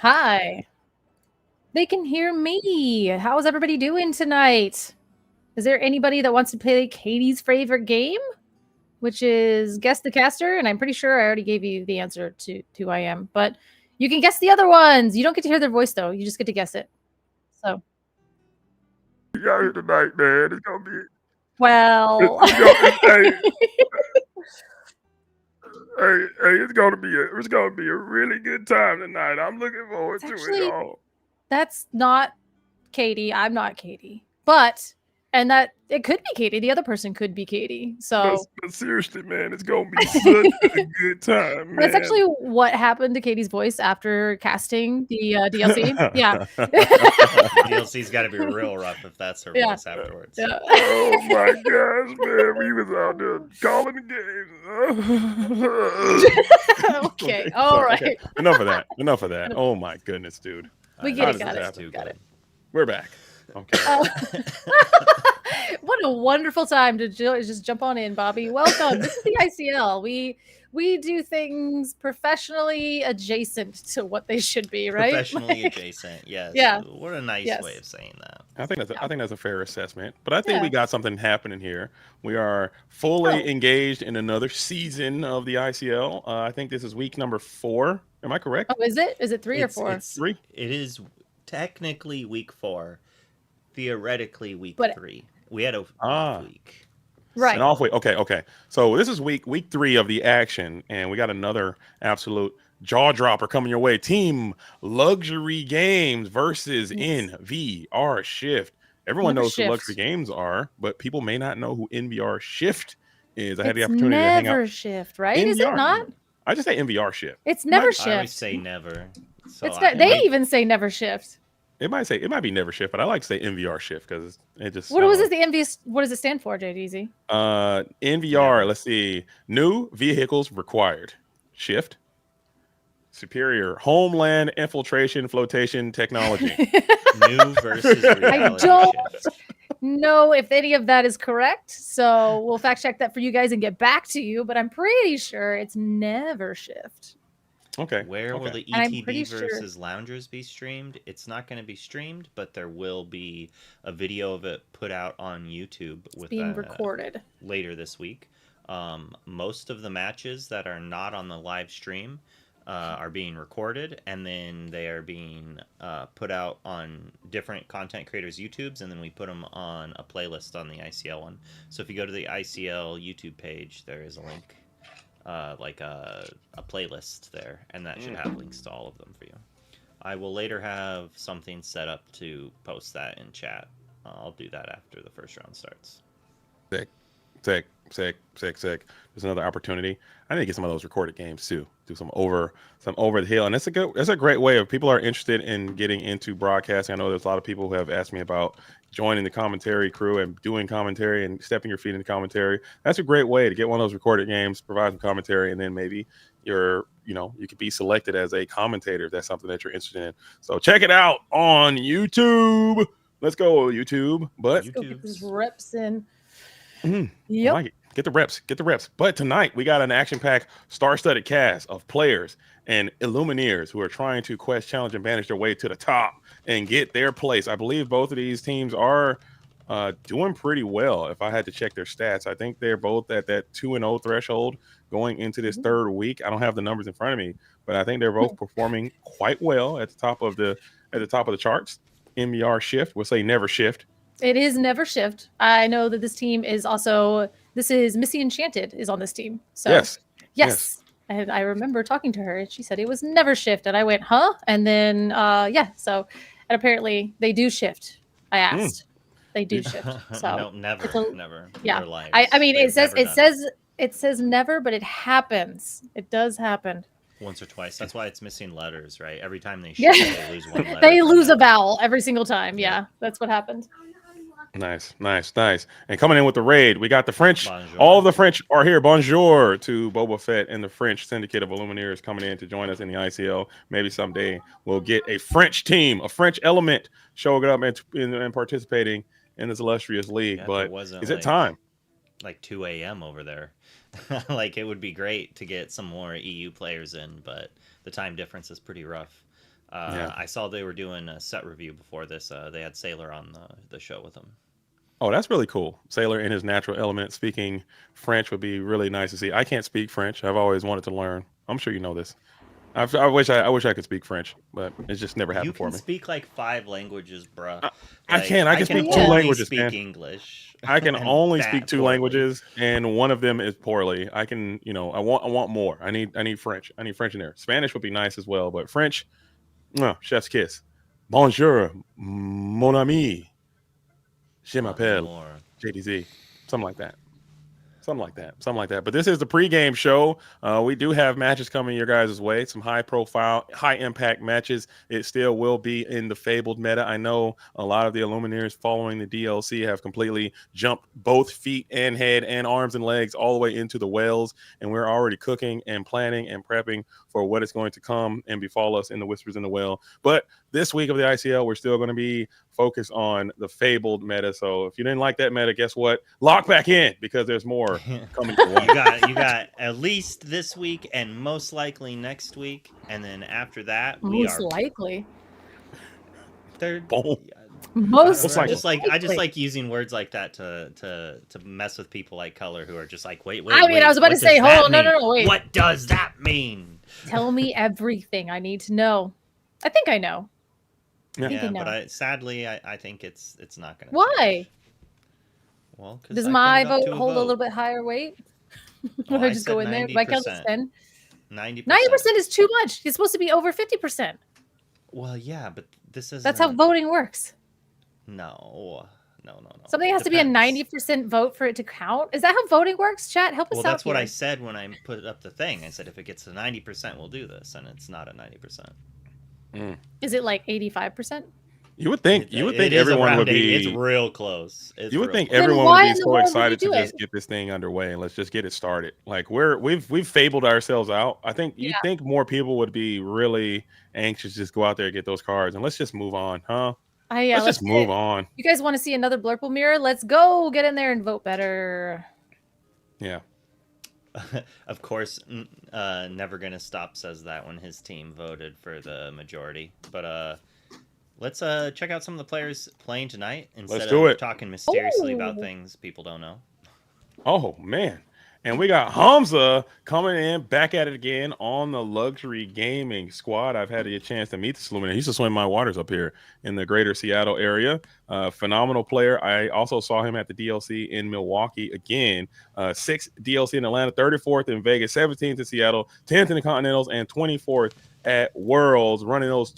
Hi. They can hear me. How's everybody doing tonight? Is there anybody that wants to play Katie's favorite game, which is Guess the Caster? And I'm pretty sure I already gave you the answer to who I am, but you can guess the other ones. You don't get to hear their voice, though. You just get to guess it. So, You out here tonight, man. It's gonna be. well, It's gonna be a really good time tonight. I'm looking forward to it, y'all. that's not Katie. I'm not Katie, and that it could be Katie. The other person could be Katie. So, but seriously, man, it's gonna be such a good time, man. That's actually what happened to Katie's voice after casting the DLC. Yeah. DLC's got to be real rough if that's her voice afterwards. Yeah. Oh my gosh, man, we was out there calling the games. Okay, all right. Okay. Enough of that. Oh my goodness, dude. We get it. Got it. We're back. Okay. What a wonderful time to just jump on in, Bobby. Welcome. This is the ICL. We do things professionally adjacent to what they should be, right? Professionally adjacent, yes. Yeah. What a nice way of saying that. I think that's a fair assessment. But I think we got something happening here. We are fully engaged in another season of the ICL. I think this is week number 4. Am I correct? Oh, is it? Is it 3 or 4? It's 3. It is technically week 4. Theoretically week 3. We had a off week. Right. An off week. Okay. So this is week 3 of the action, and we got another absolute jaw dropper coming your way. Team Luxury Games versus NVR Shift. Everyone knows who Luxury Games are, but people may not know who NVR Shift is. I had the opportunity to hang out. Never Shift, right? NVR. Is it not? I just say NVR Shift. It's Never Shift. I always say never. So they even say Never Shift. It might be Never Shift, but I like to say NVR Shift because it just. What was it? The NV? What does it stand for, JDZ? NVR. Let's see. New vehicles required. Shift. Superior homeland infiltration flotation technology. New versus reality. I don't know if any of that is correct, so we'll fact check that for you guys and get back to you. But I'm pretty sure it's Never Shift. Okay. Where will the ETB versus Loungers be streamed? It's not going to be streamed, but there will be a video of it put out on YouTube with being recorded later this week. Most of the matches that are not on the live stream are being recorded, and then they are being put out on different content creators' YouTubes, and then we put them on a playlist on the ICL one. So if you go to the ICL YouTube page, there is a link. Like a playlist there, and that should have links to all of them for you. I will later have something set up to post that in chat. I'll do that after the first round starts. Sick. There's another opportunity. I need to get some of those recorded games too. Do some over the hill, and that's a great way if people are interested in getting into broadcasting. I know there's a lot of people who have asked me about joining the commentary crew and doing commentary and stepping your feet into commentary. That's a great way to get one of those recorded games, provide some commentary, and then maybe you could be selected as a commentator if that's something that you're interested in. So check it out on YouTube. Let's go, YouTube. But let's go get these reps in. Yep. I like it. Get the reps. But tonight we got an action-packed, star-studded cast of players and Illumineers who are trying to quest, challenge, and banish their way to the top and get their place. I believe both of these teams are doing pretty well. If I had to check their stats, I think they're both at that 2-0 threshold going into this third week. I don't have the numbers in front of me, but I think they're both performing quite well at the top of the charts. NVR Shift, we'll say Never Shift. It is Never Shift. I know that this team is also. This is Missy Enchanted is on this team. So yes. And I remember talking to her, and she said it was Never Shift, and I went, huh? And then So, and apparently they do shift. I asked. They do shift. So no, never. Yeah. I mean, it says never, but it happens. It does happen. Once or twice. That's why it's missing letters, right? Every time they shift, they lose one letter. They lose a vowel every single time. Yeah, that's what happened. Nice. And coming in with the raid, we got the French. Bonjour. All of the French are here. Bonjour to Boba Fett and the French syndicate of Illumineers coming in to join us in the ICL. Maybe someday we'll get a French team, a French element showing up and participating in this illustrious league. Yeah, but is it time? Like 2 a.m. over there. Like it would be great to get some more EU players in, but the time difference is pretty rough. I saw they were doing a set review before this. They had Sailor on the show with them. Oh, that's really cool. Sailor in his natural element, speaking French would be really nice to see. I can't speak French. I've always wanted to learn. I'm sure you know this. I wish I could speak French, but it's just never You happened for can me. speak like 5 languages, bruh. I can. I can speak two only languages, speak man. English. I can and only that speak 2 poorly. languages, and one of them is poorly. I can, I want more. I need French. I need French in there. Spanish would be nice as well, but French, chef's kiss. Bonjour, mon ami. Je m'appelle More. JDZ. Something like that. Something like that. But this is the pregame show. We do have matches coming your guys' way. Some high profile, high impact matches. It still will be in the fabled meta. I know a lot of the Illumineers following the DLC have completely jumped both feet and head and arms and legs all the way into the wells. And we're already cooking and planning and prepping for what is going to come and befall us in the Whispers in the Well. But this week of the ICL, we're still going to be focused on the fabled meta. So if you didn't like that meta, guess what? Lock back in, because there's more coming your way. You got at least this week and most likely next week, and then after that Most likely. Boom. Most I likely. just like using words like that to mess with people like Color, who are just like, wait. I mean, I was about to say, hold on, no, wait. What does that mean? Tell me everything I need to know. I think I know. Yeah, but sadly, I think it's not going to. Why? Change. Well, does my vote hold a little bit higher weight? Oh, I just go in there. My count is 10. 90%. 90% is too much. It's supposed to be over 50%. Well, yeah, but this is. That's how voting works. No. Something has to be a 90% vote for it to count. Is that how voting works? Chat, help us out. Well, that's what here. I said when I put up the thing. I said if it gets to 90%, we'll do this, and it's not a 90%. Is it like 85%? You would think everyone would be. It's real close. You would think everyone would be so excited to just get this thing underway and let's just get it started. Like we've fabled ourselves out. I think you think more people would be really anxious to just go out there and get those cards and let's just move on, huh? Let's just move on. You guys want to see another Blurple mirror? Let's go get in there and vote better. Yeah. Of course, Never Gonna Stop says that when his team voted for the majority. But let's check out some of the players playing tonight instead of talking mysteriously about things people don't know. Oh, man. And we got Hamza coming in, back at it again on the Luxury Gaming squad. I've had a chance to meet this Illuminator. He used to swim my waters up here in the greater Seattle area. Phenomenal player. I also saw him at the DLC in Milwaukee again. 6th DLC in Atlanta, 34th in Vegas, 17th in Seattle, 10th in the Continentals, and 24th at Worlds, running those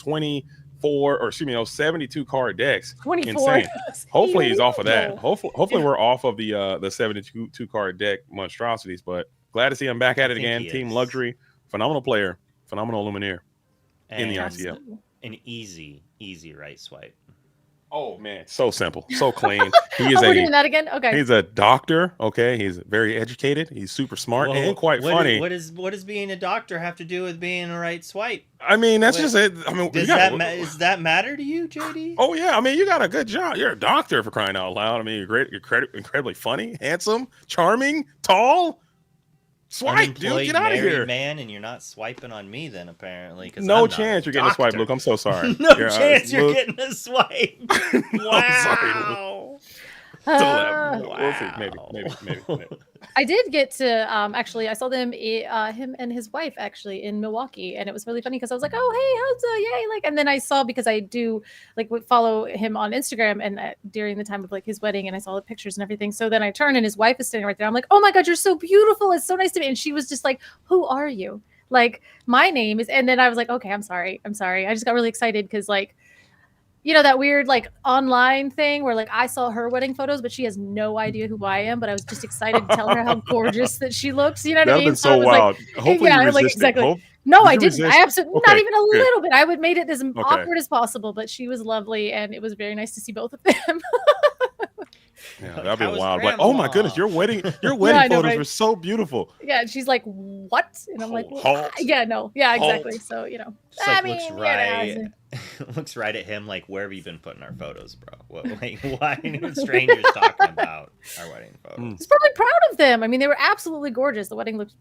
72 card decks. 24. Insane. Hopefully he's off of that. Hopefully we're off of the 72 card deck monstrosities. But glad to see him back at it again. Team Luxury, phenomenal player, phenomenal Illumineer in the ICL. An easy right swipe. Oh man, so simple, so clean. He is we're doing that again. Okay. He's a doctor. Okay, he's very educated. He's super smart and quite funny. What does being a doctor have to do with being a right swipe? I mean, that's just it. I mean, does that matter to you, JD? Oh yeah, I mean, you got a good job. You're a doctor, for crying out loud. I mean, you're great, incredibly funny, handsome, charming, tall. Swipe, dude, get out of here, man. And you're not swiping on me then, apparently. No chance you're getting a swipe, Luke. I'm so sorry. No chance you're getting a swipe. Wow. We'll see. Maybe. I did get to actually I saw him and his wife actually in Milwaukee, and it was really funny because I was like, oh hey, Hamza, yay, like, and then I saw, because I do like follow him on Instagram, and during the time of like his wedding, and I saw the pictures and everything, so then I turn and his wife is standing right there. I'm like, oh my god, you're so beautiful, it's so nice to meet. And she was just like, who are you? Like, my name is, and then I was like, okay, I'm sorry, I just got really excited because, like, you know, that weird like online thing where like I saw her wedding photos, but she has no idea who I am. But I was just excited to tell her how gorgeous that she looks. You know what I mean? That'd been so wild. Like, hopefully, you resisted. Like, exactly. No, I didn't. I absolutely not even a good. little bit. I would made it as awkward as possible, but she was lovely, and it was very nice to see both of them. Yeah, that'd be wild. Like, oh my goodness, your wedding photos were so beautiful. Yeah, and she's like, what? And I'm like, exactly. So, you know, looks right at him like, where have you been putting our photos, bro? Why are strangers talking about our wedding photos? He's probably proud of them. I mean, they were absolutely gorgeous. The wedding looked,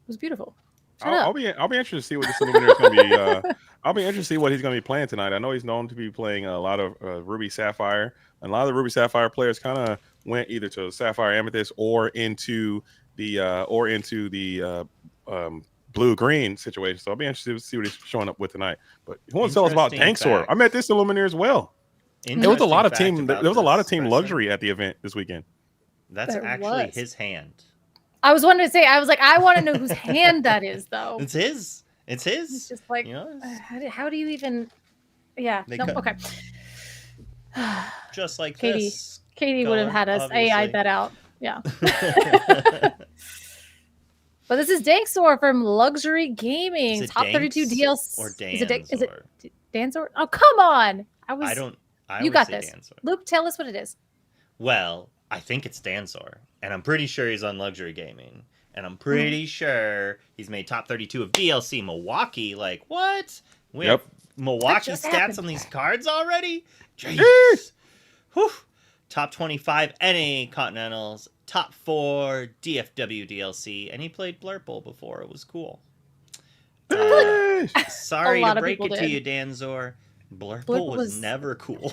was beautiful. I'll be interested to see what this Illumineer is going to be. I'll be interested to see what he's going to be playing tonight. I know he's known to be playing a lot of Ruby Sapphire, and a lot of the Ruby Sapphire players kind of went either to Sapphire Amethyst or into the blue green situation. So I'll be interested to see what he's showing up with tonight. But who wants to tell us about Danksor? I met this Illumineer as well. There was a lot of team. There was a lot of team luxury at the event this weekend. That's actually his hand. I was wanting to say. I was like, I want to know whose hand that is, though. It's his. It's his. It's just like, how do you even? Yeah. No, okay. Just like Katie. this. Katie would have had us AI that out. Yeah. But this is Danksor from Luxury Gaming. Top 32 DLC. Or Danzor? Is it Danzor? Oh, come on. You got this. Danzor. Luke, tell us what it is. Well, I think it's Danzor. And I'm pretty sure he's on Luxury Gaming. And I'm pretty sure he's made top 32 of DLC Milwaukee. Like, what? We have Milwaukee stats on these cards already? Jeez. Whew. Top 25 NA Continentals. Top 4 DFW DLC. And he played Blurple before. It was cool. Sorry to break it to you, Danzor. Blurple was never cool.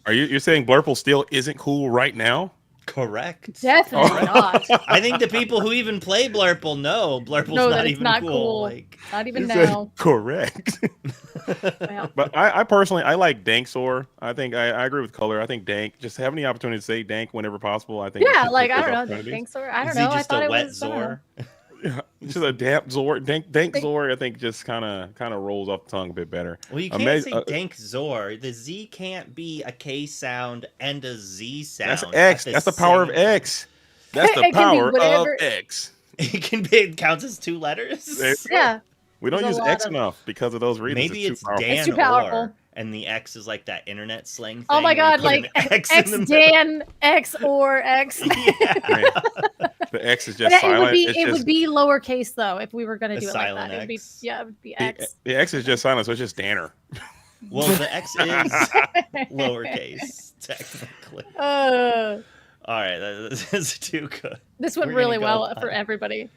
Are you're saying Blurple still isn't cool right now? Correct. Definitely not. I think the people who even play Blurple know Blurple's not cool. Like, not even now. Correct. But I personally like Danksor. I think I agree with Color. I think Dank, just having the opportunity to say Dank whenever possible. I think I don't know. Danksor. I don't know. Is he just I thought a wet it was Zor? Yeah, just a damp Zor. Dank Zor, I think, just kind of rolls off the tongue a bit better. Well, you can't say Dank Zor. The Z can't be a K sound and a Z sound. That's X. That's the power of X. That's the power of X. It counts as 2 letters. Yeah. We don't use X enough because of those reasons. Maybe it's Dan it's too powerful. Or, and the X is like that internet slang thing. Oh my god, like X Dan, X or X. Yeah. The X is just silent. It would be lowercase though if we were going to do it like that. It would be, it would be X. The X is just silent, so it's just Danner. Well, the X is lowercase, technically. All right, this is too good. This went really well for everybody.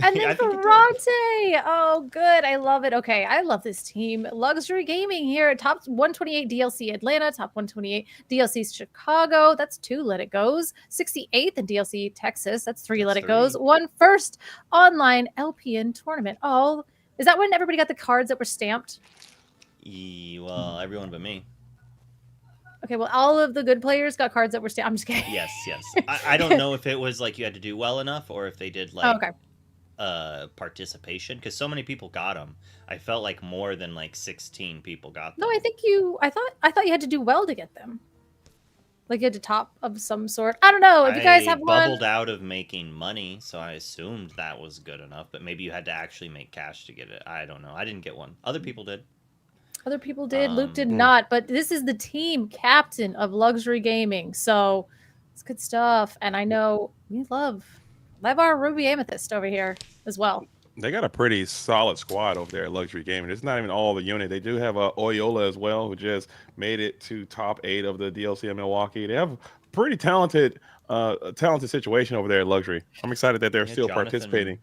And then Ferrante. Oh, good. I love it. Okay, I love this team. Luxury Gaming here. Top 128 DLC Atlanta. Top 128 DLC Chicago. That's 2 Let It Goes. 68th in DLC Texas. That's 3 Let It Goes. 1 first online LPN tournament. Oh, is that when everybody got the cards that were stamped? Well, everyone but me. Okay, well, all of the good players got cards that were stamped. I'm just kidding. Yes. I don't know if it was like you had to do well enough or if they did like... okay. Participation, because so many people got them. I felt like more than like 16 people got them. No, I thought you had to do well to get them. Like you had to top of some sort. I don't know. If you guys have bubbled out of making money, so I assumed that was good enough. But maybe you had to actually make cash to get it. I don't know. I didn't get one. Other people did. Luke did not. But this is the team captain of Luxury Gaming, so it's good stuff. And I know we love our Ruby Amethyst over here as well. They got a pretty solid squad over there at Luxury Gaming. It's not even all the unit. They do have Oyola as well, who just made it to top 8 of the DLC in Milwaukee. They have a pretty talented situation over there at Luxury. I'm excited that they're still participating.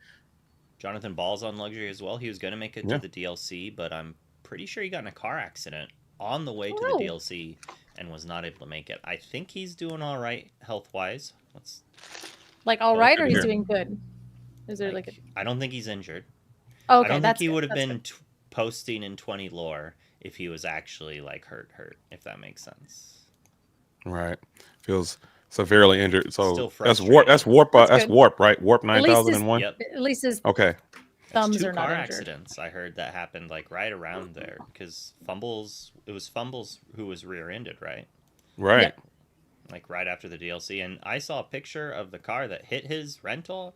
Jonathan Ball's on Luxury as well. He was going to make it to the DLC, but I'm pretty sure he got in a car accident on the way to the DLC and was not able to make it. I think he's doing all right health-wise. Like all right, or he's doing good? Is there like I don't think he's injured. Okay, I don't think he would have been posting in 20 lore if he was actually like hurt, if that makes sense. Right. Feels severely injured. So that's warp, right? Warp 9001. Yep. At least his thumbs are not injured. Accidents I heard that happened like right around there because it was Fumbles who was rear-ended, right? Right. Yep. Like right after the DLC, and I saw a picture of the car that hit his rental.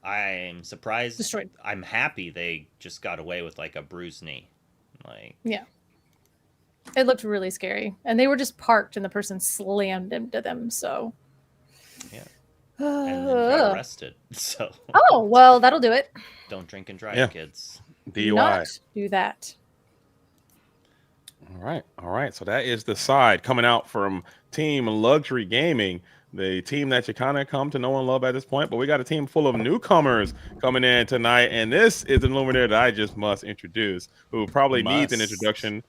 I'm surprised. Destroyed. I'm happy they just got away with like a bruised knee. Yeah, it looked really scary, and they were just parked, and the person slammed into them. So yeah, and then got arrested. So oh well, that'll do it. Don't drink and drive, kids. DUI. Not do that. All right. So that is the side coming out from Team Luxury Gaming. the team that you kind of come to know and love at this point. But we got a team full of newcomers coming in tonight, and this is an Illuminator that I just must introduce, who probably needs an introduction.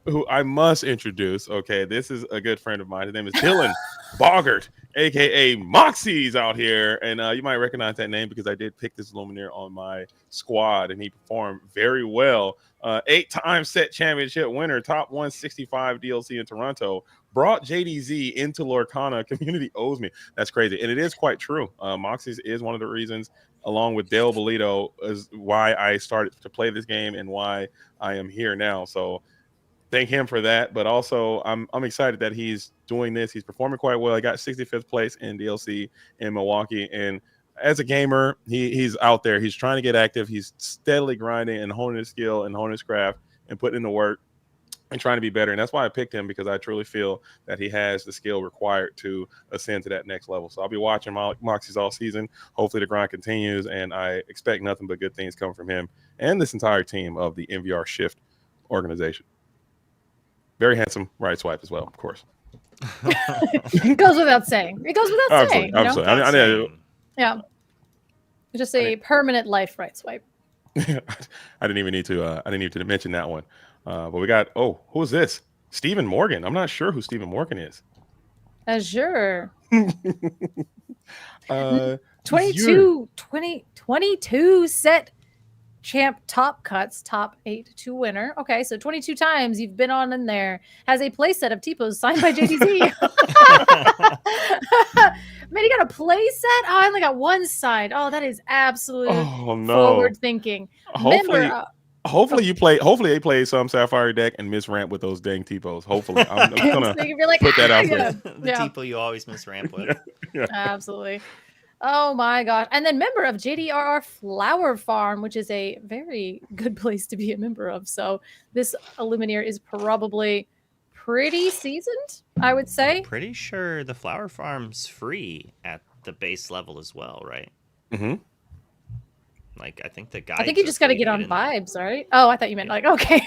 Who I must introduce. Okay, this is a good friend of mine. His name is Dylan Boggart, aka Moxie's out here, and you might recognize that name because I did pick this Illumineer on my squad, and he performed very well. 8-time set championship winner, top 165 DLC in Toronto. Brought JDZ into Lorcana. Community owes me. That's crazy, and it is quite true. Moxie's is one of the reasons, along with Dale Bolito, is why I started to play this game and why I am here now. So thank him for that, but also I'm excited that he's doing this. He's performing quite well. He got 65th place in DLC in Milwaukee, and as a gamer, he's out there. He's trying to get active. He's steadily grinding and honing his skill and honing his craft and putting in the work and trying to be better. And that's why I picked him, because I truly feel that he has the skill required to ascend to that next level. So I'll be watching Moxie's all season. Hopefully the grind continues, and I expect nothing but good things coming from him and this entire team of the NVR Shift organization. Very handsome right swipe as well, of course. It goes without saying. It goes without saying. Absolutely. Yeah. It's just a permanent life right swipe. I didn't even need to mention that one. But we got, who's this? Stephen Morgan. I'm not sure who Stephen Morgan is. Azure. 22 set champ top cuts, top 8 to winner. Okay, so 22 times you've been on in there. Has a playset of T-pose signed by JDZ. Man, you got a playset? Oh, I only got one signed. Oh, that is absolute forward thinking. Hopefully they play some Sapphire deck and miss ramp with those dang T-pose. Hopefully. I'm gonna put that out there. The T-pose you always miss ramp with. Yeah. Absolutely. Oh my gosh. And then member of JDRR Flower Farm, which is a very good place to be a member of. So this Illumineer is probably pretty seasoned, I would say. I'm pretty sure the Flower Farm's free at the base level as well, right? Mm-hmm. Like, I think the guys. I think you just got to get on vibes, right? Oh, I thought you meant like, okay.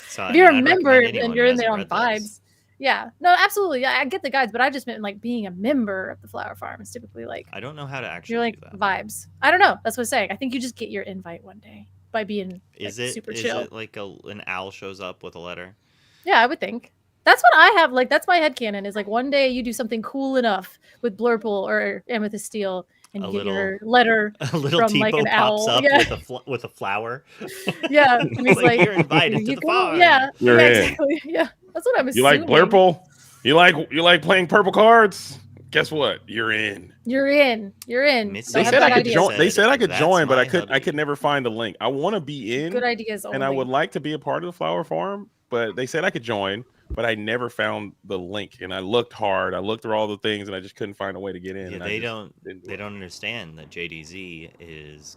So, if you're a member and you're in there on vibes. Those. Yeah, no, absolutely. Yeah, I get the guides, but I just meant like being a member of the Flower Farm is typically like. I don't know how to actually. You're like do that. Vibes. I don't know. That's what I'm saying. I think you just get your invite one day by being super chill. Is it like an owl shows up with a letter? Yeah, I would think. That's what I have. Like, that's my headcanon is like one day you do something cool enough with Blurple or Amethyst Steel and you get your letter a little from T-po like an pops owl. up Yeah. with a flower. Yeah. And he's like, you're invited to the farm. Yeah. You're in. Exactly. Yeah. That's what I'm assuming. You like Blurple? You like playing purple cards? Guess what? You're in. You're in. They said I could join. They said I could join, but I could never find the link. I want to be in. Good ideas only. And I would like to be a part of the Flower Farm, but they said I could join, but I never found the link. And I looked hard. I looked through all the things, and I just couldn't find a way to get in. Yeah, and they don't understand that JDZ is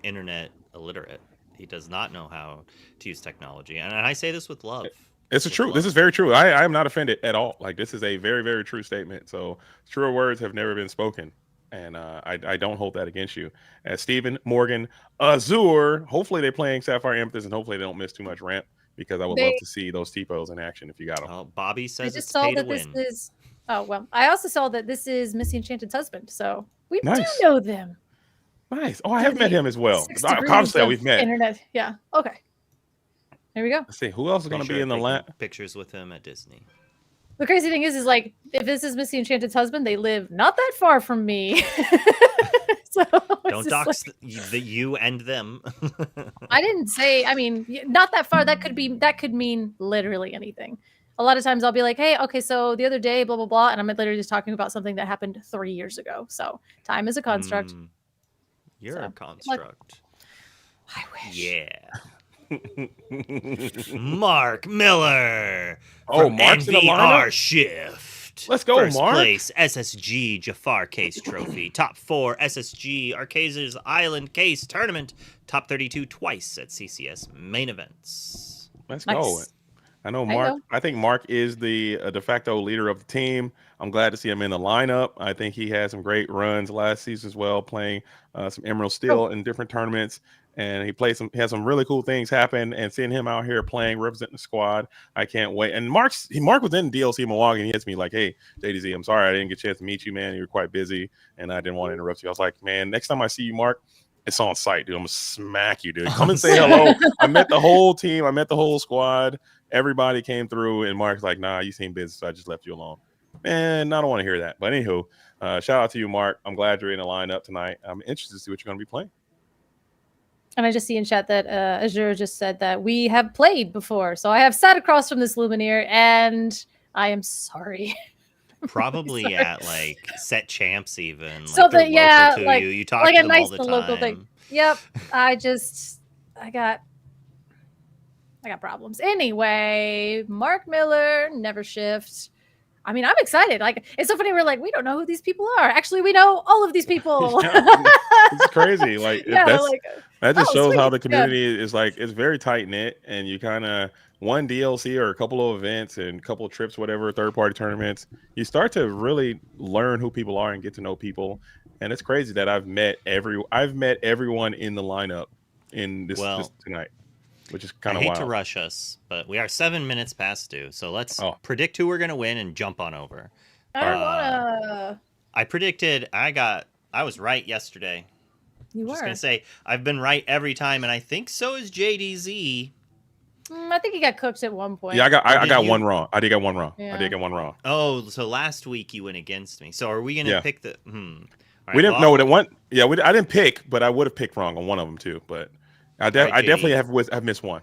internet illiterate. He does not know how to use technology, and I say this with love. This is very true. I am not offended at all. Like, this is a very, very true statement. So truer words have never been spoken. And I don't hold that against you. As Stephen Morgan, Azure, hopefully they're playing Sapphire Amethyst, and hopefully they don't miss too much ramp, because I would love to see those T-pos in action if you got them. Oh, Bobby says I just it's saw pay to that this win. is. Oh well, I also saw that this is Missy Enchanted's husband, so we do Nice. know them. Nice. Oh, I have met him as well. 6 Cobb degrees said of we've met. Internet. Yeah. Okay. There we go. Let's see who else is going to be in the lab. Pictures with him at Disney. The crazy thing is like if this is Missy Enchanted's husband, they live not that far from me. So don't dox you and them. I didn't say. I mean, not that far. That could mean literally anything. A lot of times I'll be like, hey, okay, so the other day, blah blah blah, and I'm literally just talking about something that happened 3 years ago. So time is a construct. You're a construct. I wish. Yeah. Mark Miller. Mark's in the NVR lineup? Shift. Let's go, First Mark. place SSG Jafar Case Trophy. Top 4 SSG Arcazes Island Case Tournament. Top 32 twice at CCS main events. Let's go. I know Mark. I think Mark is the de facto leader of the team. I'm glad to see him in the lineup. I think he had some great runs last season as well, playing some Emerald Steel in different tournaments. and he had some really cool things happen. And seeing him out here playing, representing the squad, I can't wait. And Mark was in DLC Milwaukee, and he hits me like, "Hey, JDZ, I'm sorry I didn't get a chance to meet you, man. You were quite busy, and I didn't want to interrupt you." I was like, "Man, next time I see you, Mark, it's on site, dude. I'm gonna smack you, dude. Come and say hello." I met the whole team. I met the whole squad. Everybody came through, and Mark's like, "Nah, you seem busy, so I just left you alone." Man, I don't want to hear that. But anywho, shout out to you, Mark. I'm glad you're in the lineup tonight. I'm interested to see what you're going to be playing. And I just see in chat that Azure just said that we have played before. So I have sat across from this Illumineer, and I am sorry. Probably Sorry. at like set champs even. So Like they're that, yeah, local to like- you talk like to a them nice all the local time. thing. Yep. I got problems. Anyway, Mark Miller, Never Shift. I mean, I'm excited. Like, it's so funny. We're like, we don't know who these people are. Actually, we know all of these people. It's crazy. Like, Yeah, that just oh, shows how sweet. the community is like, it's very tight knit, and you kind of one DLC or a couple of events and a couple of trips, whatever, third party tournaments, you start to really learn who people are and get to know people. And it's crazy that I've met everyone in the lineup in this tonight, which is kind of wild. I hate to rush us, but we are 7 minutes past due. So let's predict who we're going to win and jump on over. I predicted I was right yesterday. You were. Just going to say I've been right every time, and I think so is JDZ. I think he got cooked at one point. Yeah, I got one wrong. I did get one wrong. Yeah. I did get one wrong. Oh, so last week you went against me. So are we going to pick the... All right, we didn't know what it went. Yeah, I didn't pick, but I would have picked wrong on one of them too. But I definitely have missed one.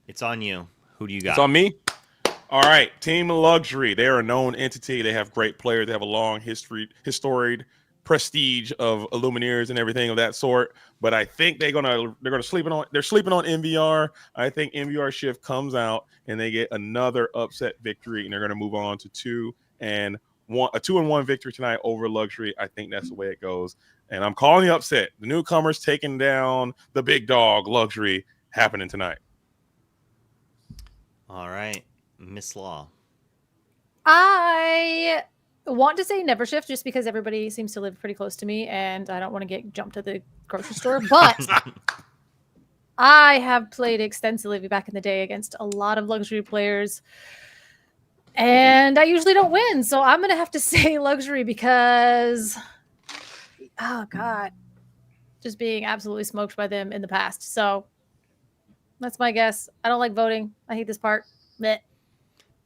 It's on you. Who do you got? It's on me. All right, Team Luxury. They are a known entity. They have great players. They have a long historied prestige of Illumineers and everything of that sort. But I think they're gonna sleeping on NVR. I think NVR Shift comes out and they get another upset victory, and they're gonna move on to 2-1 victory tonight over Luxury. I think that's the way it goes. And I'm calling the upset. The newcomers taking down the big dog Luxury happening tonight. All right, Miss Law. I want to say Never Shift just because everybody seems to live pretty close to me and I don't want to get jumped to the grocery store. But I have played extensively back in the day against a lot of Luxury players. And I usually don't win. So I'm going to have to say Luxury because, oh, God, just being absolutely smoked by them in the past. So that's my guess. I don't like voting. I hate this part. Blech.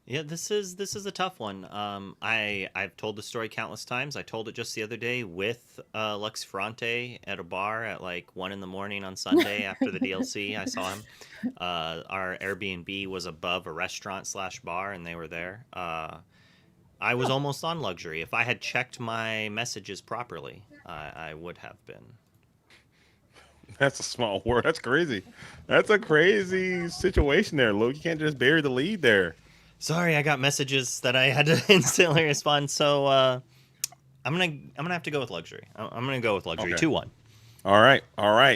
Yeah, this is a tough one. I've told the story countless times. I told it just the other day with Lux Fronte at a bar at like 1 a.m. on Sunday after the DLC. I saw him. Our Airbnb was above a restaurant/bar, and they were there. I was almost on Luxury. If I had checked my messages properly, I would have been. That's a small word. That's crazy. That's a crazy situation there, Luke. You can't just bury the lead there. Sorry, I got messages that I had to instantly respond. So I'm gonna have to go with Luxury. I'm gonna go with Luxury. Okay. 2-1. All right.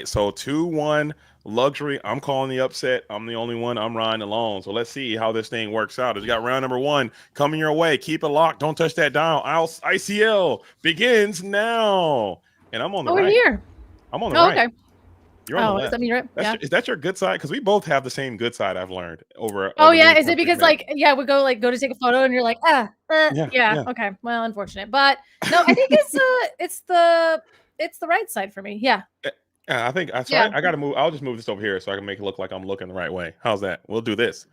So 2-1 Luxury. I'm calling the upset. I'm the only one. I'm riding alone. So let's see how this thing works out. As you got round number 1 coming your way. Keep it locked. Don't touch that dial. ICL begins now. And I'm on the right. We're here. I'm on the right. Okay. You're on the left. Does that mean you're right? Yeah. Is that your good side? Because we both have the same good side. I've learned over. Oh yeah, is it because we go to take a photo and you're like yeah. Okay, well, unfortunate, but no, I think it's the right side for me. Yeah. I think I got to move. I'll just move this over here so I can make it look like I'm looking the right way. How's that? We'll do this.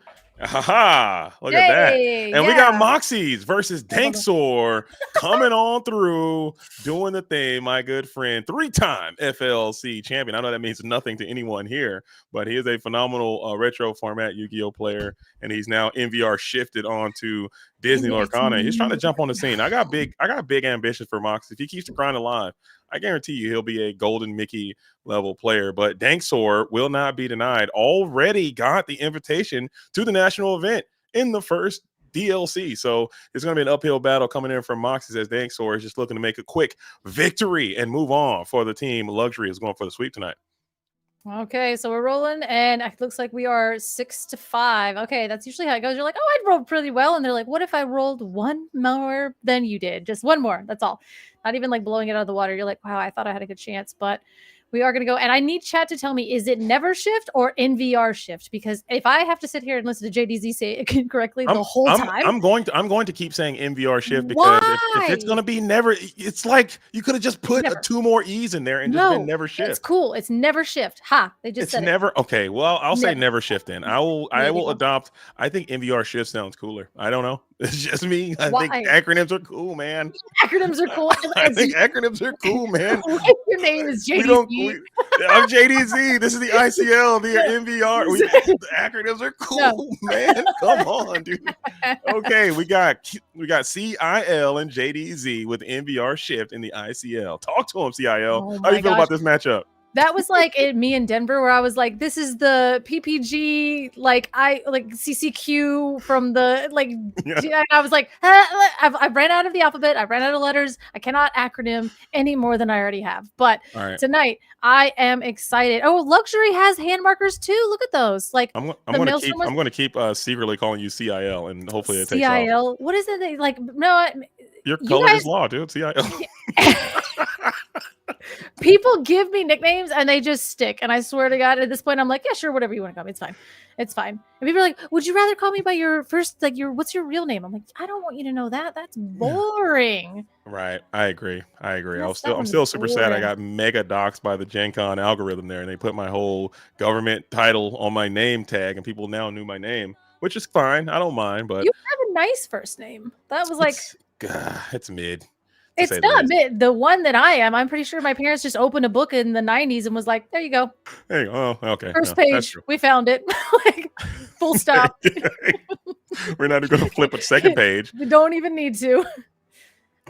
Ha! Look at that. And we got Moxies versus Danksaur coming on through, doing the thing. My good friend, 3-time FLC champion. I know that means nothing to anyone here, but he is a phenomenal retro format Yu-Gi-Oh player, and he's now NVR shifted onto Disney Lorcana. He's trying to jump on the scene. I got big ambitions for Moxie. If he keeps the grind alive, I guarantee you he'll be a golden Mickey level player. But Danksaur will not be denied. Already got the invitation to the national event in the first DLC. So it's going to be an uphill battle coming in from Moxie as Danksaur is just looking to make a quick victory and move on for the team. Luxury is going for the sweep tonight. Okay, so we're rolling, and it looks like we are 6-5. Okay, that's usually how it goes. You're like, oh, I rolled pretty well, and they're like, what if I rolled one more than you did? Just one more. That's all. Not even like blowing it out of the water. You're like, wow, I thought I had a good chance, but We are going to go, and I need chat to tell me, is it never shift or NVR shift? Because if I have to sit here and listen to JDZ say it correctly the whole time, I'm going to keep saying NVR shift because if it's going to be never, it's like you could have just put two more E's in there and just been never shift. It's cool. It's never shift. Ha! They just said never. Okay, well, I'll say never shift. Then I will adopt. I think NVR shift sounds cooler. I don't know. It's just me. I think acronyms are cool, man. Acronyms are cool. I think acronyms are cool, man. Your name is JDZ. I'm JDZ. This is the ICL, the NVR. The acronyms are cool, man. Come on, dude. Okay, we got CIL and JDZ with NVR shift in the ICL. Talk to him, CIL. How do you feel about this matchup? That was like me in Denver, where I was like, "This is the PPG, like CCQ from the like." Yeah. I was like, I ran out of the alphabet. I ran out of letters. I cannot acronym any more than I already have. But tonight, I am excited. Oh, Luxury has hand markers too. Look at those. Like I'm going to keep secretly calling you CIL, and hopefully it takes off. CIL. What is it like? No. Your color is law, dude. CIL. People give me nicknames and they just stick. And I swear to God, at this point, I'm like, yeah, sure, whatever you want to call me. It's fine. It's fine. And people are like, would you rather call me by your first, like what's your real name? I'm like, I don't want you to know that. That's boring. Right. I agree. I'm still super sad. I got mega doxxed by the Gen Con algorithm there, and they put my whole government title on my name tag, and people now knew my name, which is fine. I don't mind, but you have a nice first name. That was like, it's mid. It's not mid. The one that I am, I'm pretty sure my parents just opened a book in the 90s and was like, there you go. There you go. Oh, okay. First page. We found it. Like, full stop. We're not even going to flip a second page. We don't even need to.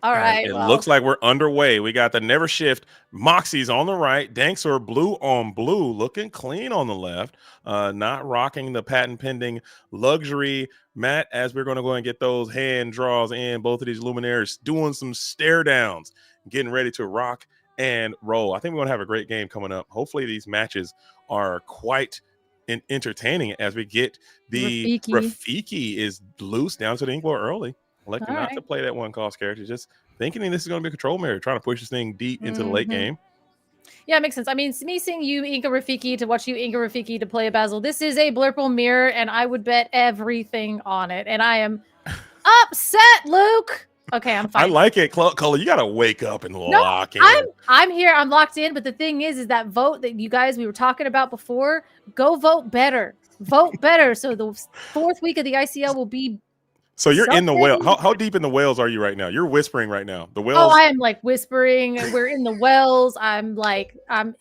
All right. It looks like we're underway. We got the Never Shift Moxies on the right. Danksor blue on blue, looking clean on the left. Not rocking the patent pending Luxury Matt, as we're going to go and get those hand draws in. Both of these Illumineers doing some stare downs, getting ready to rock and roll. I think we're going to have a great game coming up. Hopefully these matches are quite entertaining as we get the Rafiki is loose down to the Inkblur early. Electing not to play that one cost character, just thinking this is going to be a control mirror, trying to push this thing deep into the late game. Yeah, it makes sense. I mean, me seeing you Inka Rafiki to watch you Inka Rafiki to play a Basil. This is a Blurple mirror, and I would bet everything on it. And I am upset, Luke. Okay, I'm fine. I like it, Color. You got to wake up and lock in. I'm here. I'm locked in. But the thing is that vote that you guys we were talking about before. Go vote better. Vote better. So the fourth week of the ICL will be. So you're in the whale. How deep in the whales are you right now? You're whispering right now. The whales. Oh, I am like whispering. We're in the wells. I'm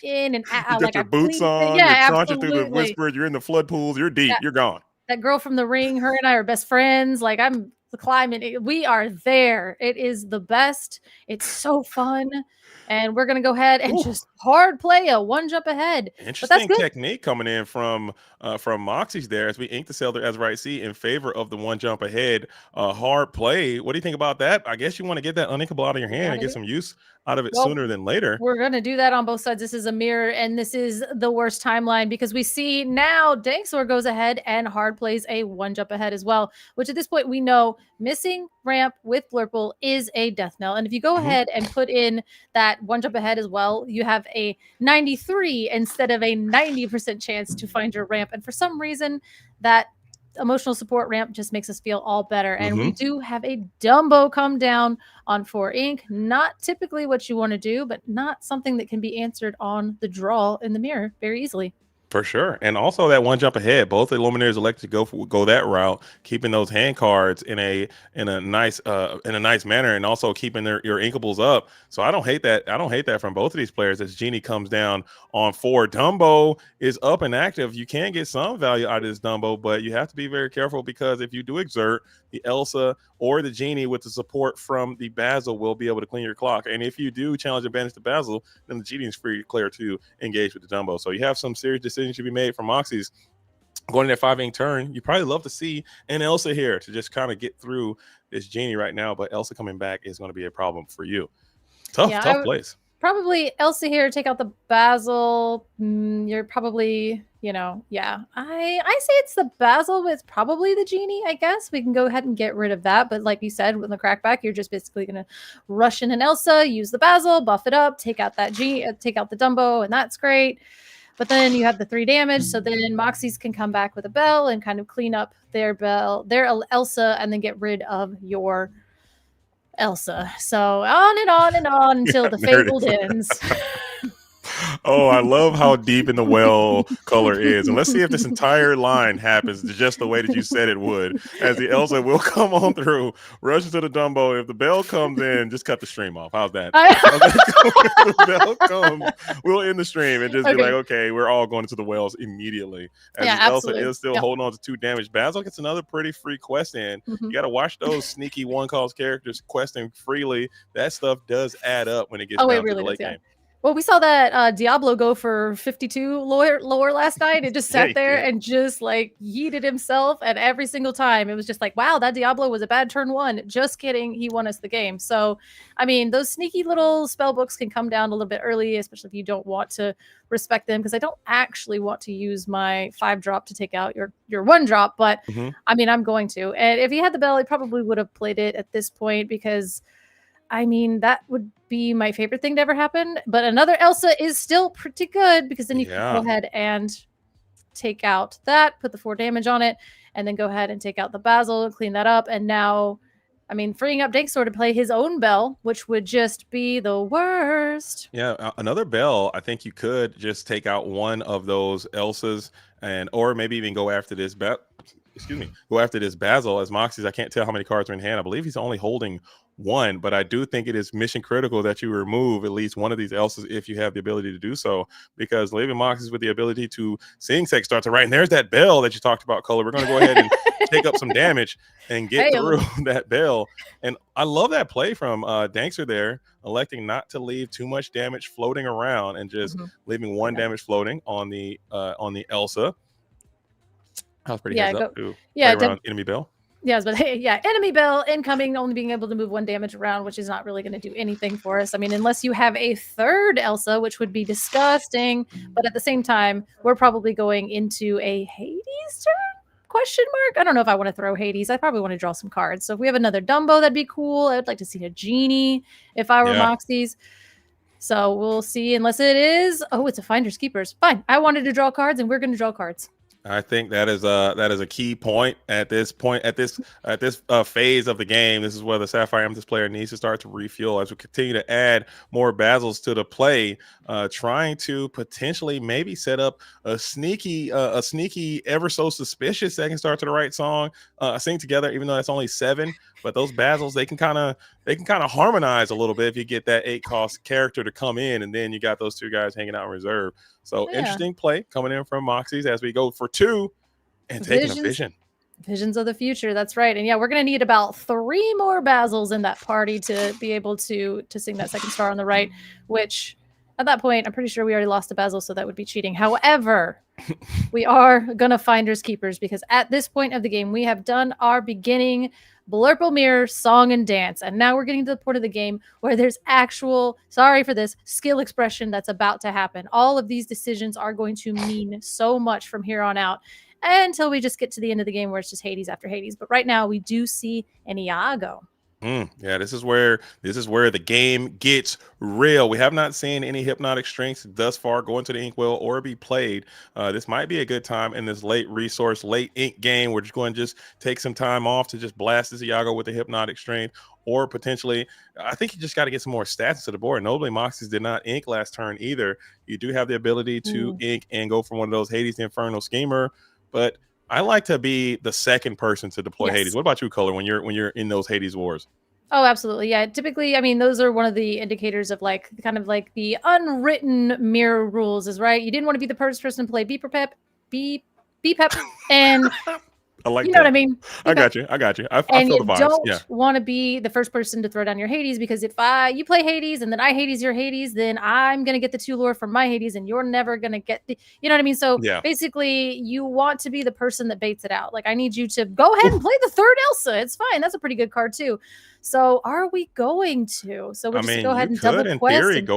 in and out. You got your boots on. Yeah, you're crunching through the whisper. You're in the flood pools. You're deep. You're gone. That girl from The Ring. Her and I are best friends. Like I'm climbing. We are there. It is the best. It's so fun. And we're gonna go ahead and just hard play a one jump ahead. Interesting technique coming in from Moxie's there as we ink the Sailor as right C in favor of the one jump ahead. Hard play. What do you think about that? I guess you want to get that uninkable out of your hand and get some use out of it sooner than later. We're gonna do that on both sides. This is a mirror, and this is the worst timeline because we see now Danksor goes ahead and hard plays a one jump ahead as well, which at this point we know missing ramp with Blurple is a death knell. And if you go ahead and put in that one jump ahead as well, you have a 93 instead of a 90% chance to find your ramp. And for some reason, that emotional support ramp just makes us feel all better. And we do have a Dumbo come down on 4 ink. Not typically what you want to do, but not something that can be answered on the draw in the mirror very easily. For sure. And also that one jump ahead, both the Illumineers elected to go that route, keeping those hand cards in a nice manner, and also keeping your inkables up. So I don't hate that. I don't hate that from both of these players as Genie comes down on 4. Dumbo is up and active. You can get some value out of this Dumbo, but you have to be very careful because if you do exert, the Elsa or the Genie with the support from the Basil will be able to clean your clock. And if you do challenge advantage to Basil, then the Genie is free to clear to engage with the Dumbo. So you have some serious decisions to be made from Moxie's going to that 5 ink turn. You probably love to see an Elsa here to just kind of get through this Genie right now, but Elsa coming back is going to be a problem for you. Tough place. Probably Elsa here. Take out the Basil. You're probably, yeah. I say it's the Basil with probably the Genie. I guess we can go ahead and get rid of that. But like you said, with the crackback, you're just basically gonna rush in an Elsa, use the Basil, buff it up, take out that take out the Dumbo, and that's great. But then you have the 3 damage, so then Moxies can come back with a Bell and kind of clean up their Elsa, and then get rid of your Elsa. So on and on and on until the fabled ends. Oh, I love how deep in the well color is. And let's see if this entire line happens just the way that you said it would. As the Elsa will come on through, rush into the Dumbo. If the bell comes in, just cut the stream off. How's that? If the bell comes, we'll end the stream and just be like, okay, we're all going into the wells immediately. As the Elsa is still holding on to 2 damage. Basil gets another pretty free quest in. You got to watch those sneaky one-cost characters questing freely. That stuff does add up when it gets down to the late game. Well, we saw that Diablo go for 52 lore last night. It just sat there and just like yeeted himself. And every single time it was just like, wow, that Diablo was a bad turn 1. Just kidding. He won us the game. So, I mean, those sneaky little spell books can come down a little bit early, especially if you don't want to respect them. Because I don't actually want to use my 5-drop to take out your 1-drop. But I mean, I'm going to. And if he had the bell, he probably would have played it at this point because I mean, that would be my favorite thing to ever happen. But another Elsa is still pretty good because then you can go ahead and take out that, put the 4 damage on it, and then go ahead and take out the Basil and clean that up. And now, I mean, freeing up Dankstor to play his own Bell, which would just be the worst. Yeah, another Bell. I think you could just take out one of those Elsas or maybe even go after this Basil. As Moxie's. I can't tell how many cards are in hand. I believe he's only holding 1, but I do think it is mission critical that you remove at least one of these Elsas if you have the ability to do so, because leaving Moxies with the ability to Sing Sec start to right, and there's that Bell that you talked about, Color. We're going to go ahead and take up some damage and get through that Bell. And I love that play from Dankster there, electing not to leave too much damage floating around and just leaving 1 damage floating on the Elsa. I was pretty heads up to play around enemy Bell. Yes, but hey, enemy Bell incoming, only being able to move 1 damage around, which is not really going to do anything for us. I mean, unless you have a 3rd Elsa, which would be disgusting. But at the same time, we're probably going into a Hades turn? Question mark? I don't know if I want to throw Hades. I probably want to draw some cards. So if we have another Dumbo, that'd be cool. I would like to see a Genie if I were Moxies. So we'll see. Unless it is, it's a Finders Keepers. Fine. I wanted to draw cards, and we're going to draw cards. I think that is a key point at this phase of the game. This is where the Sapphire Amethyst player needs to start to refuel as we continue to add more Basils to the play, trying to potentially maybe set up a sneaky ever so suspicious second start to the right song, sing together, even though that's only 7. But those Basils, they can kind of harmonize a little bit if you get that 8-cost character to come in, and then you got those 2 guys hanging out in reserve. So interesting play coming in from Moxies as we go for 2 and taking a vision. Visions of the future. That's right. And we're going to need about 3 more Basils in that party to be able to sing that second star on the right, which at that point, I'm pretty sure we already lost a Basil, so that would be cheating. However, we are going to Finders Keepers because at this point of the game, we have done our beginning Blurple song and dance. And now we're getting to the point of the game where there's actual, sorry for this, skill expression that's about to happen. All of these decisions are going to mean so much from here on out until we just get to the end of the game where it's just Hades after Hades. But right now we do see an Iago. Yeah, this is where the game gets real. We have not seen any hypnotic strengths thus far go into the inkwell or be played. This might be a good time in this late ink game. We're just going to take some time off to just blast this Iago with the hypnotic strength, or potentially, I think you just got to get some more stats to the board. Notably, Moxies did not ink last turn either. You do have the ability to ink and go for one of those Hades the Infernal Schemer, but I like to be the second person to deploy Hades. What about you, Color, when you're in those Hades wars? Oh, absolutely. Yeah. Typically, I mean, those are one of the indicators of kind of like the unwritten mirror rules is right. You didn't want to be the first person to play Be Pep, and I like you know what I mean? I got you. I feel the vibes. Don't want to be the first person to throw down your Hades, because if you play Hades and then I Hades your Hades, then I'm going to get the 2 lore from my Hades and you're never going to get you know what I mean? So basically you want to be the person that baits it out. Like, I need you to go ahead and play the 3rd Elsa. It's fine. That's a pretty good card too. So are we going to? So we're I just mean, go you ahead and could, double in quest theory, and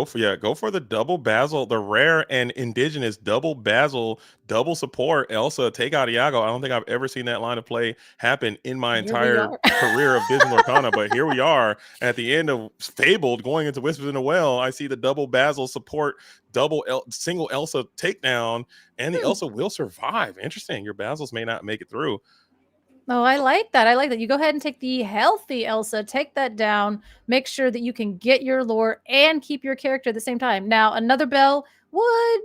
go for the double basil, the rare and indigenous double basil, double support Elsa take out Iago. I don't think I've ever seen that line of play happen in my here we entire are. career of Disney Lorcana, but here we are at the end of Fabled, going into Whispers in the Well. I see the double basil support, single Elsa takedown, and the Elsa will survive. Interesting. Your basils may not make it through. Oh, I like that. I like that. You go ahead and take the healthy Elsa, take that down, make sure that you can get your lore and keep your character at the same time. Now, another bell would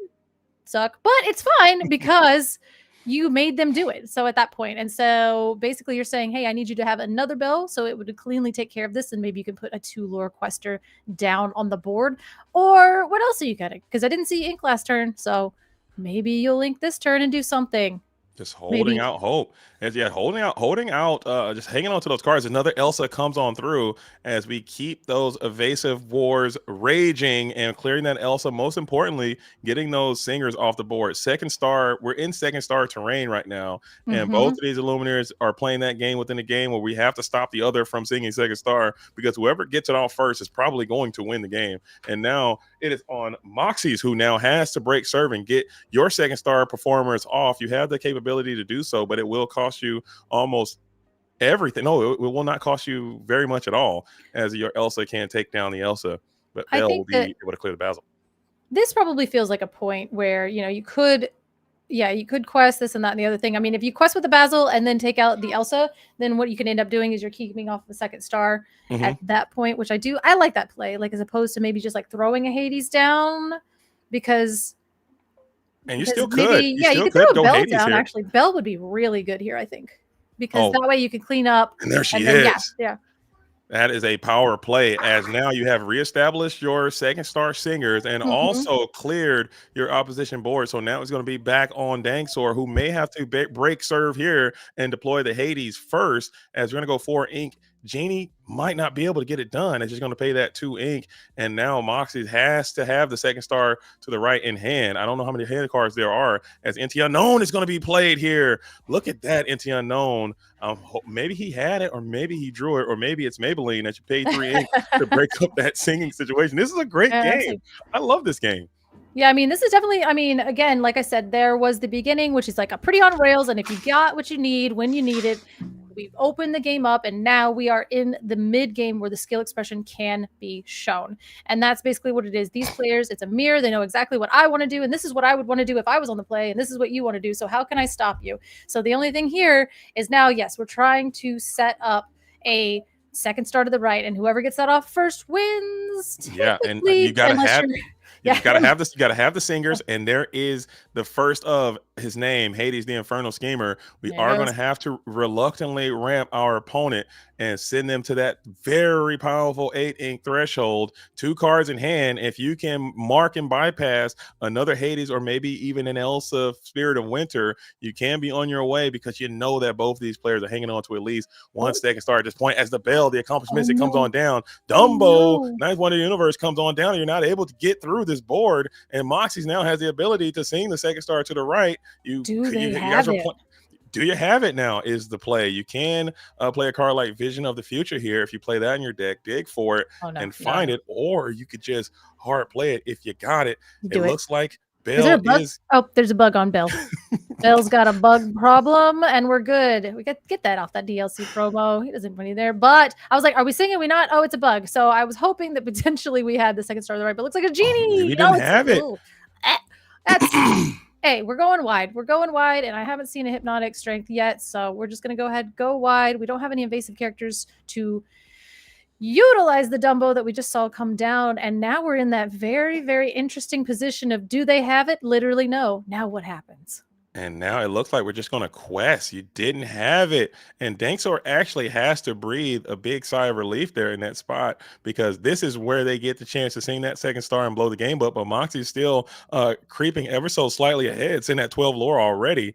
suck, but it's fine because you made them do it. So at that point, and so basically you're saying, hey, I need you to have another bell so it would cleanly take care of this, and maybe you can put a 2 lore quester down on the board. Or what else are you getting? Because I didn't see ink last turn, so maybe you'll ink this turn and do something. Just holding out hope. And yeah, holding out, just hanging on to those cards. Another Elsa comes on through as we keep those evasive wars raging and clearing that Elsa. Most importantly, getting those singers off the board. Second star, we're in second star terrain right now. And both of these Illumineers are playing that game within a game where we have to stop the other from singing second star, because whoever gets it off first is probably going to win the game. And now it is on Moxie's, who now has to break serve and get your second star performers off. You have the capability to do so, but it will cost you almost everything. No, it will not cost you very much at all, as your Elsa can take down the Elsa, but Belle will be able to clear the basil. This probably feels like a point where, you could quest this and that and the other thing. I mean, if you quest with the basil and then take out the Elsa, then what you can end up doing is you're keeping off the second star at that point, which I like that play, like as opposed to maybe just like throwing a Hades down, because and you still could. You could throw a Bell down. Here. Actually, Bell would be really good here, I think, because that way you can clean up. And there she is. Yeah. That is a power play, as now you have reestablished your second star singers and also cleared your opposition board. So now it's going to be back on Dangsor, who may have to break serve here and deploy the Hades first, as we're going to go 4 ink. Genie might not be able to get it done. It's just going to pay that 2 ink. And now Moxie has to have the second star to the right in hand. I don't know how many hand cards there are, as NT Unknown is going to be played here. Look at that, NT Unknown. Maybe he had it, or maybe he drew it, or maybe it's Maybelline that you paid 3 ink to break up that singing situation. This is a great game. I love this game. Yeah, I mean, this is definitely, again, like I said, there was the beginning, which is like a pretty on rails. And if you got what you need when you need it, we've opened the game up, and now we are in the mid game where the skill expression can be shown. And that's basically what it is. These players, it's a mirror. They know exactly what I want to do. And this is what I would want to do if I was on the play. And this is what you want to do. So how can I stop you? So the only thing here is now, yes, we're trying to set up a second star to the right, and whoever gets that off first wins. Yeah, and you gotta have You gotta have this. You gotta have the singers, and there is the first of his name, Hades, the Infernal Schemer. We are going to have to reluctantly ramp our opponent and send them to that very powerful 8 ink threshold. 2 cards in hand. If you can mark and bypass another Hades, or maybe even an Elsa Spirit of Winter, you can be on your way, because you know that both of these players are hanging on to at least 1 second star at this point. As the bell, the accomplishments, it comes on down. Dumbo, Ninth Wonder of the Universe comes on down, and you're not able to get through this board. And Moxie's now has the ability to sing the second star to the right. Do you have it now is the play. You can play a card like Vision of the Future here. If you play that in your deck, dig for it and find it, or you could just hard play it if you got it. Looks like Bell is. Oh, there's a bug on Bell. Bell's got a bug problem, and we're good. We got get that off that DLC promo. He doesn't put any there, but I was like, "Are we singing? We not? Oh, it's a bug." So I was hoping that potentially we had the second star to the right, but it looks like a genie. We didn't have it. That's. Hey, we're going wide. We're going wide, and I haven't seen a hypnotic strength yet, so we're just going to go wide. We don't have any invasive characters to utilize the Dumbo that we just saw come down, and now we're in that very, very interesting position of, do they have it? Literally, no. Now what happens? And now it looks like we're just going to quest. You didn't have it. And Dangsor actually has to breathe a big sigh of relief there in that spot, because this is where they get the chance to sing that second star and blow the game up. But Moxie's still creeping ever so slightly ahead. It's in that 12 lore already,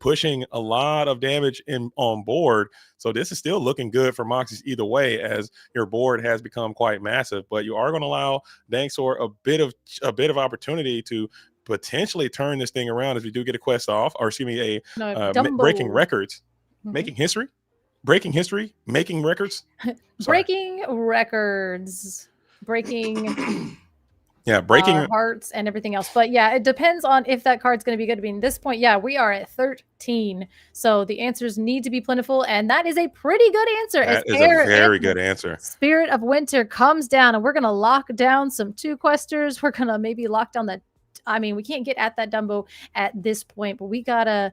pushing a lot of damage on board. So this is still looking good for Moxie's either way, as your board has become quite massive. But you are going to allow Dangsor a bit of opportunity to potentially turn this thing around, as we do get a quest off, or excuse me, breaking records, making history, breaking history, making records. Sorry. Breaking records, breaking Yeah, breaking. our hearts and everything else. But yeah, it depends on if that card's going to be good. I mean, at this point, yeah, we are at 13. So the answers need to be plentiful. And that is a pretty good answer. That is a very good answer. Spirit of Winter comes down, and we're going to lock down some 2 questers. We're going to maybe lock down that. I mean, we can't get at that Dumbo at this point, but we gotta,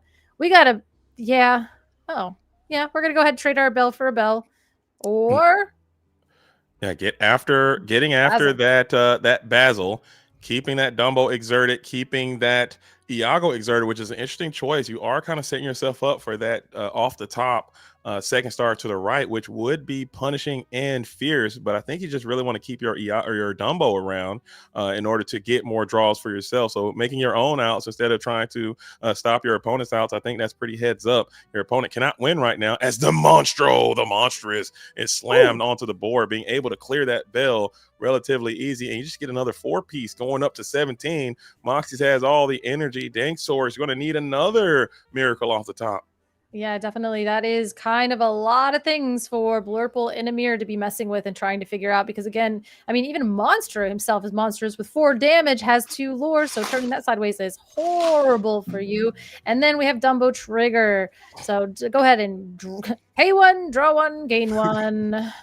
yeah. Oh, yeah, we're going to go ahead and trade our bell for a bell. Or yeah, getting after Basil. that Basil, keeping that Dumbo exerted, keeping that Iago exerted, which is an interesting choice. You are kind of setting yourself up for that off the top second star to the right, which would be punishing and fierce. But I think you just really want to keep your Dumbo around in order to get more draws for yourself. So making your own outs instead of trying to stop your opponent's outs, I think that's pretty heads up. Your opponent cannot win right now as the monstrous is slammed onto the board, being able to clear that bell relatively easy, and you just get another 4-piece going up to 17. Moxie's has all the energy. Danksaur is going to need another miracle off the top. Yeah, definitely. That is kind of a lot of things for Blurple and Amir to be messing with and trying to figure out. Because again, I mean, even Monstro himself is monstrous with 4 damage, has 2 lore. So turning that sideways is horrible for you. And then we have Dumbo Trigger. So go ahead and pay 1, draw 1, gain 1.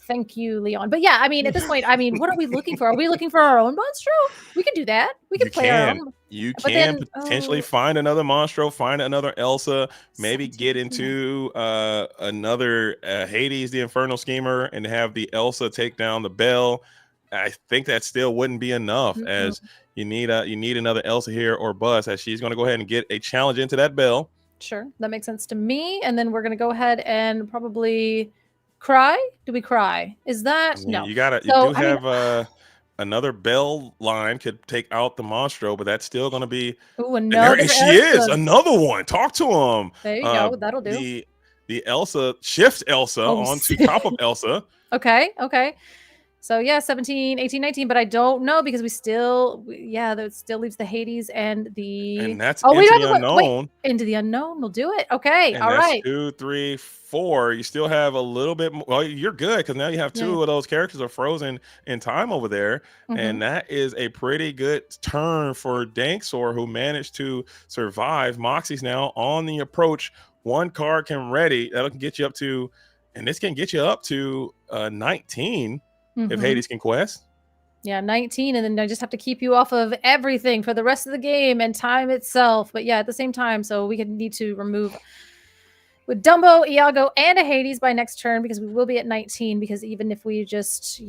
Thank you, Leon. But yeah, I mean, at this point, I mean, what are we looking for? Are we looking for our own Monstro? We can do that. We can play our own. You can potentially find another Monstro, find another Elsa, maybe get into another Hades, the Infernal Schemer, and have the Elsa take down the Bell. I think that still wouldn't be enough, as you need another Elsa here or bust, as she's going to go ahead and get a challenge into that Bell. Sure, that makes sense to me. And then we're going to go ahead and probably cry. Do we cry? Is that no? You do have another Bell line could take out the Monstro, but that's still going to be. Ooh, another. And she is another one. Talk to him. There you go. That'll do. The Elsa shift Elsa onto top of Elsa. Okay. So yeah, 17, 18, 19, but I don't know because that still leaves the Hades and that's into the unknown. Into the unknown, we'll do it. Okay, and all right. 2, 3, 4. You still have a little bit more. Well, you're good because now you have 2 of those characters are frozen in time over there, and that is a pretty good turn for Danksaur, who managed to survive. Moxie's now on the approach. 1 card can ready. That'll get you up to, and this can get you up to 19. If Hades can quest. Yeah, 19, and then I just have to keep you off of everything for the rest of the game and time itself. But yeah, at the same time, so we need to remove with Dumbo, Iago, and a Hades by next turn because we will be at 19. Because even if we just,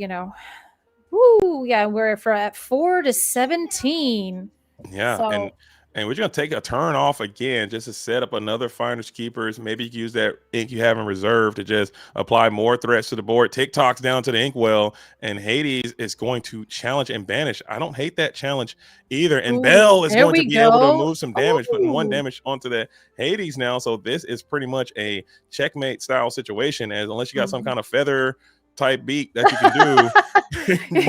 we're at 4 to 17. Yeah, so, and we're just gonna take a turn off again just to set up another Finders Keepers. Maybe you can use that ink you have in reserve to just apply more threats to the board. TikTok's down to the inkwell, and Hades is going to challenge and banish. I don't hate that challenge either. And Bell is going to be able to move some damage, putting 1 damage onto that Hades now. So this is pretty much a checkmate style situation, as unless you got some kind of feather type beat that you can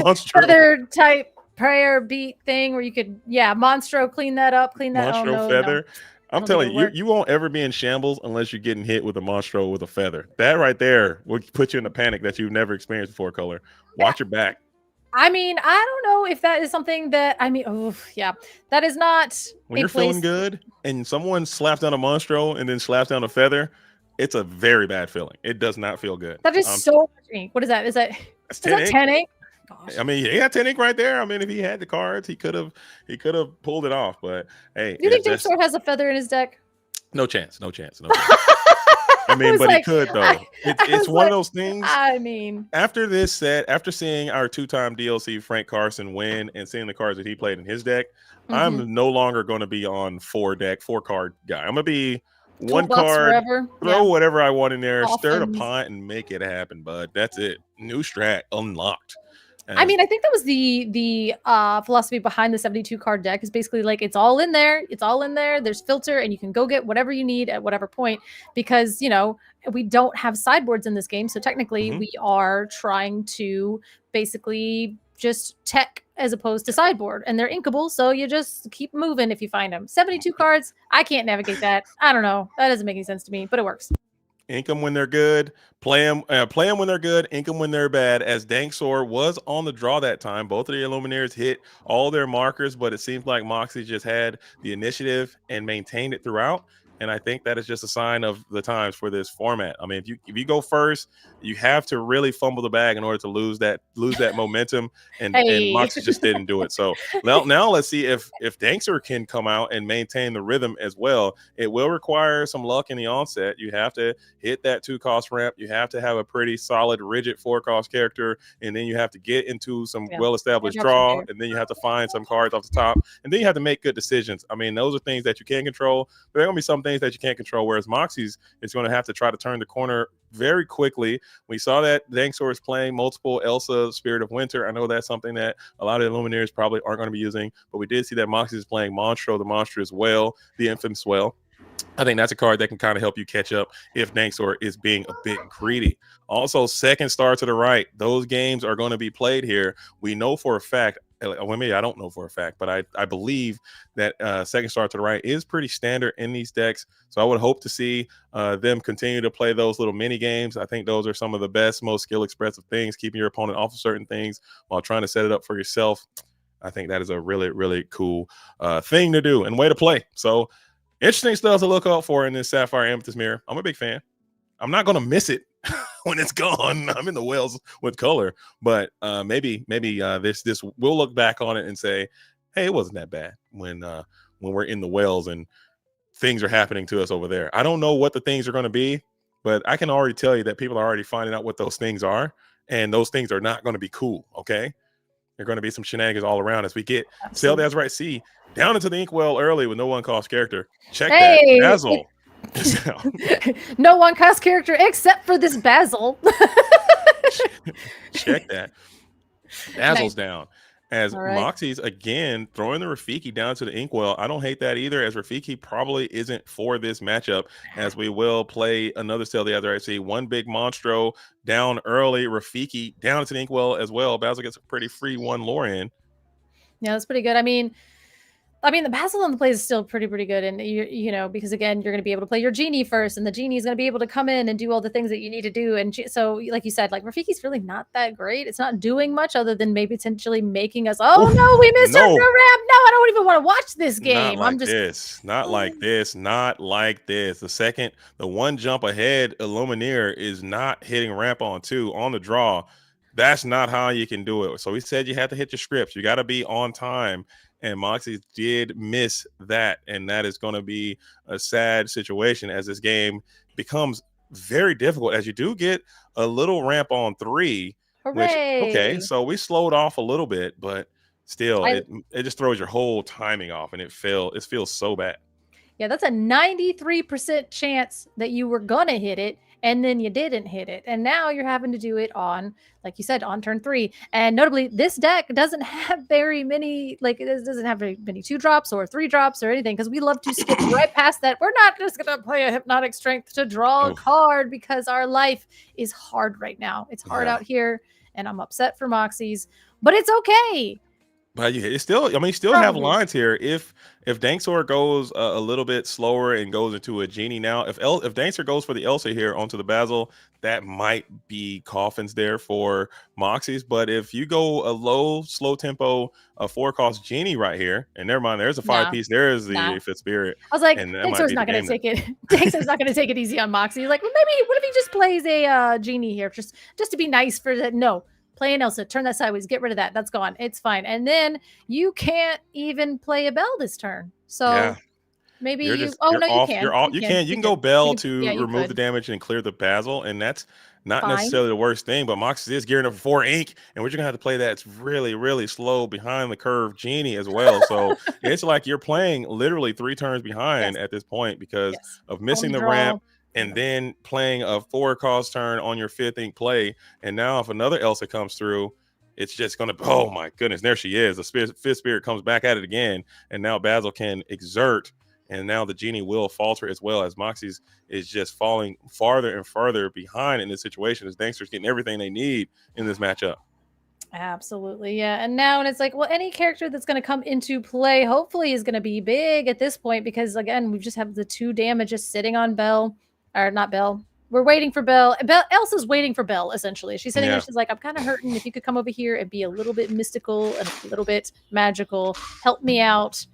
do. Feather type prayer beat thing where you could Monstro clean that up, Monstro feather. I'm telling you, you won't ever be in shambles unless you're getting hit with a Monstro with a feather. That right there will put you in a panic that you've never experienced before, Color. Watch your back. I mean, I don't know if that is something that that is not when you're feeling good and someone slaps down a Monstro and then slaps down a feather. It's a very bad feeling. It does not feel good. That is so much ink. What is that? Is that 10 ink? Gosh. I mean, he had 10 ink right there. I mean, if he had the cards, he could have pulled it off. But hey, you think Danksaur has a feather in his deck? No chance. I mean, but he could though. It's one of those things. I mean, after this set, after seeing our 2-time DLC Frank Carson win and seeing the cards that he played in his deck, I'm no longer going to be on 4-card guy. I'm gonna be 1 card, throw whatever I want in there, stir the pot, and make it happen. Bud, that's it. New strat unlocked. I mean, I think that was the philosophy behind the 72 card deck is basically like it's all in there. There's filter, and you can go get whatever you need at whatever point because we don't have sideboards in this game, so technically we are trying to basically just tech as opposed to sideboard, and they're inkable, so you just keep moving if you find them. 72 cards, I can't navigate that. I don't know. That doesn't make any sense to me, but it works. Ink them when they're good. Play them when they're good. Ink them when they're bad. As Danksor was on the draw that time, both of the Illumineers hit all their markers, but it seems like Moxie just had the initiative and maintained it throughout. And I think that is just a sign of the times for this format. I mean, if you go first, you have to really fumble the bag in order to lose that momentum. And Moxie just didn't do it. So now let's see if Danksor can come out and maintain the rhythm as well. It will require some luck in the onset. You have to hit that 2-cost ramp. You have to have a pretty solid, rigid 4-cost character, and then you have to get into some well-established draw, and then you have to find some cards off the top, and then you have to make good decisions. I mean, those are things that you can control, but there are going to be some things that you can't control, whereas Moxie's is going to have to try to turn the corner very quickly. We saw that Danksor is playing multiple Elsa Spirit of Winter. I know that's something that a lot of Illumineers probably aren't going to be using, but we did see that Moxie is playing Monstro, the Monstrous Well, the Infamous Well. I think that's a card that can kind of help you catch up if Danksor is being a bit greedy. Also, second star to the right. Those games are going to be played here. We know for a fact, well, maybe I don't know for a fact, but I believe that second star to the right is pretty standard in these decks. So I would hope to see them continue to play those little mini games. I think those are some of the best, most skill expressive things, keeping your opponent off of certain things while trying to set it up for yourself. I think that is a really, really cool thing to do and way to play. So interesting stuff to look out for in this Sapphire Amethyst Mirror. I'm a big fan. I'm not going to miss it when it's gone. I'm in the wells with color, but maybe this we'll look back on it and say, hey, it wasn't that bad when we're in the wells and things are happening to us over there. I don't know what the things are going to be, but I can already tell you that people are already finding out what those things are, and those things are not going to be cool. Okay, there are going to be some shenanigans all around as we get Sail the Azurite Sea down into the inkwell early with no 1-cost character. Check that. Basil. No 1-cost character except for this Basil. Check that. Basil's Nice. down. As Moxie's again throwing the Rafiki down to the inkwell. I don't hate that either, as Rafiki probably isn't for this matchup, as we will play another Sail the Azurite Sea. One big Monstro down early. Rafiki down to the inkwell as well. Basil gets a pretty free 1 lore in. Yeah, that's pretty good. I mean, the Basil on the play is still pretty good, and you know, because again, you're going to be able to play your Genie first, and the Genie is going to be able to come in and do all the things that you need to do. And so, like you said, like Rafiki's really not that great. It's not doing much other than maybe potentially making us. Oh no, we missed our ramp. No, I don't even want to watch this game. Not like this. The one jump ahead, Illumineer is not hitting ramp on 2 on the draw. That's not how you can do it. So we said you have to hit your scripts. You got to be on time. And Moxie did miss that, and that is going to be a sad situation as this game becomes very difficult, as you do get a little ramp on 3. Hooray! Okay, so we slowed off a little bit, but still, it just throws your whole timing off, and it feels so bad. Yeah, that's a 93% chance that you were going to hit it, and then you didn't hit it. And now you're having to do it on, like you said, on turn 3. And notably, this deck doesn't have very many, like, it doesn't have very many 2-drops or 3-drops or anything, because we love to skip right past that. We're not just going to play a Hypnotic Strength to draw a card, because our life is hard right now. It's hard out here, and I'm upset for Moxies, but it's okay. But it's still, I mean, you still have lines here. If Danksor goes a little bit slower and goes into a Genie now, if Danksor goes for the Elsa here onto the Basil, that might be coffins there for Moxies. But if you go a low, slow tempo, a 4-cost Genie right here, and never mind, there's a 5-piece. There is the 5th Spirit. I was like, Danksor's not going to take it. Danksor's not going to take it easy on Moxie. He's like, well, maybe what if he just plays a Genie here, just to be nice for that? No. Play an Elsa, turn that sideways, get rid of that. That's gone. It's fine. And then you can't even play a Bell this turn. So maybe you can. You can go Bell to remove the damage and clear the Basil, and that's not necessarily the worst thing. But Moxie is gearing up for 4 ink, and we're just gonna have to play that. It's really, really slow behind the curve Genie as well. So it's like you're playing literally 3 turns behind at this point because of missing the ramp. And then playing a 4-cost turn on your 5th ink play. And now if another Elsa comes through, it's just going to, oh my goodness, there she is. The 5th Spirit comes back at it again. And now Basil can exert. And now the Genie will falter as well, as Moxie's is just falling farther and farther behind in this situation, as Dankster's getting everything they need in this matchup. Absolutely, yeah. And now it's like, well, any character that's going to come into play hopefully is going to be big at this point, because, again, we just have the 2 damage just sitting on Bell. Or not Bell. we're waiting for Belle. Elsa's waiting for Belle, essentially. She's sitting there. Yeah. She's like, I'm kind of hurting. If you could come over here and be a little bit mystical and a little bit magical, help me out.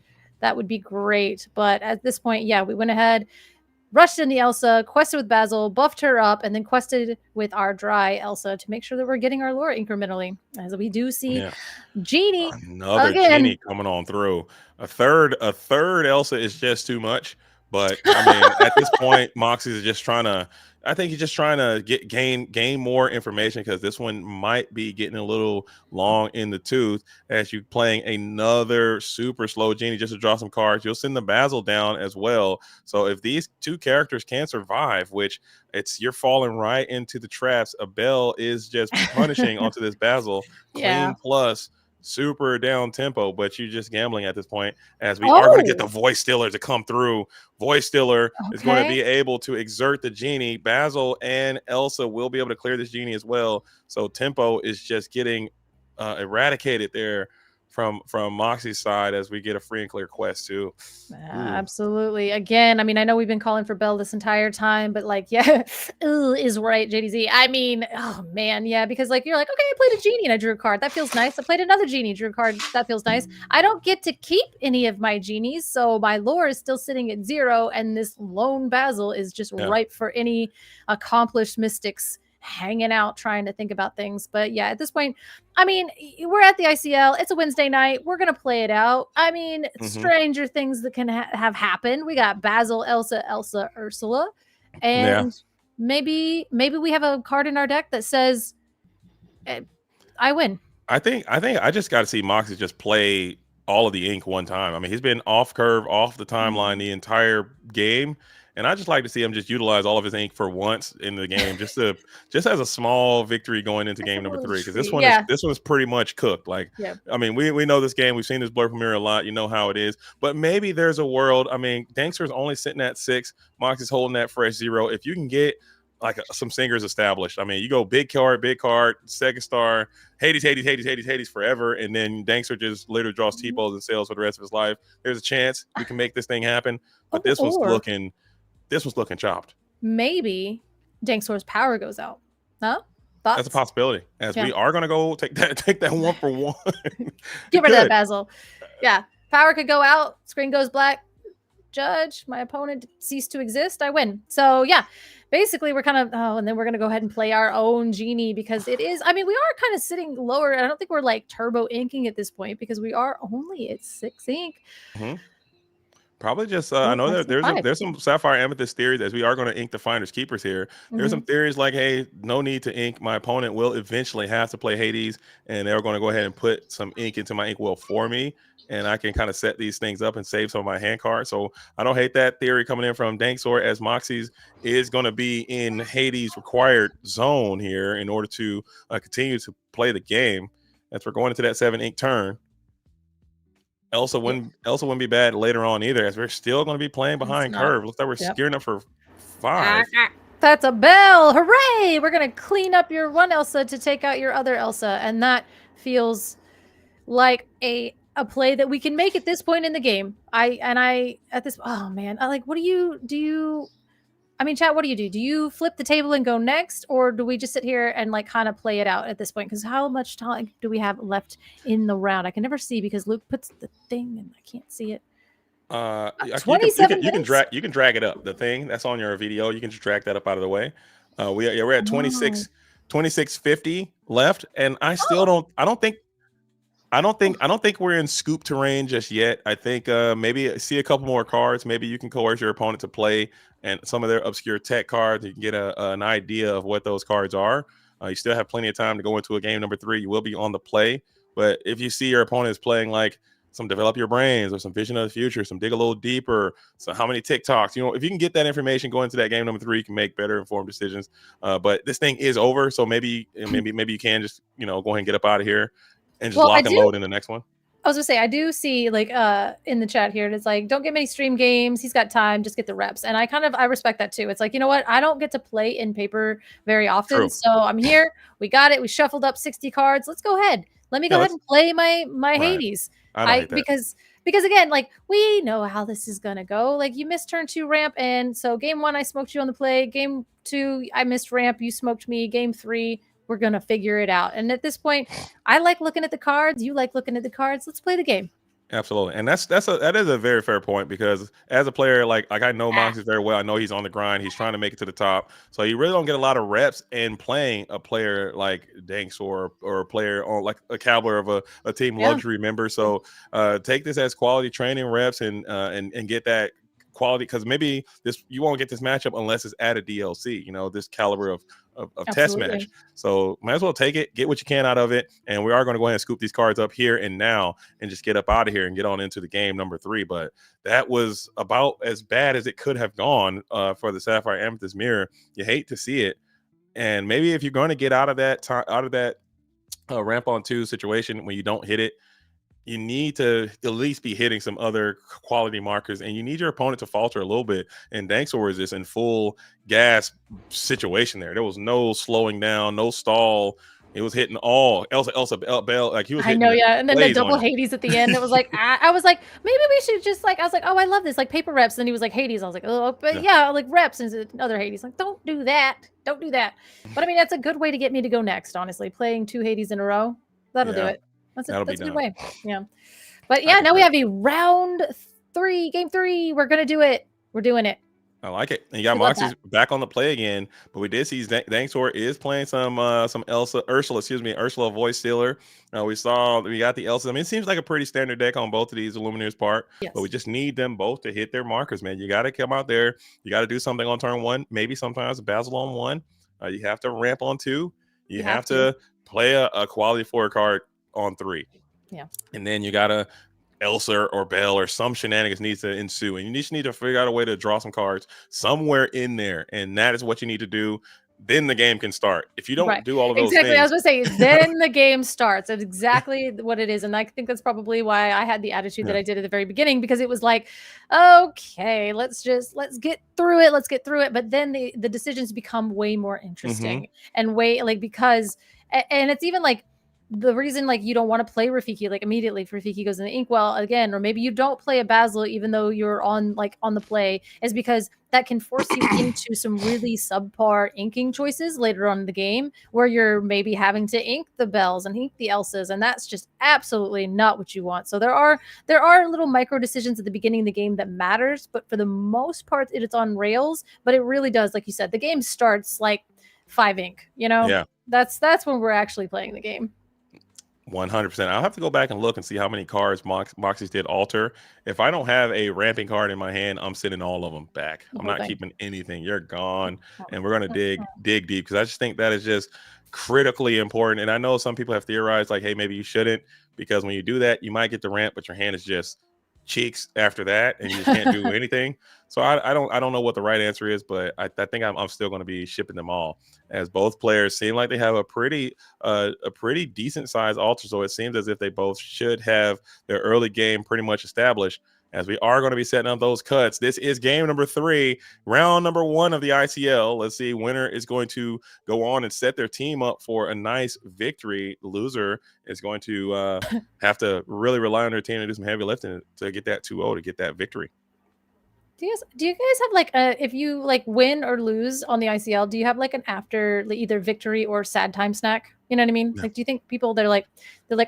That would be great. But at this point, yeah, we went ahead, rushed in the Elsa, quested with Basil, buffed her up, and then quested with our dry Elsa to make sure that we're getting our lore incrementally. As we do see Genie another again. Genie coming on through. A third Elsa is just too much. But I mean, at this point, Moxie is just trying to. I think he's just trying to gain more information because this one might be getting a little long in the tooth as you playing another super slow Genie just to draw some cards. You'll send the Basil down as well. So if these two characters can survive, which you're falling right into the traps, a Belle is just punishing onto this Basil. Clean plus super down tempo, but you're just gambling at this point as we are going to get the Voice Stealer to come through. Voice Stealer is going to be able to exert the Genie. Basil and Elsa will be able to clear this Genie as well. So tempo is just getting eradicated there from Moxie's side as we get a free and clear quest too. Absolutely. Again, I mean, I know we've been calling for Belle this entire time, but like, yeah, is right, JDZ. I mean, oh man, yeah, because like you're like, okay, I played a Genie and I drew a card. That feels nice. I played another Genie, drew a card. That feels nice. I don't get to keep any of my Genies, so my lore is still sitting at 0, and this lone Basil is just ripe for any accomplished mystics hanging out trying to think about things. But yeah, at this point, I mean, we're at the ICL. It's a Wednesday night. We're gonna play it out. I mean, stranger things that can have happened. We got Basil, Elsa, Ursula, and maybe we have a card in our deck that says I win. I think I just got to see Moxie just play all of the ink one time. I mean, he's been off curve, off the timeline the entire game. And I just like to see him just utilize all of his ink for once in the game, just as a small victory going into game number 3. Because this one is pretty much cooked. Like, I mean, we know this game. We've seen this blur premiere a lot. You know how it is. But maybe there's a world. I mean, Dankster's only sitting at 6. Moxie's holding that fresh 0. If you can get like some singers established, I mean, you go big card, second star, Hades forever, and then Dankster just literally draws T-pose and sails for the rest of his life. There's a chance we can make this thing happen. But this was looking chopped. Maybe Dankster's power goes out. Huh? Thoughts? That's a possibility. As we are going to go take that 1 for 1. Get rid of that Basil. Yeah. Power could go out. Screen goes black. Judge. My opponent ceased to exist. I win. So yeah, basically we're kind of, and then we're going to go ahead and play our own Genie because it is, I mean, we are kind of sitting lower. I don't think we're like turbo inking at this point because we are only at 6 ink. Probably just I know that there's some Sapphire Amethyst theories as we are going to ink the Finders Keepers here. There's some theories like, hey, no need to ink. My opponent will eventually have to play Hades, and they're going to go ahead and put some ink into my ink well for me, and I can kind of set these things up and save some of my hand cards. So I don't hate that theory coming in from Danksor, as Moxie's is going to be in Hades' required zone here in order to continue to play the game. As we're going into that 7 ink turn. Elsa wouldn't be bad later on either, as we're still going to be playing behind curve. Looks like we're gearing up for 5. That's a Belle. Hooray! We're going to clean up your one Elsa to take out your other Elsa, and that feels like a play that we can make at this point in the game. Oh man, what do you I mean, chat, what do you do? Do you flip the table and go next, or do we just sit here and like kind of play it out at this point? Because how much time do we have left in the round? I can never see because Luke puts the thing and I can't see it. 27 minutes? You can drag it up. The thing that's on your video, you can just drag that up out of the way. We're at 26:50 left, and I still I don't think we're in scoop terrain just yet. I think maybe see a couple more cards. Maybe you can coerce your opponent to play and some of their obscure tech cards. You can get an idea of what those cards are. You still have plenty of time to go into a game number 3. You will be on the play. But if you see your opponent is playing like some Develop Your Brains or some Vision of the Future, some Dig a Little Deeper, so how many TikToks, if you can get that information going into that game number 3, you can make better informed decisions. But this thing is over. So maybe you can just, go ahead and get up out of here and just lock and load in the next one. I was gonna say, I do see like in the chat here, it's like, don't get many stream games. He's got time, just get the reps. And I respect that too. It's like, you know what? I don't get to play in paper very often. True. So I'm here. We got it. We shuffled up 60 cards. Let's go ahead. Let me go ahead and play my Hades. I don't hate that. Because Because again, like we know how this is gonna go. Like you missed turn 2 ramp, and so game 1 I smoked you on the play. Game 2 I missed ramp, you smoked me. Game 3 we're gonna figure it out. And at this point, I like looking at the cards. You like looking at the cards. Let's play the game. Absolutely, and that is a very fair point because as a player, like I know Moxie very well. I know he's on the grind. He's trying to make it to the top, so you really don't get a lot of reps in playing a player like Danks or a player on like a caliber of a team luxury member. So take this as quality training reps and get that quality, because maybe you won't get this matchup unless it's at a DLC. You know, this caliber of test match. So might as well take it, get what you can out of it. And we are going to go ahead and scoop these cards up here and now and just get up out of here and get on into the game number 3. But that was about as bad as it could have gone for the Sapphire Amethyst Mirror. You hate to see it. And maybe if you're going to get out of that ramp on 2 situation when you don't hit it, you need to at least be hitting some other quality markers, and you need your opponent to falter a little bit. And Danksor is just in full gas situation there. There was no slowing down, no stall. It was hitting all Elsa Bell, like he was. I know, yeah. And then the double Hades at the end. It was like I was like, maybe we should just like. I was like, oh, I love this, like paper reps. And he was like Hades. I was like, oh, but yeah, like reps and other Hades. Like, don't do that. Don't do that. But I mean, that's a good way to get me to go next. Honestly, playing 2 Hades in a row, that'll do it. That's a good way. Yeah. But yeah, now we have a round 3, game 3. We're going to do it. We're doing it. I like it. And you got Moxie's back on the play again, but we did see Danksor is playing some Ursula Voice Stealer. We got the Elsa. I mean, it seems like a pretty standard deck on both of these Illumineers part, but we just need them both to hit their markers, man. You got to come out there. You got to do something on turn 1, maybe sometimes Basil on 1. You have to ramp on 2. You have to play a quality 4 card on 3. Yeah. And then you gotta Elsa or Bell or some shenanigans needs to ensue. And you just need to figure out a way to draw some cards somewhere in there. And that is what you need to do. Then the game can start. If you don't do all of those things. I was gonna say, then the game starts. That's exactly what it is. And I think that's probably why I had the attitude that I did at the very beginning, because it was like, okay, let's get through it. Let's get through it. But then the decisions become way more interesting and because it's even like, the reason like you don't want to play Rafiki like immediately if Rafiki goes in the inkwell again, or maybe you don't play a Basil even though you're on the play, is because that can force you into some really subpar inking choices later on in the game where you're maybe having to ink the Bells and ink the Elsas, and that's just absolutely not what you want. So there are little micro decisions at the beginning of the game that matters, but for the most part it's on rails. But it really does, like you said, the game starts like 5 ink, you know? Yeah. That's when we're actually playing the game. 100%. I'll have to go back and look and see how many cards Moxie's did alter. If I don't have a ramping card in my hand, I'm sending all of them back. I'm not keeping anything. You're gone. And we're going to dig deep, because I just think that is just critically important. And I know some people have theorized like, hey, maybe you shouldn't, because when you do that, you might get the ramp, but your hand is just cheeks after that, and you just can't do anything. So I don't know what the right answer is, but I think I'm still going to be shipping them all, as both players seem like they have a pretty decent size altar. So it seems as if they both should have their early game pretty much established, as we are going to be setting up those cuts. This is game number 3, round number 1 of the ICL. Let's see, winner is going to go on and set their team up for a nice victory. The loser is going to have to really rely on their team and do some heavy lifting to get that 2-0 to get that victory. Do you guys have like if you like win or lose on the ICL, do you have like an after either victory or sad time snack? You know what I mean? Yeah. Like, do you think people they're like,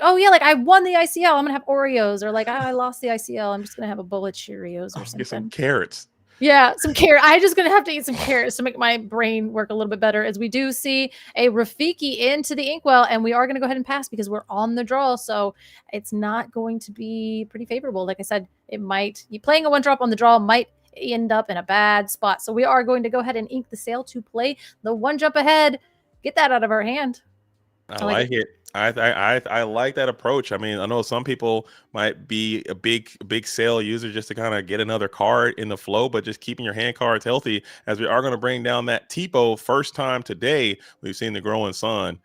oh yeah, like I won the ICL, I'm gonna have Oreos, or like I lost the ICL, I'm just gonna have a bowl of Cheerios or something. Get some carrots. Yeah, some carrot. I'm just gonna have to eat some carrots to make my brain work a little bit better. As we do see a Rafiki into the inkwell, and we are gonna go ahead and pass because we're on the draw. So it's not going to be pretty favorable. Like I said, playing a 1-drop on the draw might end up in a bad spot. So we are going to go ahead and ink the sail to play the 1 jump ahead. Get that out of our hand. I like it. I like that approach. I mean, I know some people might be a big sail user just to kind of get another card in the flow, but just keeping your hand cards healthy, as we are going to bring down that Tipo first time today. We've seen the growing sun.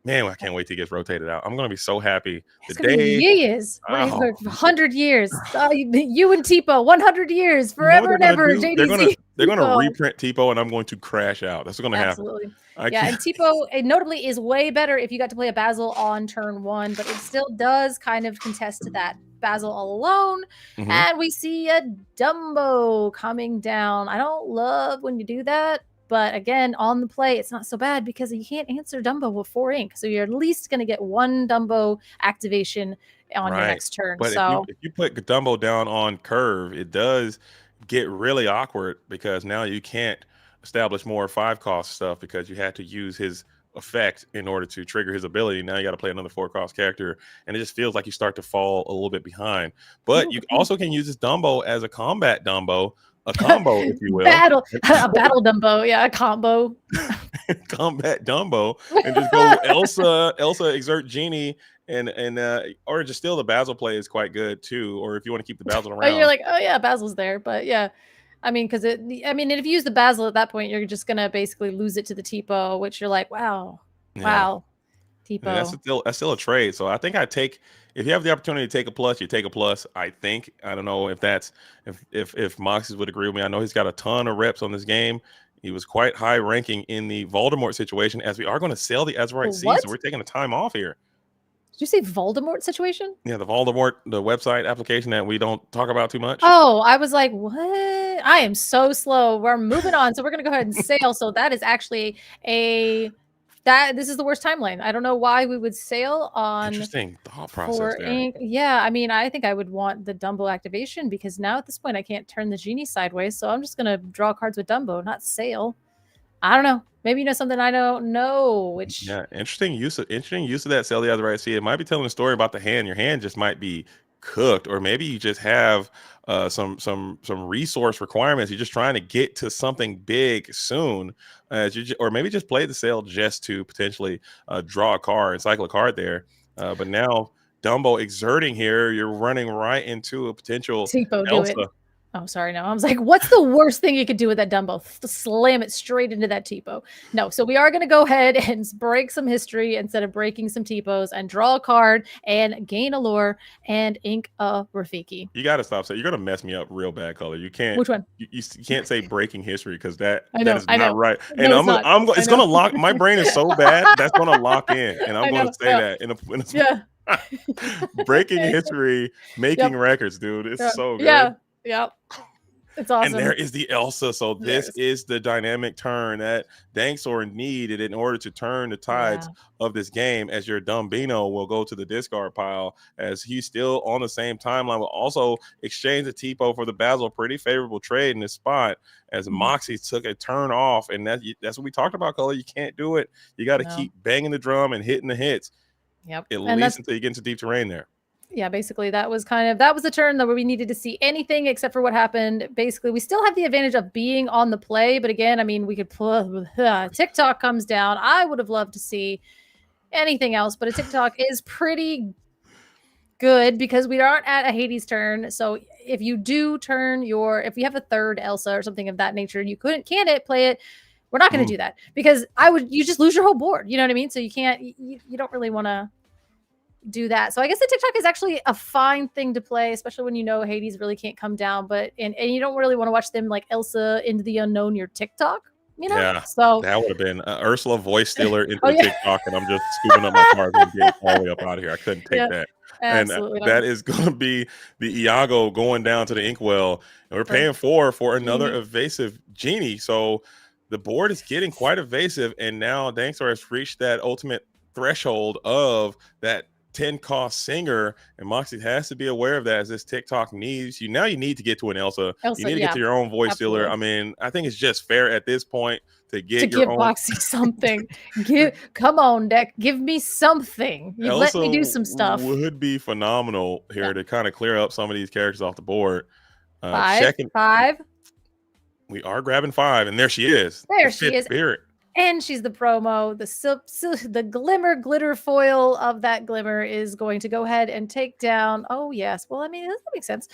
Man, I can't wait till it gets rotated out. I'm going to be so happy. It's going to be years. 100 years. You and Tipo, 100 years, forever and ever. JDC. They're going to reprint Tipo, and I'm going to crash out. That's what's going to happen. Absolutely. And Tipo, notably, is way better if you got to play a Basil on turn 1, but it still does kind of contest to that Basil alone. Mhm. And we see a Dumbo coming down. I don't love when you do that. But again, on the play, it's not so bad because you can't answer Dumbo with 4 ink. So you're at least going to get 1 Dumbo activation on your Right. next turn. But So if you put Dumbo down on curve, it does get really awkward because now you can't establish more 5-cost stuff because you had to use his effect in order to trigger his ability. Now you got to play another 4-cost character, and it just feels like you start to fall a little bit behind. But you also can use this Dumbo as a combat Dumbo, a combo, if you will. a battle Dumbo, yeah, a combo. Combat Dumbo, and just go Elsa exert Genie, and or just still the Basil play is quite good too. Or if you want to keep the Basil around, Oh, you're like, oh yeah, Basil's there, but yeah, I mean, because if you use the Basil at that point, you're just gonna basically lose it to the Tipo, which you're like, wow, wow, Tipo. I mean, that's still a trade. So I think if you have the opportunity to take a plus, you take a plus. I don't know if that's if Moxes would agree with me. I know he's got a ton of reps on this game. He was quite high ranking in the Voldemort situation, as we are going to sell the Azurite Sea, so we're taking a time off here. Did you say Voldemort situation? Yeah, the Voldemort, the website application that we don't talk about too much. Oh, I was like, what? I am so slow. We're moving on. So we're going to go ahead and sail. So that is actually this is the worst timeline. I don't know why we would sail on Interesting thought process there. ink. Yeah, I mean, I think I would want the Dumbo activation because now at this point I can't turn the Genie sideways. So I'm just going to draw cards with Dumbo, not sail. I don't know. Maybe you know something I don't know. Which interesting use of that sell the Azurite Sea. It might be telling a story about the hand. Your hand just might be cooked, or maybe you just have some resource requirements. You're just trying to get to something big soon, or maybe just play the sale just to potentially draw a card and cycle a card there. But now Dumbo exerting here, you're running right into a potential Tipo, Elsa. do it. Oh, sorry. No, I was like, what's the worst thing you could do with that Dumbo? Slam it straight into that Tipo. No, so we are going to go ahead and break some history instead of breaking some Tipos and draw a card and gain a lure and ink a Rafiki. You got to stop. So you're going to mess me up real bad, Color. You can't. Which one? You can't say breaking history because that I know, is not right. No, and it's going to lock. My brain is so bad that's going to lock in, and I'm going to say that in a breaking history, making records, dude. It's so good. Yeah. It's awesome. And there is the Elsa. So this is the dynamic turn that Danksor needed in order to turn the tides of this game, as your Dumbino will go to the discard pile, as he's still on the same timeline. Will also exchange the Tipo for the Basil. Pretty favorable trade in this spot, as Moxie took a turn off. And that's what we talked about, Color. You can't do it. You got to keep banging the drum and hitting the hits. Yep. At least until you get into deep terrain there. Yeah, basically that was the turn that we needed to see anything except for what happened. Basically, we still have the advantage of being on the play, but again, I mean, we could TikTok comes down. I would have loved to see anything else, but a TikTok is pretty good because we aren't at a Hades turn. So if you do turn if you have a third Elsa or something of that nature, you play it. We're not going to do that because you just lose your whole board. You know what I mean? So you can't, you don't really want to do that. So I guess the TikTok is actually a fine thing to play, especially when you know Hades really can't come down, and you don't really want to watch them like Elsa into the unknown your TikTok, you know? Yeah, so that would have been Ursula voice stealer into the TikTok, and I'm just scooping up my cards and getting all the way up out of here. I couldn't take that. Absolutely And that is going to be the Iago going down to the Inkwell, and we're paying for another evasive Genie. So the board is getting quite evasive, and now Dankstar has reached that ultimate threshold of that 10-cost singer, and Moxie has to be aware of that, as this TikTok needs you. Now you need to get to an Elsa. You need to get to your own voice stealer. I mean, I think it's just fair at this point to give Moxie something. Come on, deck, give me something. You let me do some stuff. Would be phenomenal here to kind of clear up some of these characters off the board. Five. We are grabbing 5, and there she is. There she is. Spirit. And she's the promo. The glimmer glitter foil of that glimmer is going to go ahead and take down. Oh, yes. Well, I mean, that makes sense.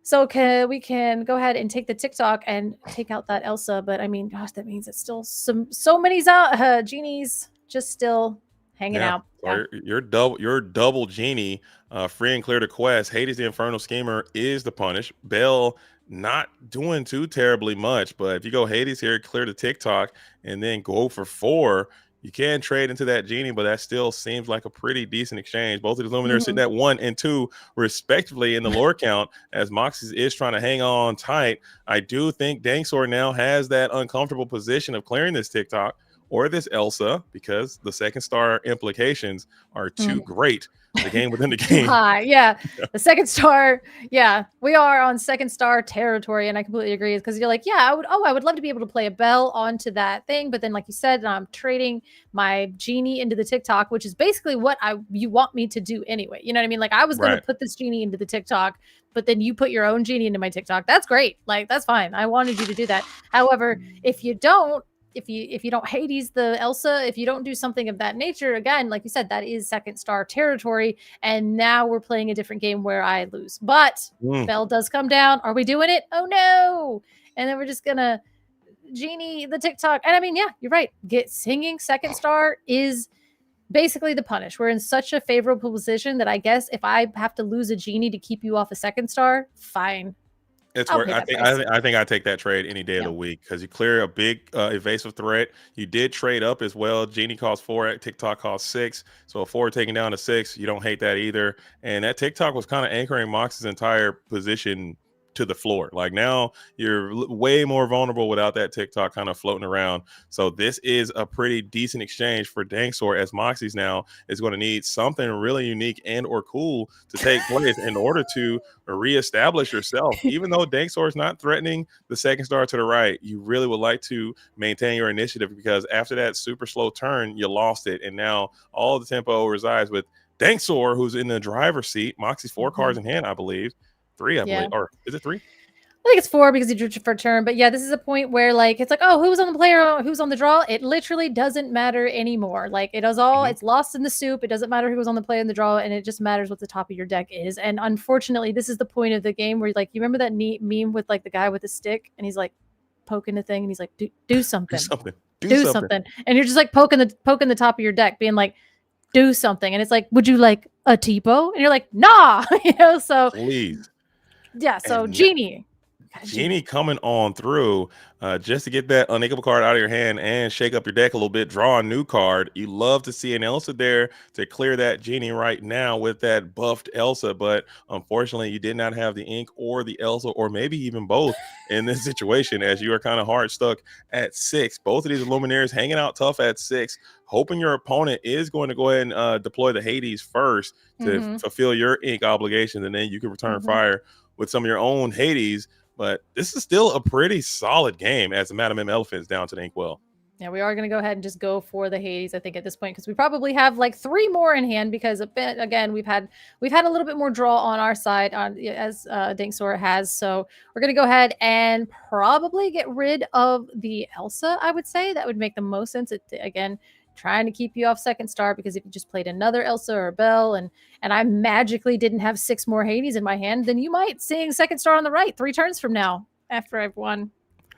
So we can go ahead and take the TikTok and take out that Elsa. But I mean, gosh, that means it's still so many Genies just still hanging out. So your double Genie, free and clear to quest. Hades the Infernal Schemer is the punish. Bell not doing too terribly much, but if you go Hades here, clear the TikTok, and then go for 4, You can trade into that genie, but that still seems like a pretty decent exchange. Both of the Illumineers sitting at 1 and 2, respectively, in the lore count, as Moxie's is trying to hang on tight. I do think Dangsor now has that uncomfortable position of clearing this TikTok or this Elsa, because the second star implications are too great. The game within the game. High. Yeah. The second star. Yeah. We are on second star territory. And I completely agree. Because you're like, yeah, I would love to be able to play a bell onto that thing. But then, like you said, I'm trading my genie into the TikTok, which is basically what you want me to do anyway. You know what I mean? Like, I was going to put this genie into the TikTok, but then you put your own genie into my TikTok. That's great. Like, that's fine. I wanted you to do that. However, if you don't, if you don't Hades the Elsa, if you don't do something of that nature, again, like you said, that is second star territory. And now we're playing a different game where I lose. But Bell does come down. Are we doing it? Oh no. And then we're just gonna genie the TikTok. And I mean, yeah, you're right. Singing second star is basically the punish. We're in such a favorable position that I guess if I have to lose a genie to keep you off a second star, fine. It's where I think I take that trade any day of the week, because you clear a big evasive threat. You did trade up as well. Genie costs 4, TikTok costs 6. So a 4 taking down to 6, you don't hate that either. And that TikTok was kind of anchoring Mox's entire position to the floor. Like, now you're way more vulnerable without that TikTok kind of floating around. So this is a pretty decent exchange for Dangsor, as Moxie's now is going to need something really unique and or cool to take place in order to reestablish yourself. Even though Dangsor is not threatening the second star to the right, you really would like to maintain your initiative, because after that super slow turn, you lost it. And now all the tempo resides with Dangsor, who's in the driver's seat. Moxie's 4 cards in hand, I believe. 3, I believe. Or is it 3? I think it's 4 because he drew for turn. But yeah, this is a point where, like, it's like, oh, who's on the player, who's on the draw? It literally doesn't matter anymore. Like, it does all, it's lost in the soup. It doesn't matter who was on the play in the draw, and it just matters what the top of your deck is. And unfortunately, this is the point of the game where, like, you remember that neat meme with, like, the guy with the stick, and he's like poking the thing, and he's like, do something. Do something. And you're just like poking the top of your deck, being like, do something. And it's like, would you like a Tipo? And you're like, nah. You know, so please. Yeah, so Genie coming on through just to get that unakable card out of your hand and shake up your deck a little bit, draw a new card. You love to see an Elsa there to clear that Genie right now with that buffed Elsa, but unfortunately you did not have the ink or the Elsa, or maybe even both in this situation, as you are kind of hard stuck at 6. Both of these Illumineers hanging out tough at 6, hoping your opponent is going to go ahead and deploy the Hades first to fulfill your ink obligations, and then you can return fire with some of your own Hades. But this is still a pretty solid game, as the Madam M Elephant is down to the Inkwell. Yeah, we are going to go ahead and just go for the Hades, I think, at this point, because we probably have like 3 more in hand, because again, we've had a little bit more draw on our side, as Dangsor has. So we're going to go ahead and probably get rid of the Elsa. I would say that would make the most sense. Again, trying to keep you off second star, because if you just played another Elsa or Belle and I magically didn't have 6 more Hades in my hand, then you might sing second star on the right 3 turns from now after I've won.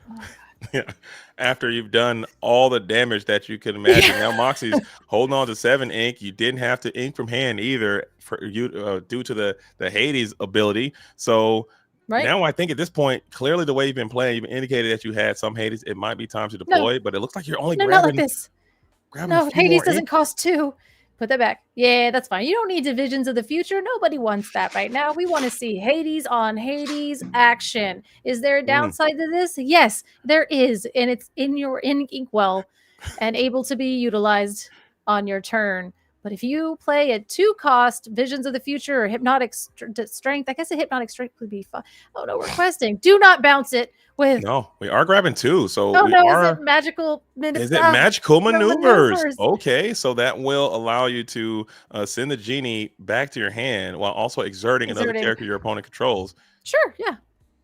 Oh, yeah, after you've done all the damage that you could imagine. Now Moxie's holding on to 7 ink. You didn't have to ink from hand either for you due to the Hades ability. So now I think at this point, clearly the way you've been playing, you've indicated that you had some Hades. It might be time to deploy, but it looks like you're only grabbing. Not like this. No, Hades doesn't cost 2. Put that back. Yeah, that's fine. You don't need Divisions of the Future. Nobody wants that right now. We want to see Hades on Hades action. Is there a downside to this? Yes, there is. And it's in your Inkwell and able to be utilized on your turn. But if you play a 2-cost Visions of the Future or Hypnotic Strength, I guess a Hypnotic Strength would be fun. Oh no, we're questing. Do not bounce it with. No, we are grabbing 2. So is it magical? Is it magical maneuvers? Okay, so that will allow you to send the Genie back to your hand while also exerting another character your opponent controls. Sure, yeah,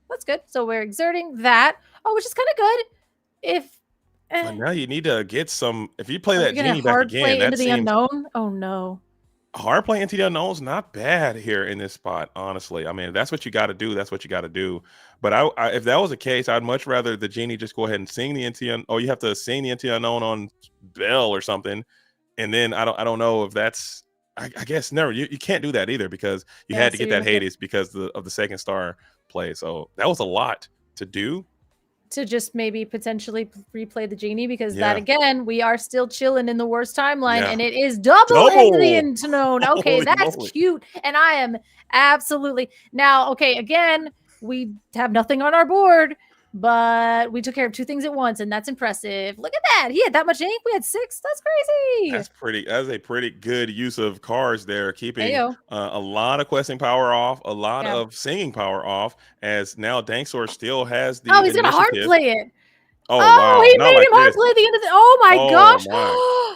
that's good. So we're exerting that. Oh, which is kind of good. But now you need to get some. If you play that Genie back hard again, play that into the unknown. Oh no. Hard play into the unknown is not bad here in this spot, honestly. I mean, if that's what you got to do, that's what you got to do. But I if that was the case, I'd much rather the Genie just go ahead and sing the into unknown. Oh, you have to sing the into unknown on Bell or something, and then I don't know if that's. I guess never. You can't do that either, because you had to get that Hades because of the second star play. So that was a lot to do. to just maybe potentially replay the genie, because Yeah. that again, we are still chilling in the worst timeline, Yeah. and it is double into the unknown. Okay, Holy that's moly. cute, and I am absolutely now. Okay, again, we have nothing on our board, but we took care of 2 things at once, and that's impressive. Look at that. He had that much ink. We had 6. That's crazy. That's a pretty good use of cards there, keeping Ayo. a lot of questing power off, a lot Yeah. of singing power off, as now Danksor still has the Oh, he's gonna hard initiative. play it. Oh, Oh, wow. he Not made like him hard this. play the end of the. Oh my Oh, gosh. my.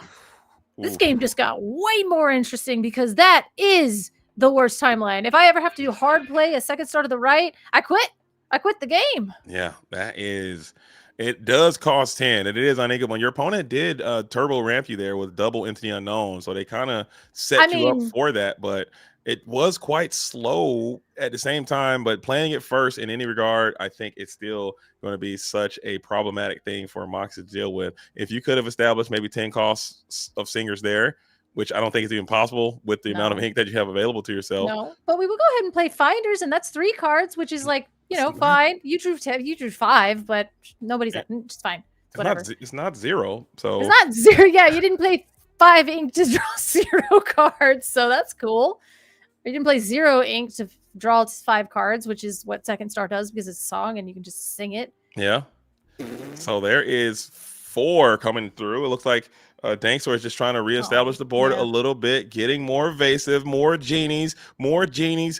This Oof. game just got way more interesting, because that is the worst timeline. If I ever have to do hard play a second star to the right, I quit. I quit the game. Yeah, that is. It does cost 10. It is uninkable. Your opponent did turbo ramp you there with double into the unknown, so they kind of set you up for that. But it was quite slow at the same time. But playing it first in any regard, I think it's still going to be such a problematic thing for Mox to deal with. If you could have established maybe 10 costs of singers there, which I don't think is even possible with the amount of ink that you have available to yourself. No, but we will go ahead and play Finders, and that's 3 cards, which is like, fine. You drew 10, you drew 5, but nobody's at. It's fine. Whatever. It's not 0. So it's not 0. Yeah, you didn't play 5 ink to draw 0 cards, so that's cool. You didn't play 0 ink to draw 5 cards, which is what Second Star does, because it's a song and you can just sing it. Yeah. So there is 4 coming through. It looks like Danksor is just trying to reestablish the board a little bit, getting more evasive, more genies. Oh, sorry,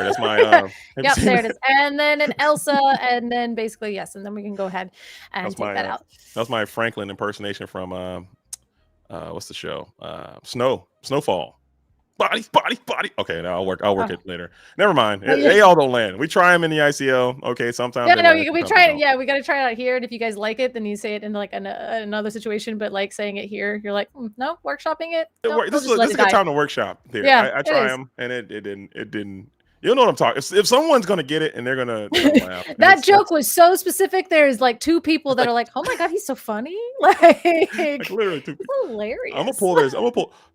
that's my. Yep, there it is. And then an Elsa, and then basically yes, and then we can go ahead and take that out. That's my Franklin impersonation from what's the show? Snowfall. Body. Okay, now I'll work it later. Never mind. They all don't land. We try them in the ICL. Okay, sometimes. Yeah, no, we try it. Yeah, we got to try it out here. And if you guys like it, then you say it in like another situation. But like saying it here, you're like, no, workshopping it. No, this is a good time to workshop here. Yeah, I try them, and it didn't. You know what I'm talking. If someone's gonna get it and they're gonna laugh. That joke was so specific. There's like 2 people that are like, "Oh my god, he's so funny!" Like literally 2 people. Hilarious. I'm gonna pull this.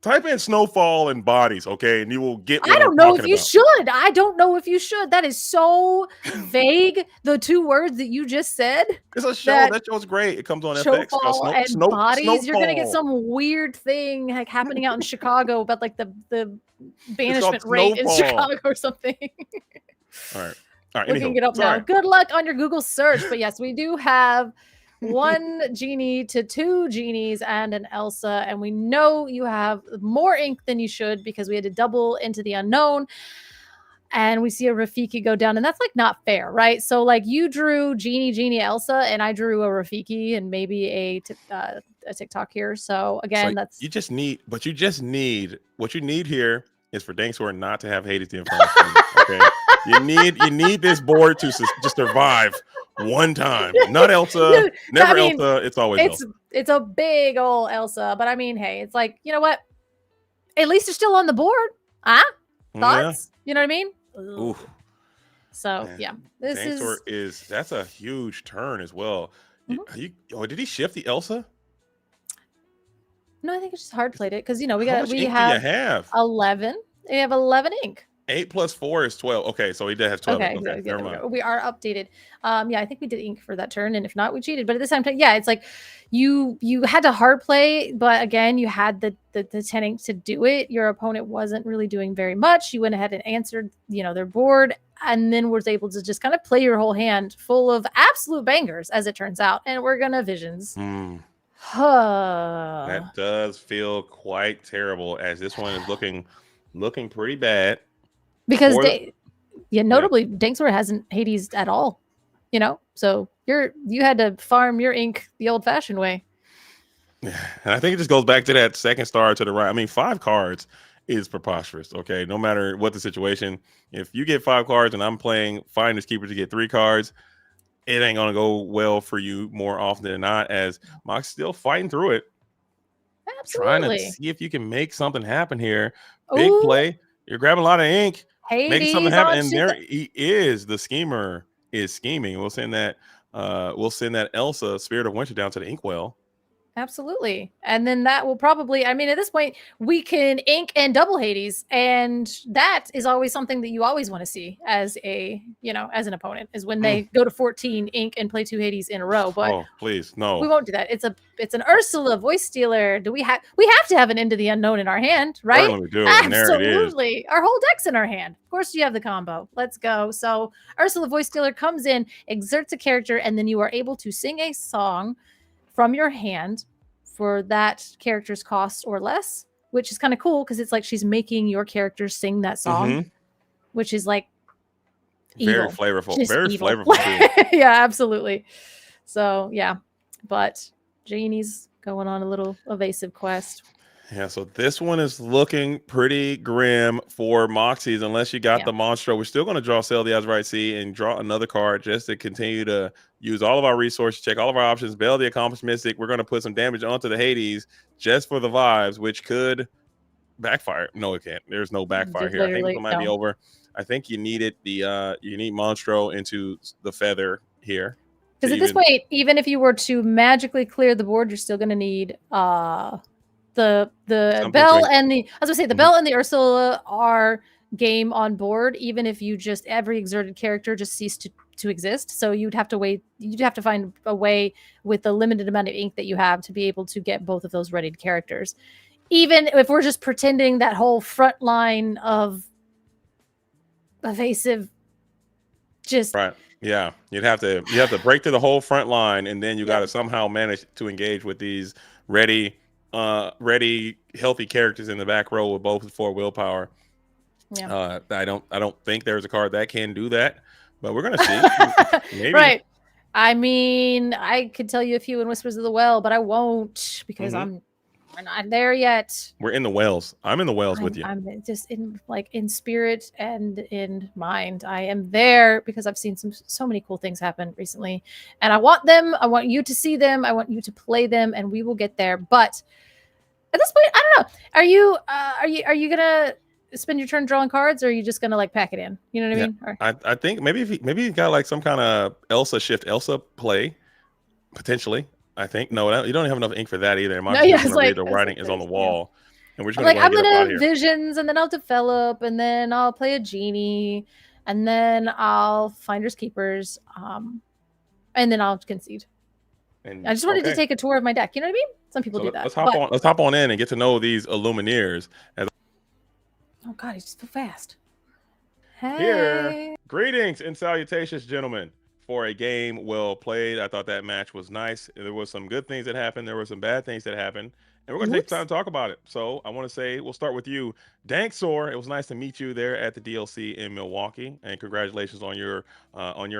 Type in Snowfall and bodies, okay, and you will get. I don't know if you should. I don't know if you should. That is so vague. The 2 words that you just said. It's a show. That show's great. It comes on FX. And bodies. You're gonna get some weird thing like happening out in Chicago about like the banishment rate in Chicago or something. All right. Looking it up now. Good luck on your Google search. But yes, we do have 1 genie to 2 genies and an Elsa, and we know you have more ink than you should because we had to double into the unknown. And we see a Rafiki go down, and that's like not fair, right? So like you drew genie, Elsa, and I drew a Rafiki and maybe a TikTok here. So again, that's what you need here is for Danksor not to have Hades in front of you. Okay, you need this board to just survive one time. Not Elsa, never Elsa. It's always Elsa. It's a big old Elsa, but I mean, hey, it's like, you know what? At least they're still on the board. Thoughts? Yeah. You know what I mean? Ooh. So Man. yeah, that's a huge turn as well. Mm-hmm. Did he shift the Elsa? No, I think it's just hard played it because we have 11. We have 11 ink. 8 plus 4 is 12. Okay, so he did have 12. Okay, never mind. We are updated. Yeah, I think we did ink for that turn, and if not, we cheated. But at the same time, yeah, it's like you had to hard play, but again, you had the 10 ink to do it. Your opponent wasn't really doing very much. You went ahead and answered, their board, and then was able to just kind of play your whole hand full of absolute bangers, as it turns out. And we're gonna visions. That does feel quite terrible, as this one is looking pretty bad. Because notably, Danksor hasn't Hades at all, so you had to farm your ink the old-fashioned way. And I think it just goes back to that second star to the right. I mean, 5 cards is preposterous. Okay, no matter what the situation, if you get 5 cards and I'm playing Finders Keepers to get 3 cards, it ain't gonna go well for you more often than not. As Mox still fighting through it, absolutely trying to see if you can make something happen here. Big play. You're grabbing a lot of ink. Making something happen, and there he is. The schemer is scheming. We'll send that Elsa, Spirit of Winter, down to the inkwell. Absolutely. And then that will probably, I mean, at this point, we can ink and double Hades. And that is always something that you always want to see as as an opponent, is when they go to 14 ink and play 2 Hades in a row. But Oh, please, no. we won't do that. It's an Ursula voice stealer. We have to have an Into the Unknown in our hand, right? Certainly we do. And there it is. Absolutely. Our whole deck's in our hand. Of course, you have the combo. Let's go. So Ursula voice stealer comes in, exerts a character, and then you are able to sing a song from your hand for that character's cost or less, which is kind of cool because it's like she's making your character sing that song, which is like very evil. flavorful. Just Very evil. flavorful too. Yeah, absolutely. So yeah, but Janie's going on a little evasive quest. Yeah, so this one is looking pretty grim for Moxies unless you got the Monstro. We're still going to draw Sell the Azurite Sea and draw another card just to continue to use all of our resources, check all of our options, bail the Accomplished Mystic. We're going to put some damage onto the Hades just for the vibes, which could backfire. No, it can't. There's no backfire here. I think it might be over. I think you needed you need Monstro into the feather here. Because at this point, even if you were to magically clear the board, you're still going to need the Bell and the the Bell and the Ursula are game on board, even if you just every exerted character just ceased to exist. So you'd have to wait. You'd have to find a way with the limited amount of ink that you have to be able to get both of those readied characters. Even if we're just pretending that whole front line of evasive, just right. Yeah, you have to break through the whole front line, and then you got to somehow manage to engage with these ready, healthy characters in the back row with both 4 willpower. Yeah. I don't think there's a card that can do that, but we're gonna see. Maybe. Right. I mean, I could tell you a few in Whispers of the Well, but I won't because we're not there yet. We're in the wells. I'm in the wells with you. I'm just in spirit and in mind. I am there because I've seen so many cool things happen recently, and I want them. I want you to see them. I want you to play them, and we will get there. But at this point, I don't know. Are you gonna spend your turn drawing cards, or are you just gonna like pack it in? You know what I mean? Or... I think maybe you got like some kind of Elsa play potentially. I think no, you don't have enough ink for that either. The writing is on the wall, and we're just gonna I'm gonna visions, and then I'll develop, and then I'll play a genie, and then I'll finders keepers, and then I'll concede. And I just wanted to take a tour of my deck. You know what I mean? Some people do that. Let's hop on in and get to know these Illumineers. Oh God, he's just so fast. Hey. Here, greetings and salutations, gentlemen. For a game well played. I thought that match was nice. There was some good things that happened. There were some bad things that happened. And we're going to take time to talk about it. So I want to say, we'll start with you. Danksor, it was nice to meet you there at the DLC in Milwaukee. And congratulations on your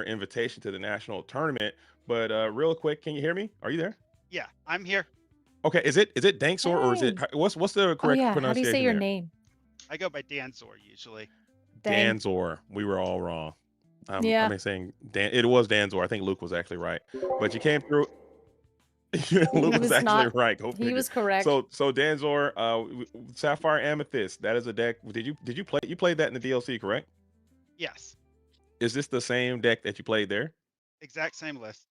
invitation to the national tournament. But real quick, can you hear me? Are you there? Yeah, I'm here. Okay, is it Danksor or is it, what's the correct pronunciation? How do you say your name? I go by Danzor usually. Danzor. We were all wrong. I'm saying it was Danzor. I think Luke was actually right, but you came through. Luke was actually right. He was correct. So Danzor, Sapphire Amethyst. That is a deck. Did you play? You played that in the DLC, correct? Yes. Is this the same deck that you played there? Exact same list.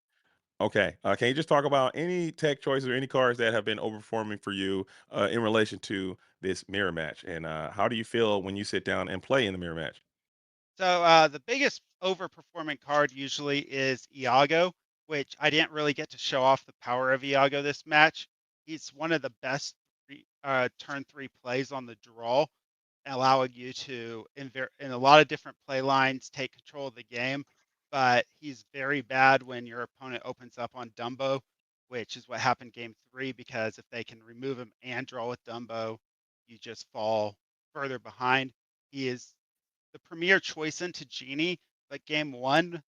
Okay. Can you just talk about any tech choices or any cards that have been overperforming for you in relation to this mirror match, and how do you feel when you sit down and play in the mirror match? So the biggest overperforming card usually is Iago, which I didn't really get to show off the power of Iago this match. He's one of the best turn 3 plays on the draw, allowing you to, in a lot of different play lines, take control of the game. But he's very bad when your opponent opens up on Dumbo, which is what happened game 3, because if they can remove him and draw with Dumbo, you just fall further behind. He is the premier choice into Genie, but game 1,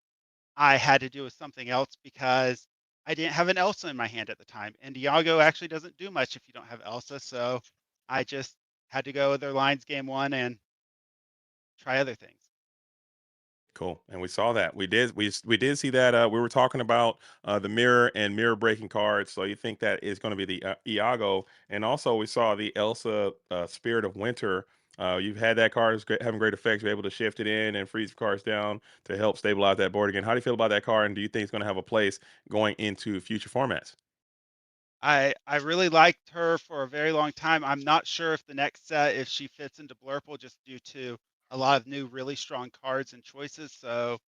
I had to do with something else because I didn't have an Elsa in my hand at the time. And Iago actually doesn't do much if you don't have Elsa, so I just had to go with their lines game 1 and try other things. Cool. And we saw that. We did see that. We were talking about the mirror and mirror breaking cards. So you think that is going to be the Iago. And also we saw the Elsa Spirit of Winter. You've had that card having great effects. You're able to shift it in and freeze cards down to help stabilize that board again. How do you feel about that card? And do you think it's going to have a place going into future formats? I really liked her for a very long time. I'm not sure if the next set, if she fits into Blurple, just due to a lot of new, really strong cards and choices. So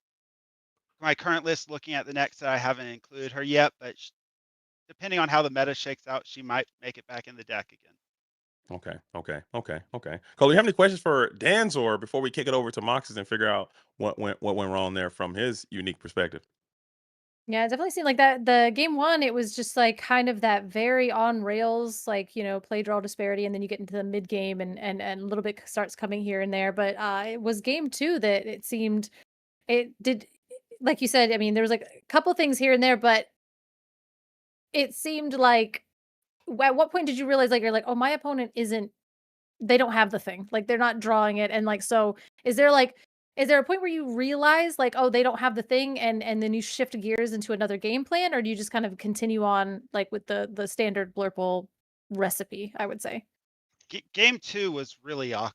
my current list, looking at the next set, I haven't included her yet, but depending on how the meta shakes out, she might make it back in the deck again. Okay. Cole, you have any questions for Danzor before we kick it over to Moxes and figure out what went wrong there from his unique perspective? Yeah, it definitely seemed like that. The game one, it was just like kind of that very on rails, like, play draw disparity, and then you get into the mid game and a little bit starts coming here and there. But it was game two that it seemed it did, like you said, I mean, there was like a couple things here and there, but it seemed like at what point did you realize, like, you're like, oh, my opponent isn't, they don't have the thing, like they're not drawing it, and like, so is there a point where you realize, like, oh, they don't have the thing, and then you shift gears into another game plan, or do you just kind of continue on like with the standard Blurple recipe, I would say? Game two was really awkward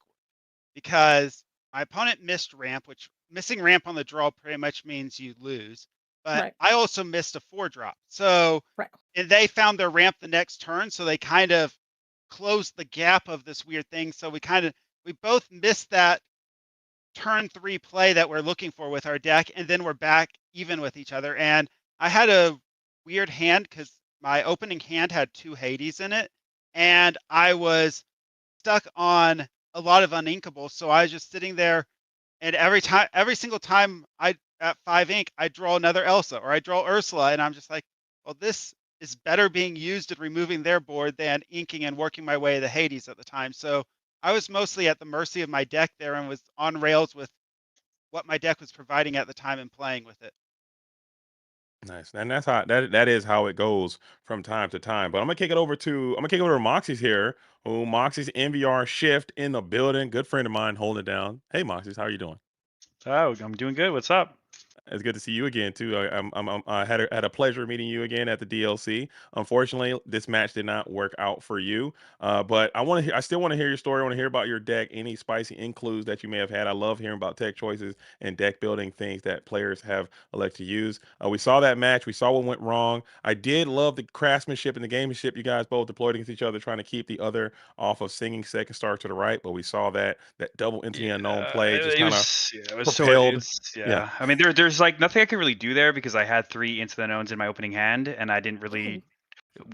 because my opponent missed ramp, which missing ramp on the draw pretty much means you lose. But Right. I also missed a 4-drop. So Right. and they found their ramp the next turn, so they kind of closed the gap of this weird thing. So we both missed that turn 3 play that we're looking for with our deck, and then we're back even with each other. And I had a weird hand because my opening hand had 2 Hades in it, and I was stuck on a lot of uninkables. So I was just sitting there, and every single time I at 5 ink, I draw another Elsa or I draw Ursula, and I'm just like, well, this is better being used at removing their board than inking and working my way to Hades at the time. So I was mostly at the mercy of my deck there and was on rails with what my deck was providing at the time and playing with it. Nice, and that's how that is how it goes from time to time. But I'm gonna kick it over to Moxie's here. Who Moxie's NVR shift in the building. Good friend of mine holding it down. Hey Moxie's, how are you doing? Oh, I'm doing good. What's up? It's good to see you again too. I had a pleasure meeting you again at the DLC. Unfortunately, this match did not work out for you. But I still want to hear your story. I want to hear about your deck. Any spicy includes that you may have had. I love hearing about tech choices and deck building things that players have elected to use. We saw that match. We saw what went wrong. I did love the craftsmanship and the gamesmanship you guys both deployed against each other, trying to keep the other off of singing second star to the right. But we saw that double into the unknown play just kind of it was propelled. yeah. I mean, there's like nothing I could really do there because I had 3 Into the Knowns in my opening hand, and I didn't really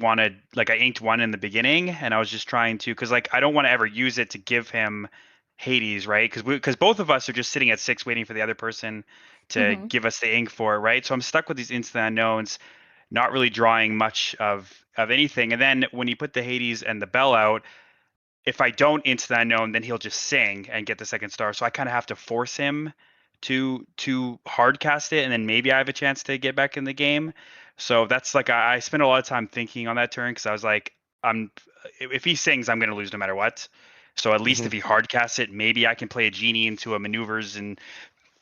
want to, like, I inked 1 in the beginning, and I was just trying to, because like I don't want to ever use it to give him Hades, right? Because both of us are just sitting at 6 waiting for the other person to give us the ink for it, right? So I'm stuck with these Into the Unknowns, not really drawing much of anything. And then when you put the Hades and the Bell out, if I don't Into the Unknown, then he'll just sing and get the second star. So I kind of have to force him to hard cast it, and then maybe I have a chance to get back in the game. So that's like I spent a lot of time thinking on that turn because I was like, if he sings, I'm going to lose no matter what. So at least if he hard casts it, maybe I can play a genie into a maneuvers and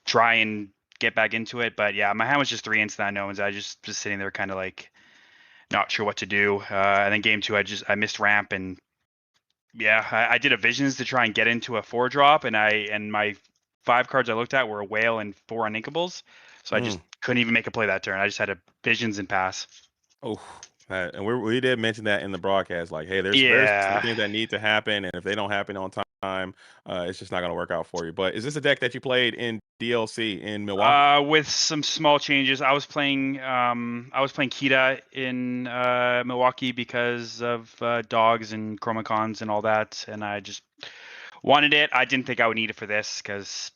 try and get back into it. But yeah, my hand was just 3 Into the Unknowns. I just sitting there kind of like not sure what to do. And then game 2, I missed ramp, and yeah, I did a visions to try and get into a 4-drop, and my 5 cards I looked at were a whale and 4 uninkables, so I just couldn't even make a play that turn. I just had a visions and pass. Oh, and we did mention that in the broadcast. Like, hey, there's very specific things that need to happen, and if they don't happen on time, it's just not going to work out for you. But is this a deck that you played in DLC in Milwaukee? With some small changes. I was playing Kita in Milwaukee because of dogs and chromacons and all that, and I just wanted it. I didn't think I would need it for this because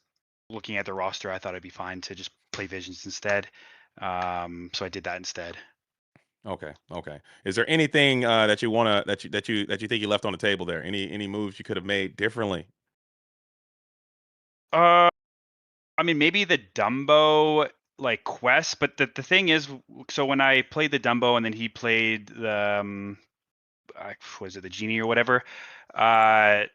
looking at the roster, I thought it'd be fine to just play visions instead. So I did that instead. Okay. Is there anything that you wanna that you think you left on the table there? Any moves you could have made differently? I mean, maybe the Dumbo like quest, but the thing is, so when I played the Dumbo and then he played the was it the genie or whatever, I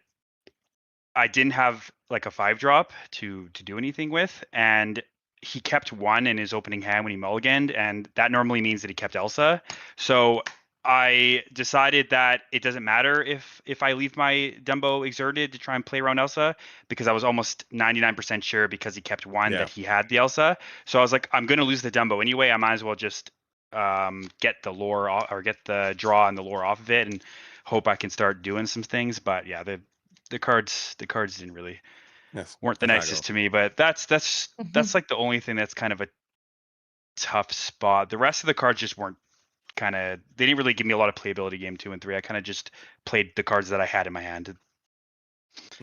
didn't have like a 5-drop to do anything with, and he kept 1 in his opening hand when he mulliganed, and that normally means that he kept Elsa. So I decided that it doesn't matter if I leave my Dumbo exerted to try and play around Elsa, because I was almost 99% sure because he kept 1 that he had the Elsa. So I was like, I'm going to lose the Dumbo anyway. I might as well just get the lore or get the draw and the lore off of it, and hope I can start doing some things. But yeah, the cards didn't really weren't the nicest to me. But that's like the only thing that's kind of a tough spot. The rest of the cards just weren't they didn't really give me a lot of playability game 2 and 3. I kind of just played the cards that I had in my hand.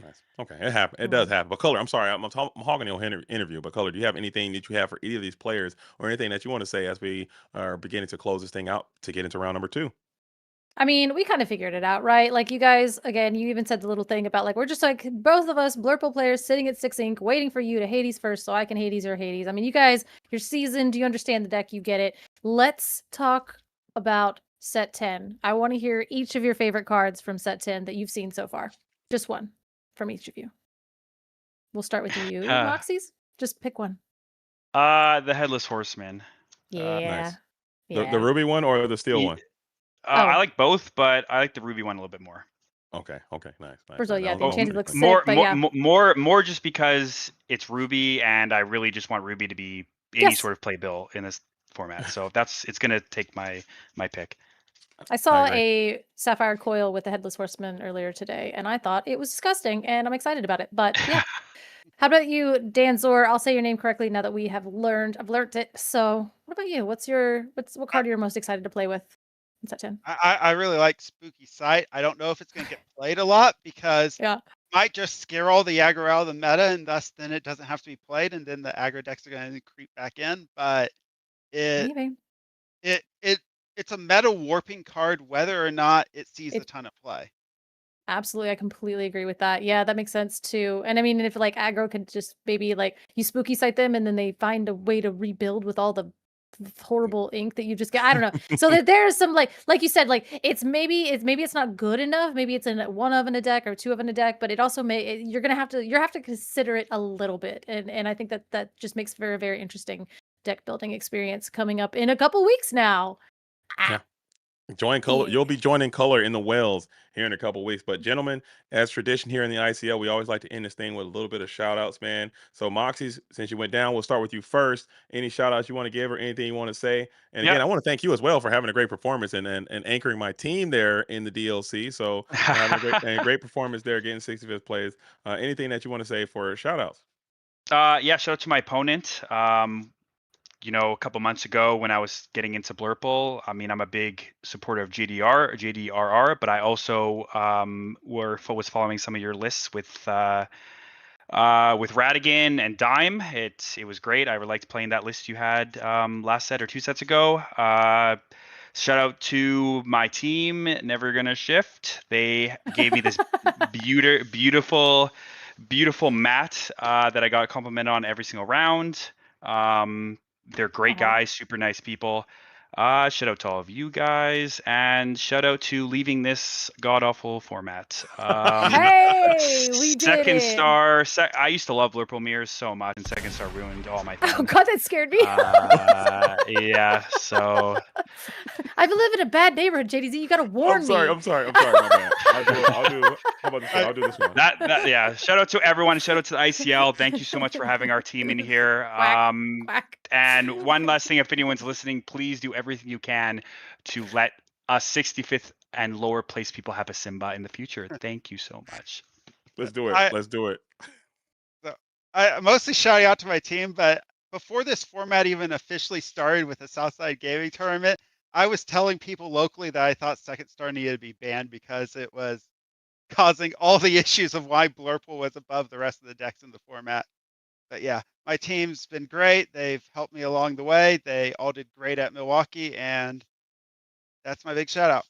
Nice. Okay, it happened. It does happen. But Color, I'm sorry, I'm hogging your interview. But Color, do you have anything that you have for either of these players, or anything that you want to say as we are beginning to close this thing out to get into round number 2? I mean, we kind of figured it out, right? Like you guys, again, you even said the little thing about like, we're just like both of us Blurple players sitting at 6 ink waiting for you to Hades first so I can Hades or Hades. I mean, you guys, you're seasoned, you understand the deck, you get it. Let's talk about set 10. I want to hear each of your favorite cards from set 10 that you've seen so far. Just one from each of you. We'll start with you, Moxies. Just pick one. The Headless Horseman. Yeah. Nice. The ruby one or the steel one? I like both, but I like the ruby one a little bit more. Okay, nice. First of all, yeah, the enchanted looks more, sick, but more just because it's ruby, and I really just want ruby to be any sort of playbill in this format. So it's gonna take my pick. I saw a sapphire coil with the Headless Horseman earlier today, and I thought it was disgusting, and I'm excited about it. But yeah. How about you, Dan Zor? I'll say your name correctly now that I've learned it. So what about you? What card you're most excited to play with in set 10? I really like Spooky Sight. I don't know if it's going to get played a lot because it might just scare all the aggro out of the meta, and thus then it doesn't have to be played, and then the aggro decks are going to creep back in. But it's a meta warping card whether or not it sees a ton of play. Absolutely, I completely agree with that. Yeah, that makes sense too. And I mean, if like aggro could just maybe like you Spooky Sight them and then they find a way to rebuild with all the horrible ink that you just get. I don't know. So that there's some like you said, like maybe it's not good enough. Maybe it's in one of in a deck or two of in a deck, but it also you have to consider it a little bit. And I think that just makes for a very interesting deck building experience coming up in a couple weeks now. Yeah. Join Color. You'll be joining Color in the Wells here in a couple weeks. But gentlemen, as tradition here in the ICL, we always like to end this thing with a little bit of shout outs, man. So Moxies, since you went down, we'll start with you first. Any shout outs you want to give or anything you want to say? And again, I want to thank you as well for having a great performance and anchoring my team there in the DLC. So having a great performance there, getting 65th plays. Anything that you want to say for shout outs? Shout out to my opponent. A couple months ago when I was getting into Blurple, I mean, I'm a big supporter of JDRR, but I also was following some of your lists with Radigan and Dime. It was great. I liked playing that list you had last set or 2 sets ago. Shout out to my team, Never Gonna Shift. They gave me this beautiful mat that I got a compliment on every single round. They're great guys, super nice people. Shout out to all of you guys, and shout out to leaving this god-awful format. Hey, we did Second it. Star. I used to love Blurple so much, and Second Star ruined all my fun. Oh God, that scared me. Yeah, so... I live in a bad neighborhood, JDZ. You gotta warn me. I'm sorry. My bad. I'll do. How about this one? I'll do this one. Yeah. Shout out to everyone. Shout out to the ICL. Thank you so much for having our team in here. Quack. And one last thing, if anyone's listening, please do everything you can to let us 65th and lower place people have a Simba in the future. Thank you so much. Let's do it. Let's do it. So I mostly shout out to my team, but before this format even officially started with the Southside Gaming Tournament, I was telling people locally that I thought Second Star needed to be banned because it was causing all the issues of why Blurple was above the rest of the decks in the format. But yeah, my team's been great. They've helped me along the way. They all did great at Milwaukee, and that's my big shout out.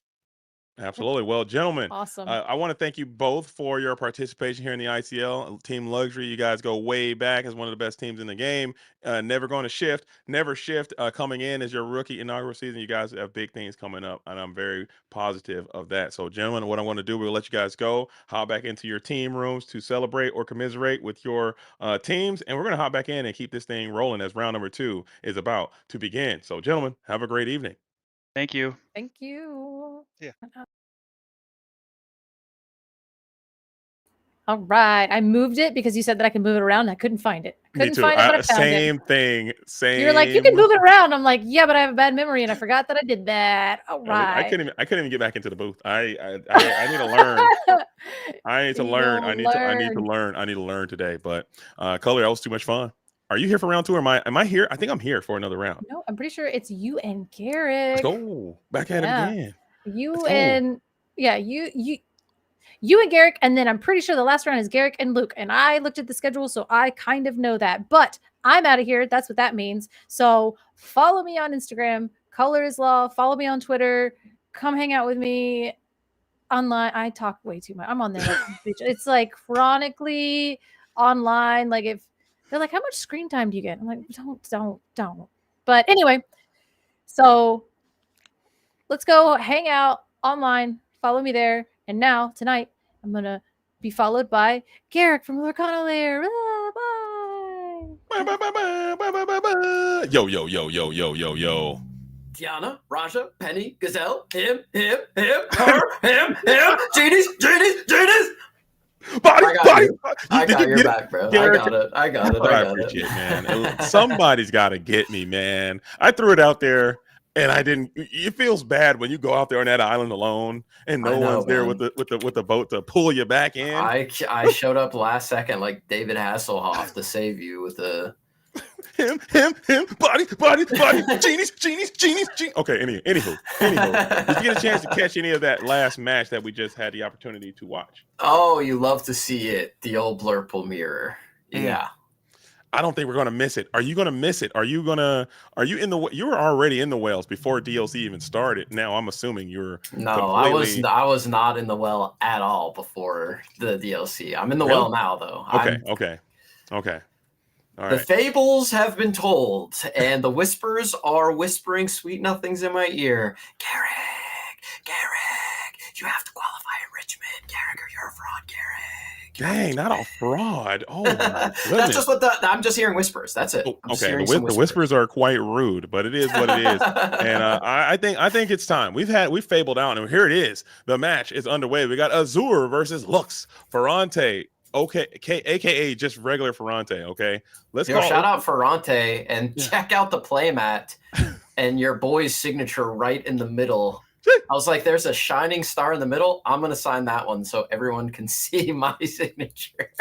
Absolutely. Well, gentlemen, awesome. I want to thank you both for your participation here in the ICL. Team Luxury, you guys go way back as one of the best teams in the game. Never going to shift. Never shift coming in as your rookie inaugural season. You guys have big things coming up, and I'm very positive of that. So, gentlemen, what I'm going to do, we'll let you guys go, hop back into your team rooms to celebrate or commiserate with your teams, and we're going to hop back in and keep this thing rolling as round number 2 is about to begin. So, gentlemen, have a great evening. Thank you. Thank you. Yeah. All right. I moved it because you said that I could move it around. I couldn't find it. Me Couldn't too. find it, but I found it. Same thing. Same. You're like, you can move it around. I'm like, yeah, but I have a bad memory and I forgot that I did that. All I right. couldn't even get back into the booth. I need to learn. I need to learn. I need to learn today. But Color, that was too much fun. Are you here for round 2 or am I here? I think I'm here for another round. No, I'm pretty sure it's you and Garrick. Let's go. Back at it again. You and you and Garrick, and then I'm pretty sure the last round is Garrick and Luke. And I looked at the schedule, so I kind of know that. But I'm out of here. That's what that means. So follow me on Instagram, Color is Law. Follow me on Twitter. Come hang out with me online. I talk way too much. I'm on there. It's like chronically online. Like if they're like, how much screen time do you get? I'm like, don't. But anyway, so let's go hang out online. Follow me there. And now, tonight, I'm going to be followed by Garrick from Lorcana Lair. Bye. Yo. Tiana, Raja, Penny, Gazelle, him, her, him, Genies. Body. I got your back, bro. I got it. I appreciate it, man. Somebody's got to get me, man. I threw it out there. And I didn't. It feels bad when you go out there on that island alone, and no one's there with the boat to pull you back in. I showed up last second like David Hasselhoff to save you with the him, body, genies. Okay, anywho, did you get a chance to catch any of that last match that we just had the opportunity to watch? Oh, you love to see it, the old Blurple mirror. Yeah. I don't think we're gonna miss it. Are you gonna miss it? Are you were already in the Whales before DLC even started. Now I'm assuming you're I was not in the well at all before the DLC. I'm in the well now though. Okay. All right. The fables have been told, and the whispers are whispering sweet nothings in my ear. Garrick, you have to qualify in Richmond. Garrick, or you're a fraud, Garrick. Dang, not a fraud. Oh, my goodness. That's just I'm just hearing whispers. That's it. Okay, the whispers are quite rude, but it is what it is. And I think it's time. We've fabled out, and here it is. The match is underway. We got Azure versus Lux Ferrante. Okay, aka just regular Ferrante. Okay, shout out Ferrante and check out the playmat and your boy's signature right in the middle. I was like, there's a shining star in the middle. I'm going to sign that one so everyone can see my signature.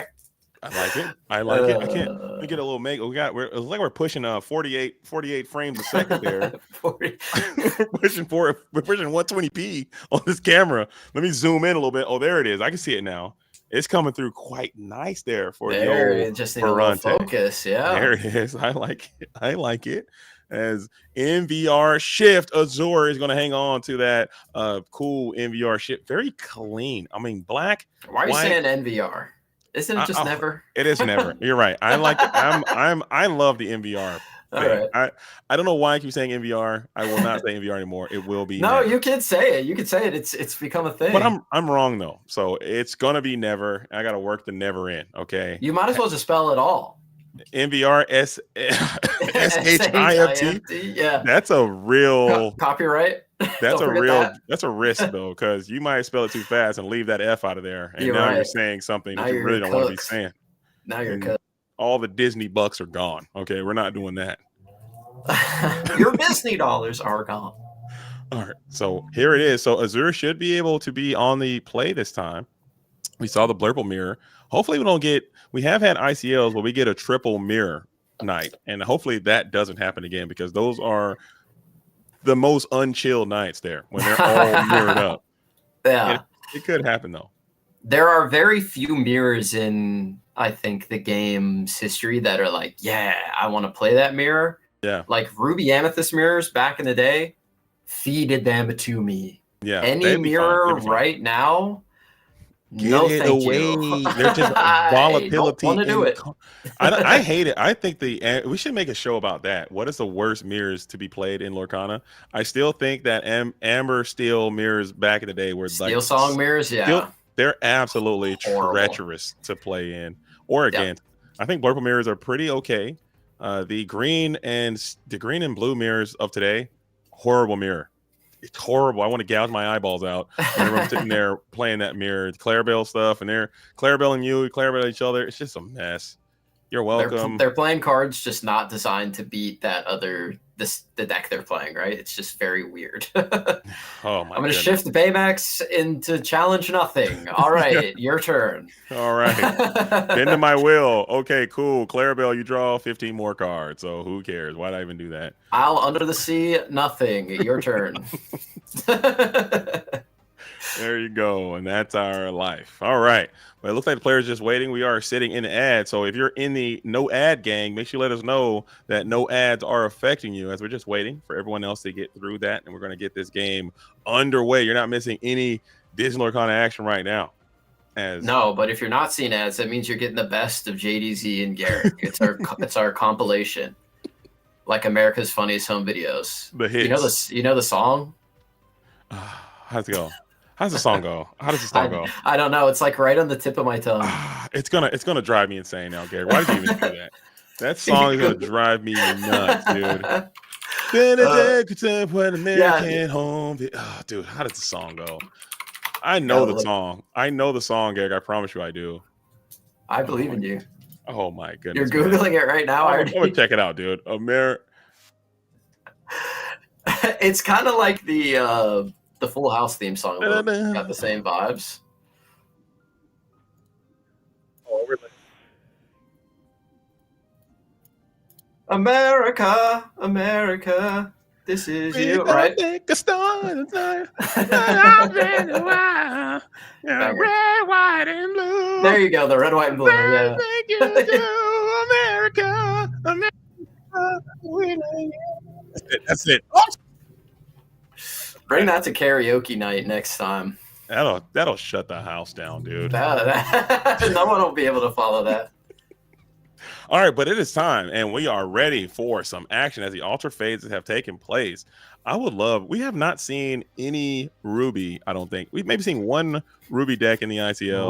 I like it. I can't. Let me get a little make. It's like we're pushing 48 frames a second there. We're pushing 120p on this camera. Let me zoom in a little bit. Oh, there it is. I can see it now. It's coming through quite nice there for the old just need a little focus. Yeah, there it is. I like it. As NVR shift, Azure is going to hang on to that cool NVR shift. Very clean. I mean, black. Why are you saying NVR? Isn't it just never? It is never. You're right. I like it. I love the NVR. Right. I don't know why I keep saying NVR. I will not say NVR anymore. It will be. No, never. You can say it. You can say it. It's become a thing. But I'm wrong though. So it's gonna be never. I gotta work the never in. Okay. You might as well just spell it all. NVR SHIFT. Yeah. That's a real copyright. That's a risk though, because you might spell it too fast and leave that F out of there, and you're saying something that you really don't want to be saying. Now you're cooked. All the Disney bucks are gone. Okay, we're not doing that. Your Disney dollars are gone. All right, so here it is. So Azure should be able to be on the play this time. We saw the Blurple mirror. Hopefully we have had ICLs, but we get a triple mirror night, and hopefully that doesn't happen again, because those are the most unchilled nights there when they're all mirrored up. Yeah, it could happen though. There are very few mirrors in, I think, the game's history that are like, yeah, I want to play that mirror. Yeah. Like Ruby Amethyst mirrors back in the day, feeded them to me. Yeah. Any mirror right now, no thank you. They're just volatility. Don't want to do it. I hate it. I think we should make a show about that. What is the worst mirrors to be played in Lorcana? I still think that Amber Steel mirrors back in the day were Steel Song mirrors, yeah. They're absolutely treacherous to play in or against. Yep. I think Blurple mirrors are pretty okay. The green and blue mirrors of today, horrible mirror. It's horrible. I want to gouge my eyeballs out whenever I'm sitting there playing that mirror Clarabelle stuff, and they're Clarabelle you, Clarabelle each other. It's just a mess. You're welcome. They're playing cards just not designed to beat the deck they're playing, right? It's just very weird. Oh my! I'm going to shift the Baymax into challenge nothing. All right, your turn. All right, bend to my will. Okay, cool. Clarabelle, you draw 15 more cards. So who cares? Why'd I even do that? I'll under the sea nothing. Your turn. There you go, and that's our life. All right. Well, it looks like the player's just waiting. We are sitting in the ad. So if you're in the no ad gang, make sure you let us know that no ads are affecting you, as we're just waiting for everyone else to get through that. And we're going to get this game underway. You're not missing any Disney Lorcana action right now. No, but if you're not seeing ads, that means you're getting the best of JDZ and Garrick. It's our compilation, like America's Funniest Home Videos. The hits. You know the song? How's it go? How's the song go? How does the song go? I don't know. It's like right on the tip of my tongue. It's gonna drive me insane now, Gary. Why did you even do that? That song is gonna drive me nuts, dude. American home. Oh, dude, how does the song go? I know the song. I know the song, Gary. I promise you, I do. I believe in you. Oh my goodness! You're googling it right now. I'm gonna check it out, dude. It's kind of like the Full House theme song. Got the same vibes. Oh, really? America, America, this is you, right? Red, white, and blue. There you go, the red, white, and blue. Yeah. America, America. That's it. Oh! Bring that to karaoke night next time. That'll shut the house down, dude. No one will be able to follow that. All right, but it is time, and we are ready for some action as the altar fades have taken place. We have not seen any Ruby, I don't think. We've maybe seen one Ruby deck in the ICL.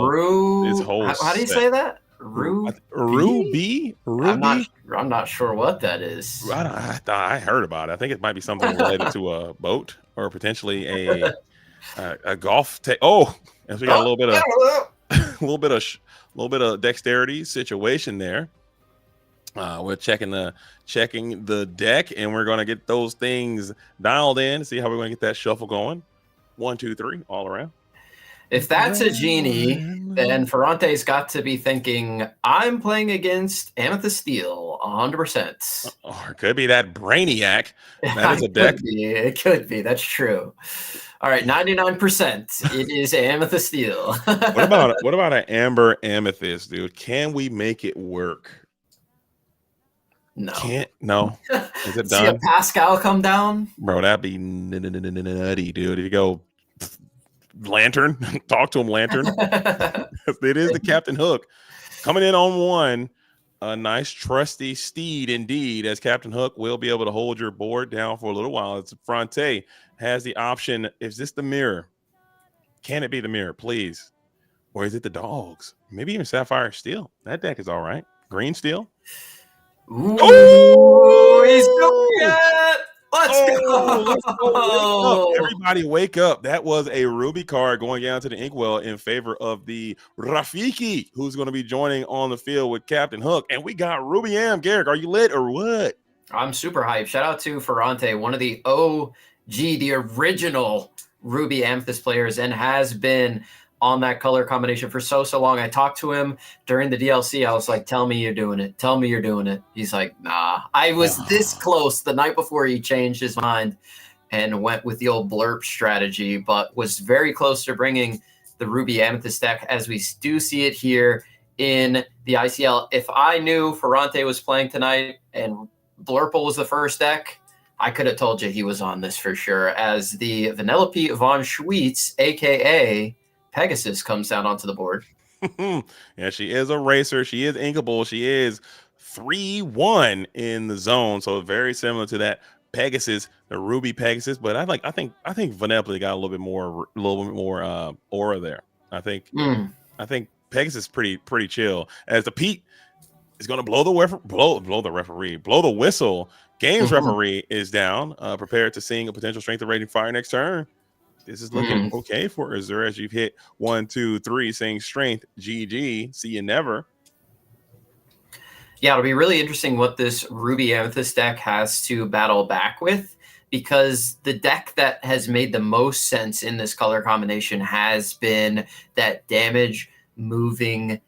How do you say that? Ruby? I'm not sure what that is. I heard about it. I think it might be something related to a boat or potentially a golf. And we got a little bit of dexterity situation there. We're checking the deck, and we're gonna get those things dialed in. See how we're gonna get that shuffle going. 1, 2, 3, all around. If that's a genie, then Ferrante's got to be thinking, I'm playing against Amethyst Steel 100%. Or it could be that Brainiac. That is a deck. It could be. That's true. All right, 99%. It is Amethyst Steel. What about an Amber Amethyst, dude? Can we make it work? No. No. Is it done? See a Pascal come down? Bro, that'd be nutty, dude. If you go Lantern, talk to him, Lantern. It is the Captain Hook coming in on one. A nice trusty steed indeed, as Captain Hook will be able to hold your board down for a little while. It's Fronte has the option. Is this the mirror? Can it be the mirror, please? Or is it the dogs? Maybe even Sapphire Steel. That deck is all right. Green Steel. Ooh, he's doing it. Let's go. Everybody wake up. That was a Ruby card going down to the Inkwell in favor of the Rafiki, who's going to be joining on the field with Captain Hook. And we got Ruby Am. Garrick, are you lit or what? I'm super hyped. Shout out to Ferrante, one of the OG, the original Ruby Amethyst players, and has been on that color combination for so long. I talked to him during the DLC. I was like, tell me you're doing it. Tell me you're doing it. He's like, nah. I was this close the night before he changed his mind and went with the old blurp strategy, but was very close to bringing the Ruby Amethyst deck, as we do see it here in the ICL. If I knew Ferrante was playing tonight and Blurple was the first deck, I could have told you he was on this for sure, as the Vanellope von Schweetz, a.k.a. Pegasus, comes down onto the board. Yeah, she is a racer. She is inkable. She is 3-1 in the zone, so very similar to that Pegasus, the Ruby Pegasus. But I think Vanellope got a little bit more aura there. I think Pegasus pretty chill. As the Pete is going to blow the whistle Games referee is down, prepared to seeing a potential strength of rating fire next turn. This is looking okay for Azure as you've hit 1, 2, 3, saying strength, GG, see you never. Yeah, it'll be really interesting what this Ruby Amethyst deck has to battle back with, because the deck that has made the most sense in this color combination has been that damage moving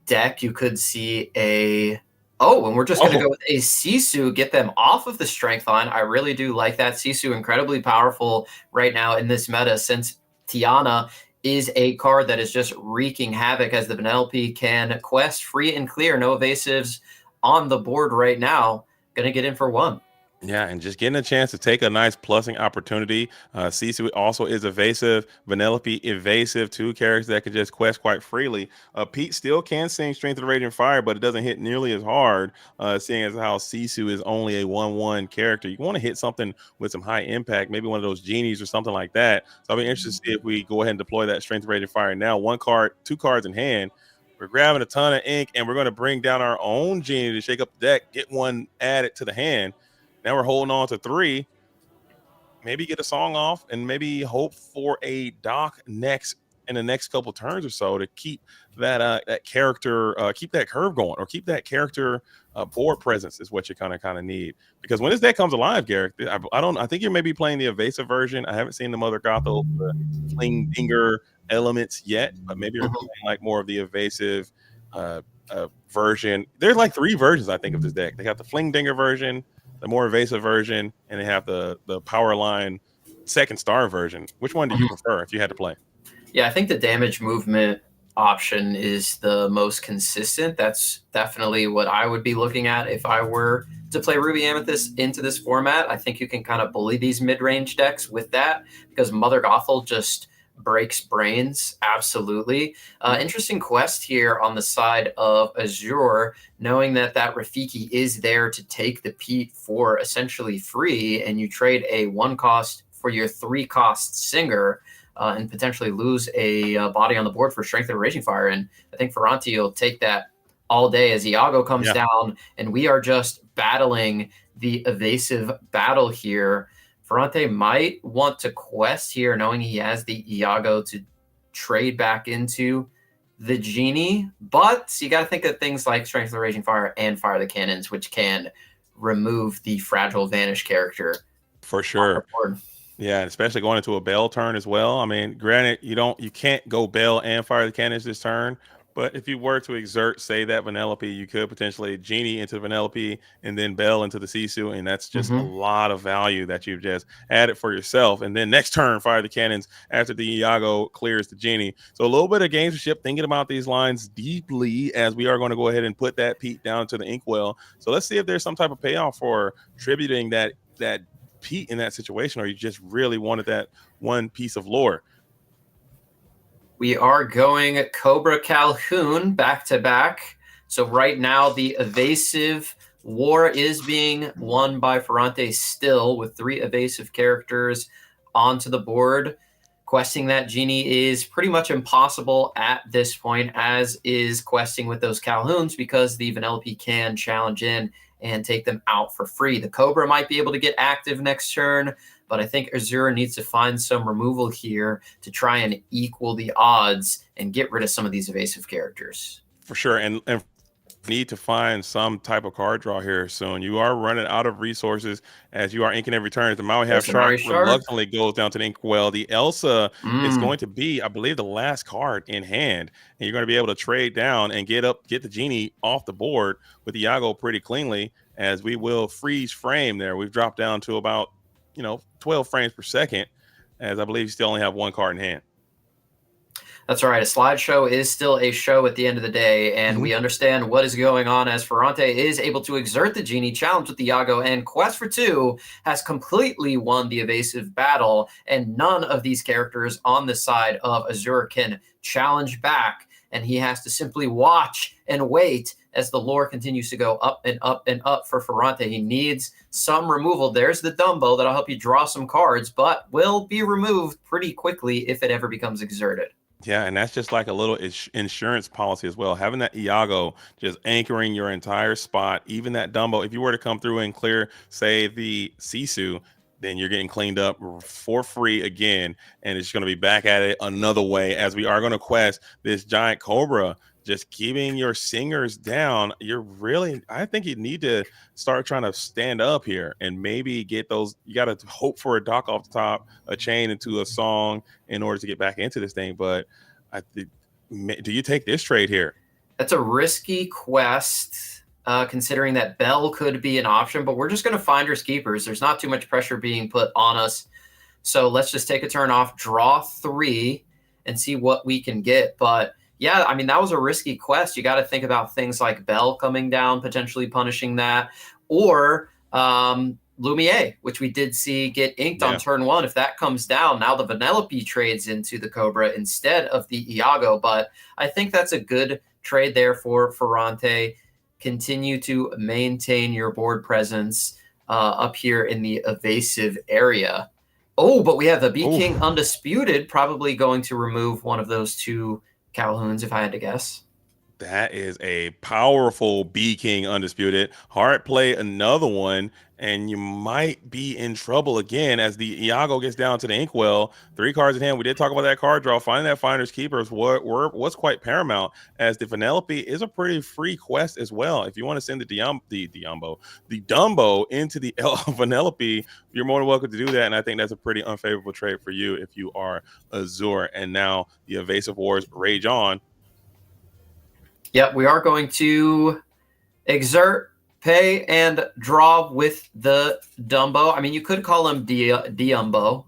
deck. You could see and we're just going to go with a Sisu, get them off of the strength line. I really do like that. Sisu, incredibly powerful right now in this meta, since Tiana is a card that is just wreaking havoc as the Vanellope can quest free and clear. No evasives on the board right now. Going to get in for 1. Yeah, and just getting a chance to take a nice plussing opportunity. Sisu also is evasive. Vanellope evasive. 2 characters that can just quest quite freely. Pete still can sing Strength of the Raging Fire, but it doesn't hit nearly as hard, seeing as how Sisu is only a 1/1 character. You want to hit something with some high impact, maybe one of those genies or something like that. So I'll be interested to see if we go ahead and deploy that Strength of Raging Fire now. 1 card, 2 cards in hand. We're grabbing a ton of ink, and we're going to bring down our own genie to shake up the deck, get 1 added to the hand. Now we're holding on to 3. Maybe get a song off and maybe hope for a dock next in the next couple turns or so to keep that that character, keep that curve going, or keep that character board presence is what you kind of need. Because when this deck comes alive, Garrick, I think you may be playing the evasive version. I haven't seen the Mother Gothel, the Fling Dinger elements yet, but maybe you're playing like more of the evasive version. There's like 3 versions, I think, of this deck. They got the Fling Dinger version, the more evasive version, and they have the power line second star version. Which one do you prefer if you had to play? Yeah, I think the damage movement option is the most consistent. That's definitely what I would be looking at if I were to play Ruby Amethyst into this format. I think you can kind of bully these mid-range decks with that, because Mother Gothel just breaks brains. Absolutely. Interesting quest here on the side of Azure, knowing that Rafiki is there to take the Pete for essentially free, and you trade a 1 cost for your 3 cost Singer, and potentially lose a body on the board for Strength of the Raging Fire. And I think Ferranti will take that all day as Iago comes down, and we are just battling the evasive battle here. Ferrante might want to quest here, knowing he has the Iago to trade back into the Genie. But you got to think of things like Strength of the Raging Fire and Fire the Cannons, which can remove the fragile Vanish character. For sure. Yeah, especially going into a Bell turn as well. I mean, granted, you can't go Bell and Fire the Cannons this turn, but if you were to exert, say, that Vanellope, you could potentially Genie into Vanellope and then Bell into the Sisu, and that's just a lot of value that you've just added for yourself. And then next turn, Fire the Cannons after the Iago clears the Genie. So a little bit of gamesmanship, thinking about these lines deeply, as we are going to go ahead and put that Pete down to the Inkwell. So let's see if there's some type of payoff for tributing that Pete in that situation, or you just really wanted that 1 piece of lore. We are going Cobra Calhoun back to back. So right now the evasive war is being won by Ferrante still, with 3 evasive characters onto the board. Questing that Genie is pretty much impossible at this point, as is questing with those Calhouns, because the Vanellope can challenge in and take them out for free. The Cobra might be able to get active next turn, but I think Azure needs to find some removal here to try and equal the odds and get rid of some of these evasive characters. For sure, and need to find some type of card draw here soon. You are running out of resources as you are inking every turn. The Maui Half Shark reluctantly goes down to the Inkwell. The Elsa is going to be, I believe, the last card in hand, and you're going to be able to trade down and get the Genie off the board with Iago pretty cleanly, as we will freeze frame there. We've dropped down to about 12 frames per second, as I believe you still only have 1 card in hand. That's right. A slideshow is still a show at the end of the day, and we understand what is going on as Ferrante is able to exert the Genie, challenge with the Iago, and Quest for 2 has completely won the evasive battle, and none of these characters on the side of Azure can challenge back, and he has to simply watch and wait as the lore continues to go up and up and up for Ferrante. He needs some removal. There's the Dumbo that'll help you draw some cards, but will be removed pretty quickly if it ever becomes exerted. Yeah, and that's just like a little insurance policy as well. Having that Iago just anchoring your entire spot, even that Dumbo. If you were to come through and clear, say, the Sisu, then you're getting cleaned up for free again, and it's going to be back at it another way. As we are going to quest this giant Cobra, just keeping your singers down. I think you need to start trying to stand up here and maybe get those. You got to hope for a dock off the top, a chain into a song in order to get back into this thing. But I think, do you take this trade here? That's a risky quest, considering that Bell could be an option, but we're just going to finders keepers. There's not too much pressure being put on us. So let's just take a turn off, draw 3, and see what we can get. But yeah, I mean, that was a risky quest. You got to think about things like Bell coming down, potentially punishing that, or Lumiere, which we did see get inked on turn 1. If that comes down, now the Vanellope trades into the Cobra instead of the Iago. But I think that's a good trade there for Ferrante. Continue to maintain your board presence up here in the evasive area. Oh, but we have the B-King Undisputed probably going to remove one of those 2 Calhouns, if I had to guess. That is a powerful B-King Undisputed. Hard play another one, and you might be in trouble again as the Iago gets down to the Inkwell. 3 cards in hand. We did talk about that card draw. Finding that Finder's Keeper was quite paramount, as the Vanellope is a pretty free quest as well. If you want to send the Dumbo into the Vanellope, you're more than welcome to do that, and I think that's a pretty unfavorable trade for you if you are Azure. And now the Evasive Wars rage on. Yep, we are going to exert, pay, and draw with the Dumbo. I mean, you could call him Diumbo,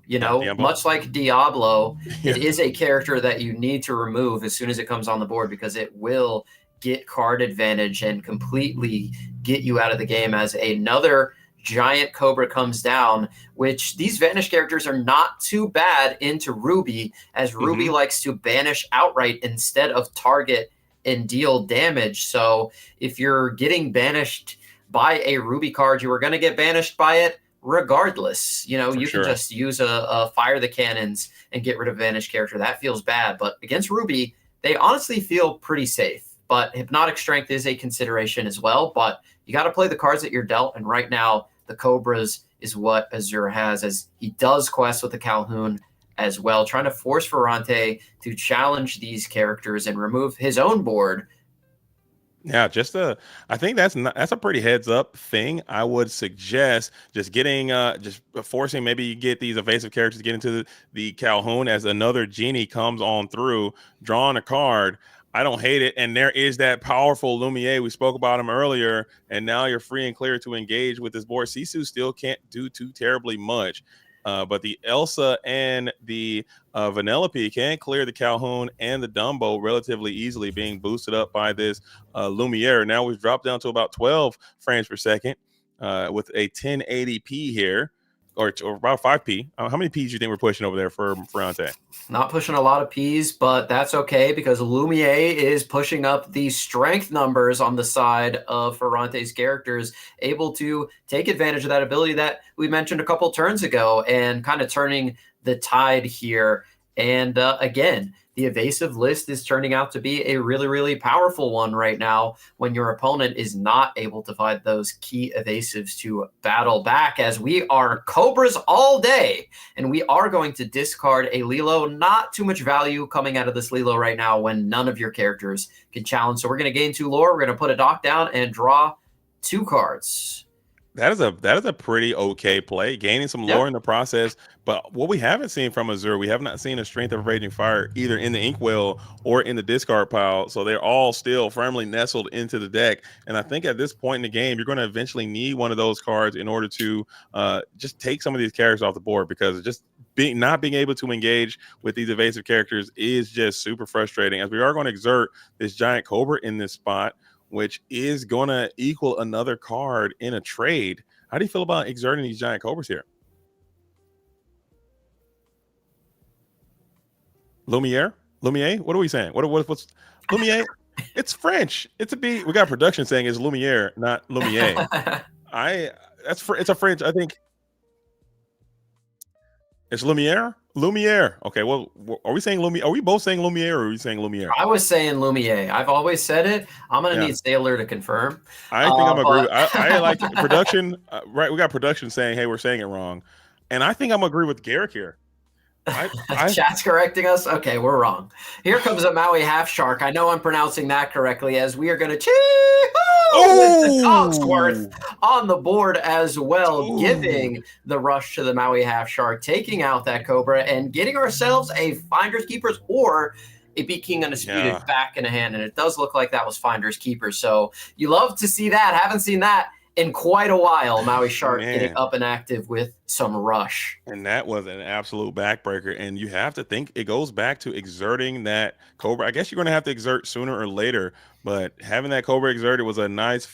much like Diablo. It is a character that you need to remove as soon as it comes on the board, because it will get card advantage and completely get you out of the game as another giant Cobra comes down, which these Vanish characters are not too bad into Ruby, as Ruby likes to banish outright instead of target and deal damage. So if you're getting banished by a Ruby card, you are going to get banished by it regardless. Can just use a Fire the Cannons and get rid of a Vanish character. That feels bad. But against Ruby, they honestly feel pretty safe. But Hypnotic Strength is a consideration as well. But you got to play the cards that you're dealt. And right now, the Cobras is what Azure has, as he does quest with the Calhoun as well, trying to force Ferrante to challenge these characters and remove his own board. Yeah, I think that's a pretty heads up thing. I would suggest just getting, just forcing, maybe you get these evasive characters to get into the Calhoun as another genie comes on through, drawing a card. I don't hate it. And there is that powerful Lumiere. We spoke about him earlier, and now you're free and clear to engage with this board. Sisu still can't do too terribly much. But the Elsa and the Vanellope can clear the Calhoun and the Dumbo relatively easily, being boosted up by this Lumiere. Now we've dropped down to about 12 frames per second with a 1080p here, or about 5p. How many Ps do you think we're pushing over there for Ferrante? Not pushing a lot of Ps, but that's okay, because Lumiere is pushing up the strength numbers on the side of Ferrante's characters, able to take advantage of that ability that we mentioned a couple turns ago and kind of turning the tide here. And again, the evasive list is turning out to be a really, really powerful one right now when your opponent is not able to find those key evasives to battle back, as we are Cobras all day. And we are going to discard a Lilo. Not too much value coming out of this Lilo right now when none of your characters can challenge. So we're going to gain 2 lore. We're going to put a dock down and draw 2 cards. That is a pretty okay play, gaining some lore in the process. But what we haven't seen from Azure, we have not seen a Strength of Raging Fire either in the Inkwell or in the discard pile. So they're all still firmly nestled into the deck. And I think at this point in the game, you're going to eventually need one of those cards in order to just take some of these characters off the board, because just not being able to engage with these evasive characters is just super frustrating, as we are going to exert this giant Cobra in this spot, which is going to equal another card in a trade. How do you feel about exerting these giant Cobras here? Lumiere? What are we saying? What's Lumiere? It's French. It's a B. We got production saying it's Lumiere, not Lumiere. It's a French. I think it's Lumiere. Lumiere. Okay, well, are we saying Lumiere? Are we both saying Lumiere or are we saying Lumiere? I was saying Lumiere. I've always said it. I'm going to Yeah. need Sailor to confirm. I think I'm agree. but- I like production. Right, we got production saying, "Hey, we're saying it wrong," and I think I'm agree with Garrick here. Chat's correcting us. Okay, we're wrong. Here comes a Maui half shark. I know I'm pronouncing that correctly, as we are going to with the Cogsworth on the board as well, giving the rush to the Maui half shark, taking out that Cobra and getting ourselves a Finders Keepers or a Beat King Undisputed back in a hand. And it does look like that was Finders Keepers. So you love to see that. Haven't seen that in quite a while. Maui Shark getting up and active with some rush. And that was an absolute backbreaker. And you have to think it goes back to exerting that Cobra. I guess you're going to have to exert sooner or later, but having that Cobra exerted was a nice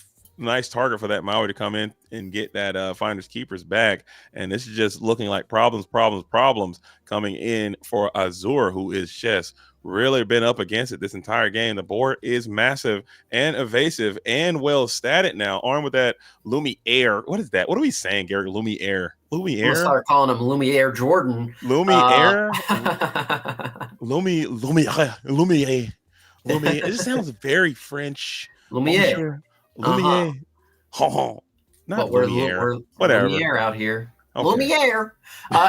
target for that Maui to come in and get that Finders Keepers back. And this is just looking like problems coming in for Azur, who is just really been up against it this entire game. The board is massive and evasive and well statted now, armed with that Lumiere. What is that? What are we saying, Gary? Lumiere. We'll start calling him Lumiere Jordan. Lumiere. Lumiere. It just sounds very French. Lumiere. Lumiere. Not Lumiere. We're whatever. Lumiere out here. Okay. Lumiere.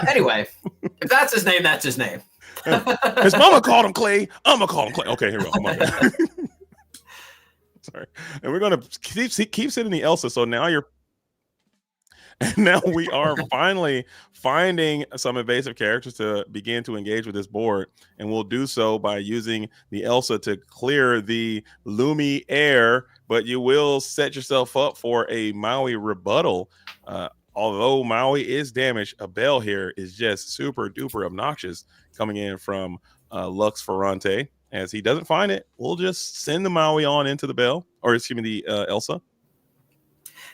Anyway, if that's his name, that's his name. His mama called him Clay. I'm gonna call him Clay. Okay, here we go. Sorry. And we're gonna keep sitting the Elsa. So now we are finally finding some evasive characters to begin to engage with this board, and we'll do so by using the Elsa to clear the Lumiere. But you will set yourself up for a Maui rebuttal. Although Maui is damaged, a bell here is just super duper obnoxious coming in from Lux Ferrante. As he doesn't find it, we'll just send the Maui on into the bell, or excuse me, the Elsa.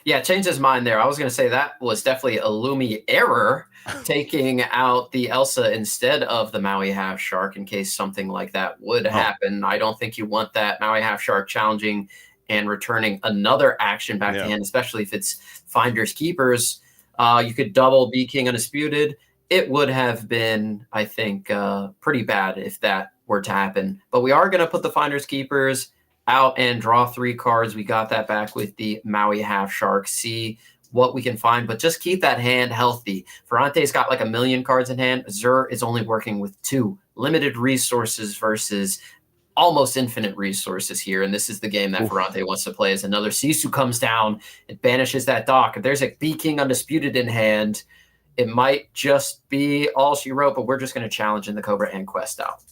Yeah, changed his mind there. I was going to say that was definitely a Lumi error, taking out the Elsa instead of the Maui half shark in case something like that would happen. I don't think you want that Maui half shark challenging and returning another action back to hand, especially if it's Finders Keepers. You could double Beat King Undisputed. It would have been, I think, pretty bad if that were to happen. But we are going to put the Finders Keepers out and draw 3 cards. We got that back with the Maui half shark. See what we can find, but just keep that hand healthy. Ferrante's got like 1 million cards in hand. Azur is only working with 2 limited resources versus almost infinite resources here. And this is the game that Ferrante wants to play, as another Sisu comes down and banishes that dock. If there's a Beat King Undisputed in hand, it might just be all she wrote, but we're just going to challenge in the Cobra and Quest out.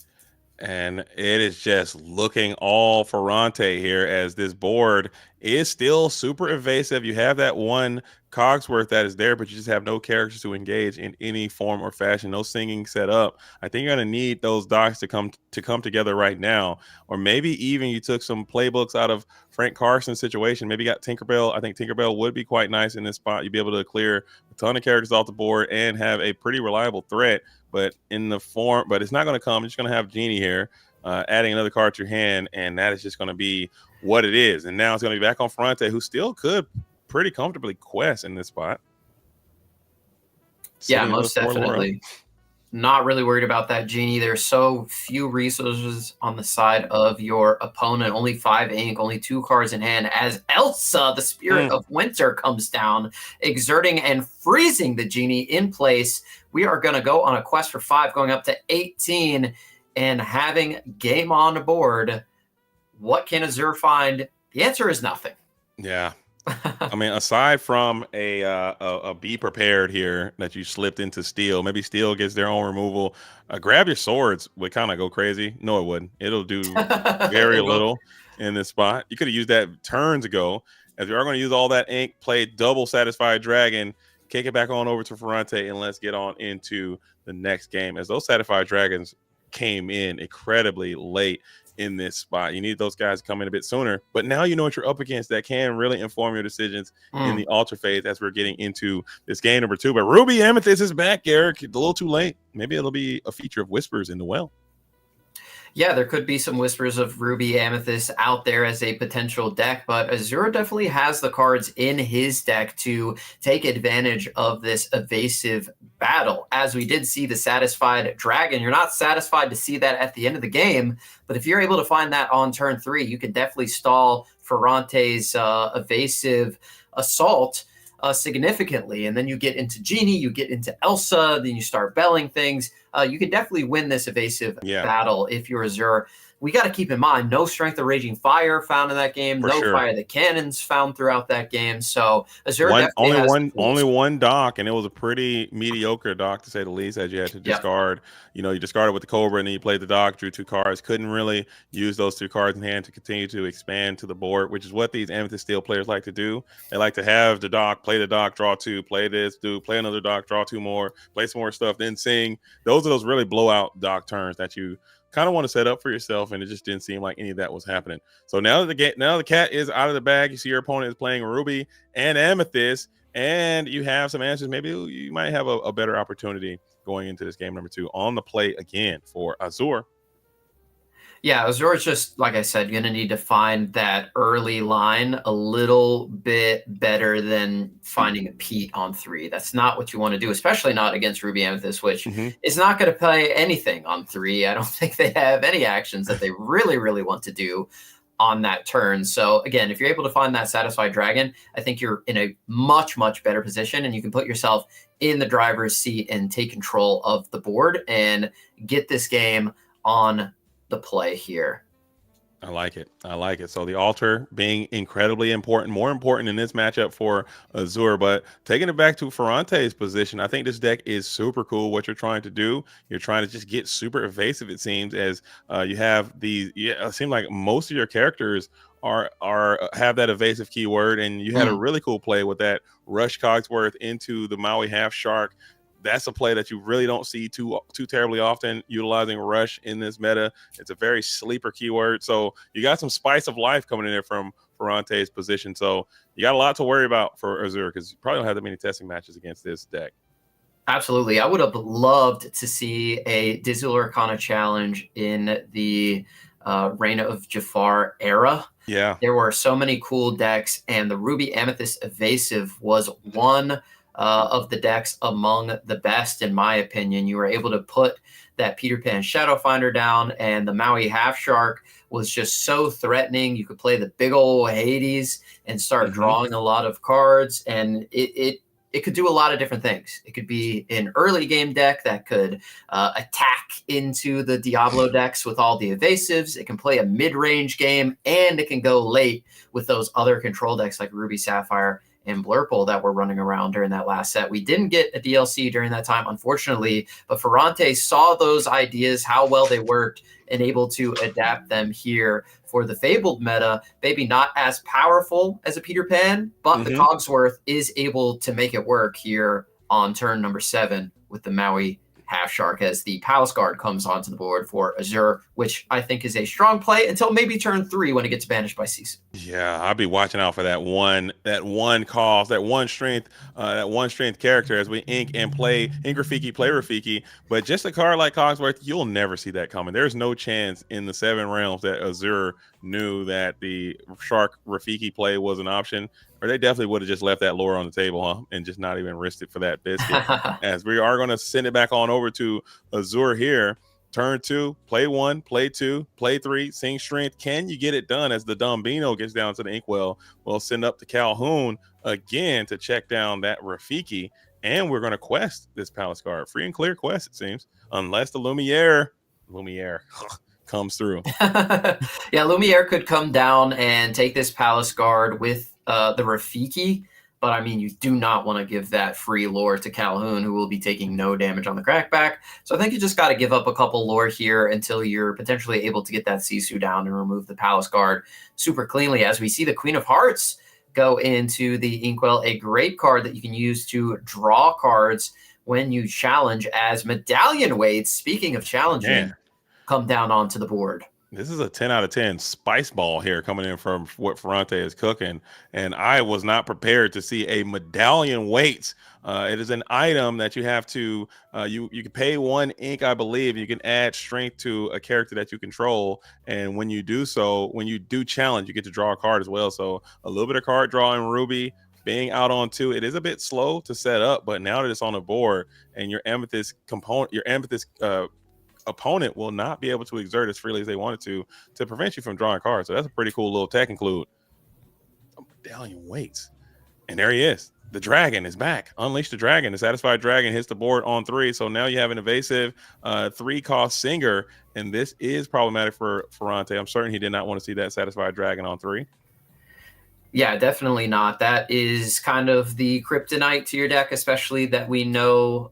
And it is just looking all Ferrante here, as this board is still super evasive. You have that one Cogsworth that is there, but you just have no characters to engage in any form or fashion. No singing set up. I think you're going to need those docks to come together right now. Or maybe even you took some playbooks out of Frank Carson's situation. Maybe you got Tinkerbell. I think Tinkerbell would be quite nice in this spot. You'd be able to clear a ton of characters off the board and have a pretty reliable threat. But it's not going to come. You're just going to have Genie here, adding another card to your hand, and that is just going to be what it is. And now it's going to be back on Ferrante, who still could pretty comfortably quest in this spot. Yeah, most definitely. Not really worried about that, Genie. There's so few resources on the side of your opponent. Only 5 ink, only 2 cards in hand, as Elsa, the Spirit of Winter, comes down, exerting and freezing the Genie in place. We are going to go on a quest for 5, going up to 18, and having game on the board. What can Azur find? The answer is nothing. Yeah. I mean, aside from a be prepared here that you slipped into Steel, maybe Steel gets their own removal. Grab your swords would kind of go crazy. No, it wouldn't. It'll do very little in this spot. You could have used that turns ago, as we are going to use all that ink, play double Satisfied Dragon, kick it back on over to Ferrante, and let's get on into the next game, as those Satisfied Dragons came in incredibly late in this spot. You need those guys to come in a bit sooner, but now you know what you're up against. That can really inform your decisions in the Ultra phase as we're getting into this game number 2. But Ruby Amethyst is back, Eric. A little too late. Maybe it'll be a feature of Whispers in the Well. Yeah, there could be some whispers of Ruby Amethyst out there as a potential deck, but Azure definitely has the cards in his deck to take advantage of this evasive battle. As we did see the Satisfied Dragon, you're not satisfied to see that at the end of the game, but if you're able to find that on turn 3, you can definitely stall Ferrante's evasive assault significantly. And then you get into Genie, you get into Elsa, then you start belling things. You can definitely win this evasive battle if you're Azure. We got to keep in mind, no Strength of Raging Fire found in that game, no Fire the Cannons found throughout that game. So Azure definitely has only one dock, and it was a pretty mediocre dock to say the least, as you had to discard. You know, you discarded with the Cobra, and then you played the dock, drew 2 cards, couldn't really use those 2 cards in hand to continue to expand to the board, which is what these Amethyst Steel players like to do. They like to have the dock, play the dock, draw 2, play this, play another dock, draw 2 more, play some more stuff, then sing. Those are those really blowout dock turns that you kind of want to set up for yourself, and it just didn't seem like any of that was happening. So now that the cat is out of the bag, you see your opponent is playing Ruby and Amethyst, and you have some answers. Maybe you might have a better opportunity going into this game number 2 on the play again for Azure. Yeah, Azure is just, like I said, going to need to find that early line a little bit better than finding a Pete on 3. That's not what you want to do, especially not against Ruby Amethyst, which is not going to play anything on 3. I don't think they have any actions that they really, really want to do on that turn. So again, if you're able to find that Satisfied Dragon, I think you're in a much, much better position, and you can put yourself in the driver's seat and take control of the board and get this game on the play here. I like it. So the altar being incredibly important, more important in this matchup for Azure. But taking it back to Ferrante's position, I think this deck is super cool. What you're trying to do, you're trying to just get super evasive, it seems, as you have these. Yeah, it seems like most of your characters are have that evasive keyword, and you had a really cool play with that Rush Cogsworth into the Maui Half Shark. That's a play that you really don't see too terribly often, utilizing Rush in this meta. It's a very sleeper keyword. So you got some spice of life coming in there from Ferrante's position. So you got a lot to worry about for Azure, because you probably don't have that many testing matches against this deck. Absolutely. I would have loved to see a Digital Lorcana challenge in the Reign of Jafar era. Yeah. There were so many cool decks, and the Ruby Amethyst Evasive was one of the decks among the best, in my opinion. You were able to put that Peter Pan Shadow Finder down, and the Maui Half Shark was just so threatening. You could play the big old Hades and start drawing a lot of cards, and it could do a lot of different things. It could be an early game deck that could attack into the Diablo decks with all the evasives. It can play a mid-range game, and it can go late with those other control decks like Ruby Sapphire and Blurple that were running around during that last set. We didn't get a DLC during that time, unfortunately, but Ferrante saw those ideas, how well they worked, and able to adapt them here for the Fabled meta. Maybe not as powerful as a Peter Pan, but the Cogsworth is able to make it work here on turn number 7 with the Maui Half Shark as the Palace Guard comes onto the board for Azure, which I think is a strong play until maybe turn 3 when it gets banished by Sisu. Yeah, I'll be watching out for that one cost, that one strength character as we ink Rafiki, play Rafiki. But just a card like Cogsworth, you'll never see that coming. There's no chance in the 7 realms that Azure knew that the Shark Rafiki play was an option, or they definitely would have just left that lore on the table, and just not even risked it for that biscuit. As we are going to send it back on over to Azure here. Turn 2, play 1, play 2, play 3, sing strength. Can you get it done as the Dumbino gets down to the inkwell? We'll send up to Calhoun again to check down that Rafiki, and we're going to quest this Palace Guard. Free and clear quest, it seems, unless the Lumiere comes through. Yeah, Lumiere could come down and take this Palace Guard with the Rafiki. But, I mean, you do not want to give that free lore to Calhoun, who will be taking no damage on the crackback. So I think you just got to give up a couple lore here until you're potentially able to get that Sisu down and remove the Palace Guard super cleanly. As we see the Queen of Hearts go into the Inkwell, a great card that you can use to draw cards when you challenge, as Medallion Waits, speaking of challenging, come down onto the board. This is a 10 out of 10 spice ball here coming in from what Ferrante is cooking. And I was not prepared to see a medallion weight. It is an item that you have to, you can pay 1 ink, I believe. You can add strength to a character that you control. And when you do so, when you do challenge, you get to draw a card as well. So a little bit of card draw in Ruby. Being out on 2, it is a bit slow to set up, but now that it's on the board and your amethyst component, your amethyst opponent will not be able to exert as freely as they wanted to prevent you from drawing cards. So that's a pretty cool little tech include. A medallion waits. And there he is. The dragon is back. Unleash the dragon. The satisfied dragon hits the board on 3. So now you have an evasive 3-cost singer. And this is problematic for Ferrante. I'm certain he did not want to see that satisfied dragon on 3. Yeah, definitely not. That is kind of the kryptonite to your deck, especially that we know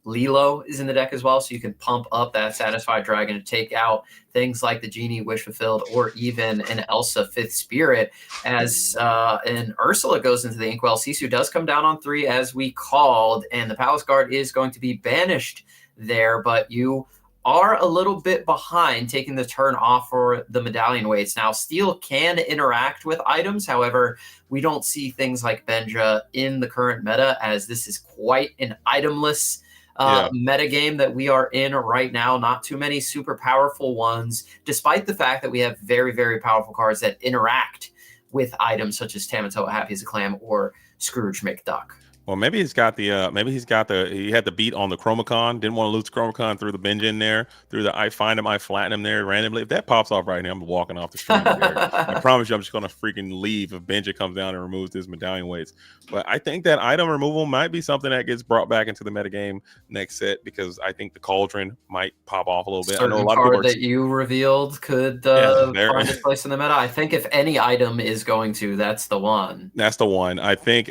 Lilo is in the deck as well, so you can pump up that Satisfied Dragon to take out things like the Genie, Wish Fulfilled, or even an Elsa Fifth Spirit. As an Ursula goes into the Inkwell, Sisu does come down on 3 as we called, and the Palace Guard is going to be banished there, but you are a little bit behind taking the turn off for the medallion weights. Now, Steel can interact with items. However, we don't see things like Benja in the current meta, as this is quite an itemless meta game that we are in right now. Not too many super powerful ones, despite the fact that we have very, very powerful cards that interact with items such as Tamatoa, Happy as a Clam, or Scrooge McDuck. Well, maybe he's got the he had the beat on the Chromacon. Didn't want to lose the Chromacon, threw the Benja in there, threw the I find him, I flatten him there randomly. If that pops off right now, I'm walking off the stream there. I promise you, I'm just gonna freaking leave if Benja comes down and removes his medallion weights. But I think that item removal might be something that gets brought back into the metagame next set, because I think the Cauldron might pop off a little bit. I know a lot of people that you revealed could find its place in the meta. I think if any item is going to, that's the one. That's the one. I think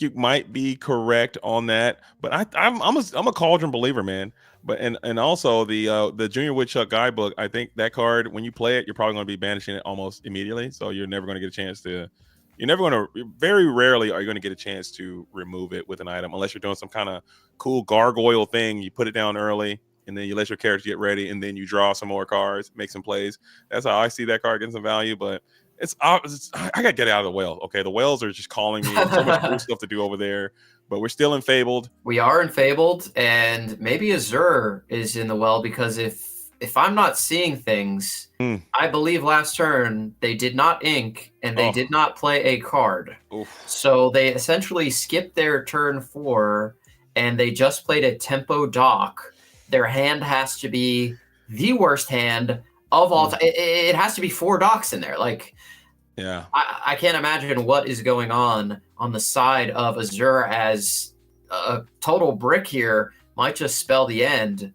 you might be correct on that, but I'm a Cauldron believer, man. But and also the Junior Woodchuck guidebook, I think that card, when you play it, you're probably going to be banishing it almost immediately, so you're never going to get a chance to very rarely are you going to get a chance to remove it with an item, unless you're doing some kind of cool gargoyle thing. You put it down early and then you let your character get ready, and then you draw some more cards, make some plays. That's how I see that card getting some value. But I gotta get out of the well. Okay, the wells are just calling me. So much cool stuff to do over there. But we're still in Fabled. We are in Fabled, and maybe Azure is in the well, because if I'm not seeing things, I believe last turn they did not ink and they did not play a card. Oof. So they essentially skipped their turn 4 and they just played a tempo dock. Their hand has to be the worst hand of all time. It has to be 4 docks in there. Like, yeah, I can't imagine what is going on the side of Azure, as a total brick here might just spell the end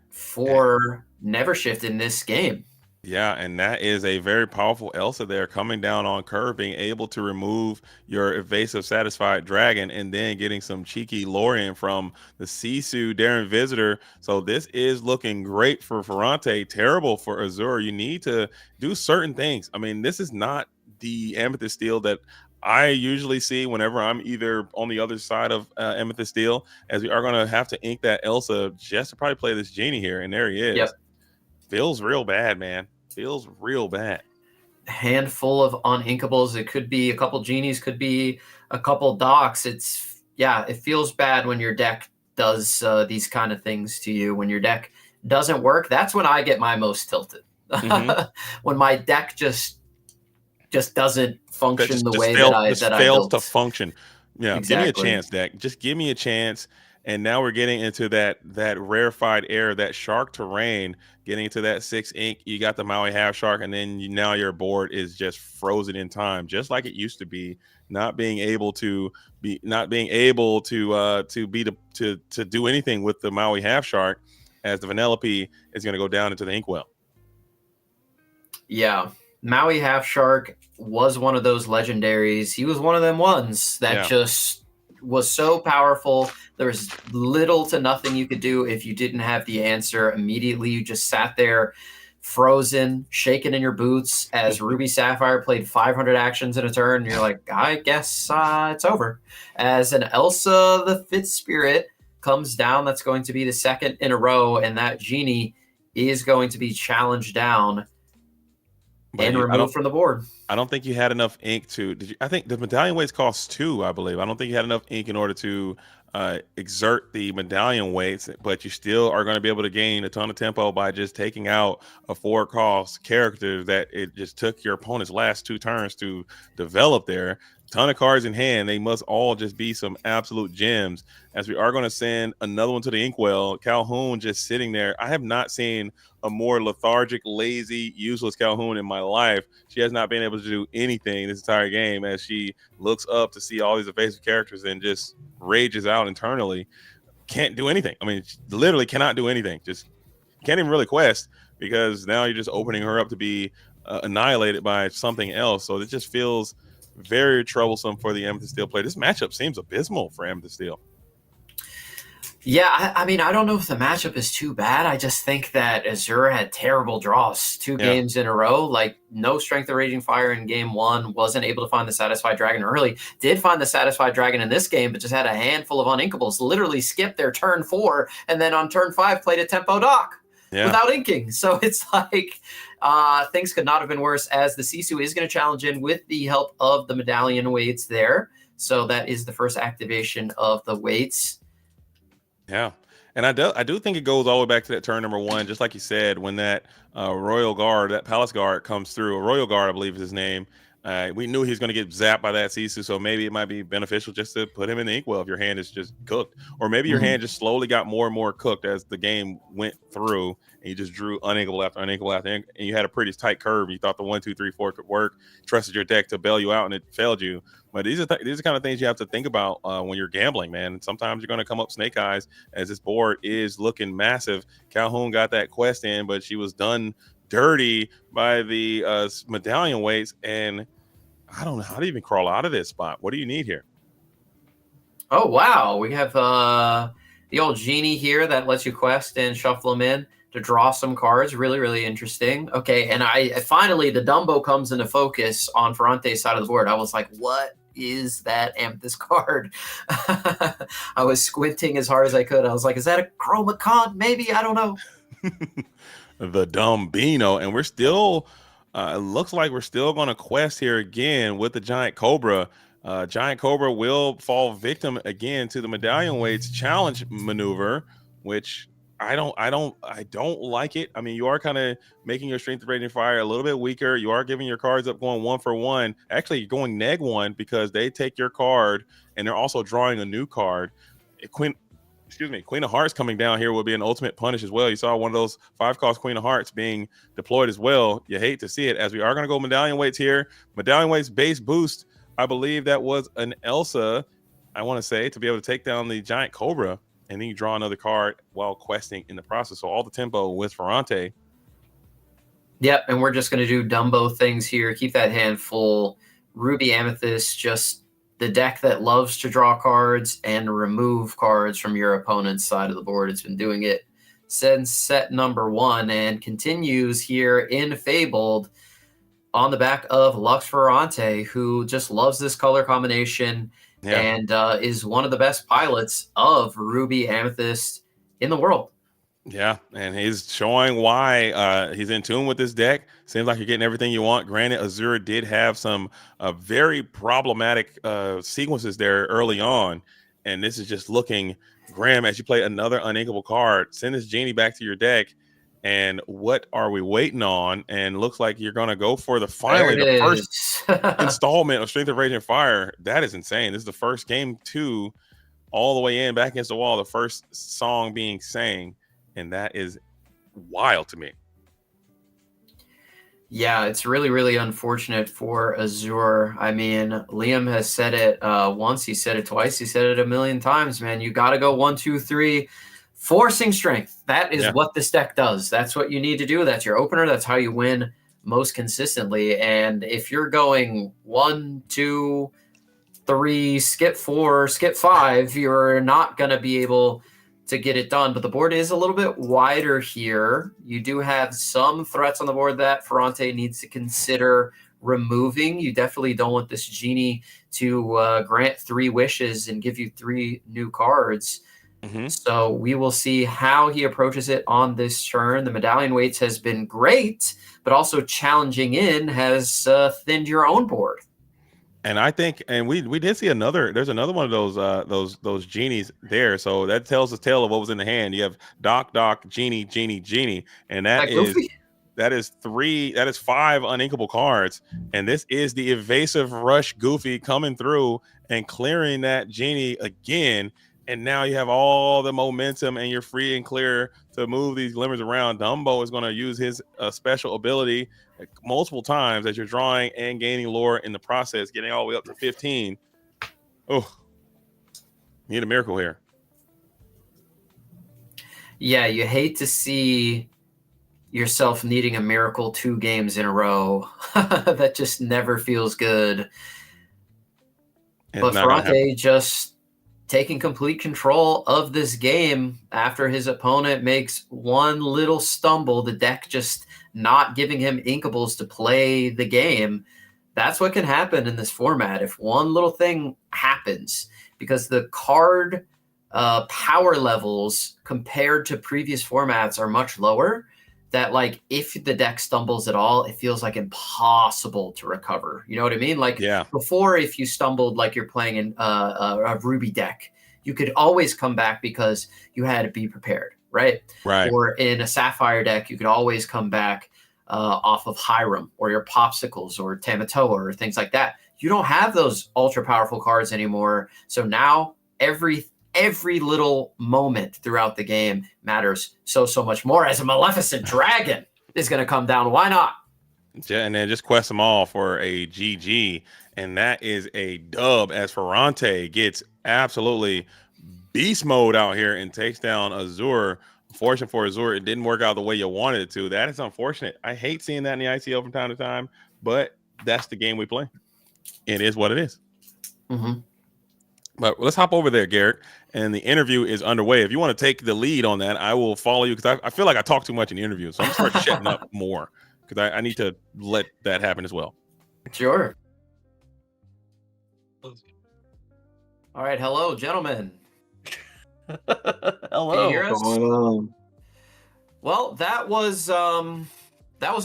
for Nevershift in this game. Yeah, and that is a very powerful Elsa there, coming down on curve, being able to remove your evasive satisfied dragon, and then getting some cheeky Lorien from the Sisu Darren Visitor. So this is looking great for Ferrante, terrible for Azure. You need to do certain things. I mean, this is not the Amethyst Steel that I usually see whenever I'm either on the other side of Amethyst Steel, as we are going to have to ink that Elsa just to probably play this Genie here. And there he is. Yep. Feels real bad, man. Feels real bad. Handful of uninkables. It could be a couple Genies, could be a couple docks. It feels bad when your deck does these kind of things to you. When your deck doesn't work, that's when I get my most tilted. When my deck just doesn't function the way that I fails built. to function. Yeah, Exactly. Give me a chance, deck. Just give me a chance. And now we're getting into that rarefied air, that shark terrain, getting into that 6 ink. You got the Maui half shark, and then now your board is just frozen in time, just like it used to be. Not being able to do anything with the Maui half shark, as the Vanellope is going to go down into the inkwell. Yeah, Maui half shark was one of those legendaries. He was one of them ones that just was so powerful. There was little to nothing you could do if you didn't have the answer immediately. You just sat there frozen, shaking in your boots as Ruby Sapphire played 500 actions in a turn. And you're like, I guess it's over. As an Elsa the Fifth Spirit comes down, that's going to be the second in a row, and that Genie is going to be challenged down But and I removed don't. from the board. I don't think you had enough ink to. Did you? I think the medallion weights cost 2, I believe. I don't think you had enough ink in order to exert the medallion weights, but you still are going to be able to gain a ton of tempo by just taking out a 4-cost character that it just took your opponent's last 2 turns to develop there. Ton of cards in hand. They must all just be some absolute gems, as we are going to send another one to the inkwell. Calhoun just sitting there. I have not seen a more lethargic, lazy, useless Calhoun in my life. She has not been able to do anything this entire game, as she looks up to see all these evasive characters and just rages out internally. Can't do anything. I mean, she literally cannot do anything. Just can't even really quest, because now you're just opening her up to be annihilated by something else. So it just feels very troublesome for the Amethyst Steel player. This matchup seems abysmal for Amethyst Steel. Yeah, I mean, I don't know if the matchup is too bad. I just think that Azure had terrible draws 2 games in a row. Like, no Strength of Raging Fire in game 1, wasn't able to find the Satisfied Dragon early. Did find the Satisfied Dragon in this game, but just had a handful of uninkables. Literally skipped their turn 4, and then on turn 5 played a Tempo Dock without inking. So it's like things could not have been worse, as the Sisu is going to challenge in with the help of the medallion weights there. So that is the first activation of the weights. Yeah, and I do think it goes all the way back to that turn number 1, just like you said, when that Royal Guard, that Palace Guard comes through. A Royal Guard, I believe is his name. We knew he was going to get zapped by that Sisu, so maybe it might be beneficial just to put him in the inkwell if your hand is just cooked. Or maybe your hand just slowly got more and more cooked as the game went through, and you just drew uninkable after uninkable after, and you had a pretty tight curve. You thought the 1, 2, 3, 4 could work, trusted your deck to bail you out, and it failed you. But these are the kind of things you have to think about when you're gambling, man. Sometimes you're going to come up snake eyes, as this board is looking massive. Calhoun got that quest in, but she was done dirty by the medallion weights, and I don't know how to even crawl out of this spot. What do you need here? Oh, wow. We have the old genie here that lets you quest and shuffle them in to draw some cards. Really, really interesting. Okay, and I finally, the Dumbo comes into focus on Ferrante's side of the board. I was like, what is that Amethyst card? I was squinting as hard as I could. I was like, is that a Chroma Con? Maybe, I don't know. The Dumbino, and we're still it looks like we're still going to quest here again with the Giant Cobra. Giant Cobra will fall victim again to the medallion weights challenge maneuver, which I don't like it. I mean, you are kind of making your Strength of Raging Fire a little bit weaker. You are giving your cards up going 1 for 1. Actually, you're going -1 because they take your card and they're also drawing a new card. Queen of Hearts coming down here will be an ultimate punish as well. You saw one of those 5-cost Queen of Hearts being deployed as well. You hate to see it, as we are going to go medallion weights here. Medallion weights base boost. I believe that was an Elsa, I want to say, to be able to take down the Giant Cobra, and then you draw another card while questing in the process. So all the tempo with Ferrante. Yep, and we're just going to do Dumbo things here. Keep that hand full. Ruby Amethyst, just the deck that loves to draw cards and remove cards from your opponent's side of the board. It's been doing it since set number 1 and continues here in Fabled on the back of Lux Ferrante, who just loves this color combination and is one of the best pilots of Ruby Amethyst in the world. Yeah, and he's showing why he's in tune with this deck. Seems like you're getting everything you want. Granted, Azure did have some very problematic sequences there early on, and this is just looking grim as you play another uninkable card. Send this genie back to your deck, and what are we waiting on? And looks like you're going to go for the first installment of Strength of Raging Fire. That is insane. This is the first game 2 all the way in, back against the wall, the first song being sang. And that is wild to me. Yeah, it's really, really unfortunate for Azure. I mean, Liam has said it once, he said it twice, he said it a million times, man. You got to go 1, 2, 3, forcing strength. That is what this deck does. That's what you need to do. That's your opener. That's how you win most consistently. And if you're going 1, 2, 3, skip 4, skip 5, you're not going to be able to get it done. But the board is a little bit wider here. You do have some threats on the board that Ferrante needs to consider removing. You definitely don't want this genie to grant 3 wishes and give you 3 new cards. Mhm. So we will see how he approaches it on this turn. The medallion weights has been great, but also challenging in has thinned your own board. And I think, and we did see another. There's another one of those genies there. So that tells the tale of what was in the hand. You have Doc, Genie, Genie, and That Goofy? that is 5 uninkable cards. And this is the evasive rush Goofy coming through and clearing that Genie again. And now you have all the momentum and you're free and clear to move these glimmers around. Dumbo is going to use his special ability multiple times as you're drawing and gaining lore in the process, getting all the way up to 15. Oh, need a miracle here. Yeah, you hate to see yourself needing a miracle 2 games in a row. That just never feels good. It's But not gonna happen. Ferrante just taking complete control of this game after his opponent makes one little stumble, the deck just not giving him inkables to play the game. That's what can happen in this format if one little thing happens, because the card power levels compared to previous formats are much lower. That, like, if the deck stumbles at all, it feels like impossible to recover. You know what I mean? Like, Yeah. before, if you stumbled like you're playing in a Ruby deck, you could always come back because you had to be prepared, right? Right. Or in a Sapphire deck, you could always come back off of Hiram or your Popsicles or Tamatoa or things like that. You don't have those ultra powerful cards anymore. So now every little moment throughout the game matters so much more, as a Maleficent Dragon is going to come down. Why not? Yeah, and then just quest them all for a GG, and that is a dub as Ferrante gets absolutely beast mode out here and takes down Azure. Unfortunate for Azure, it didn't work out the way you wanted it to. That is unfortunate. I hate seeing that in the ICL from time to time, but that's the game we play. It is what it is. Mm-hmm. But let's hop over there, Garrett, and the interview is underway. If you want to take the lead on that, I will follow you, because I feel like I talk too much in the interview, so I'm going to start shutting up more, because I need to let that happen as well. Sure. All right. Hello, gentlemen. Hello. Can you hear us? What's going on? Well, that was a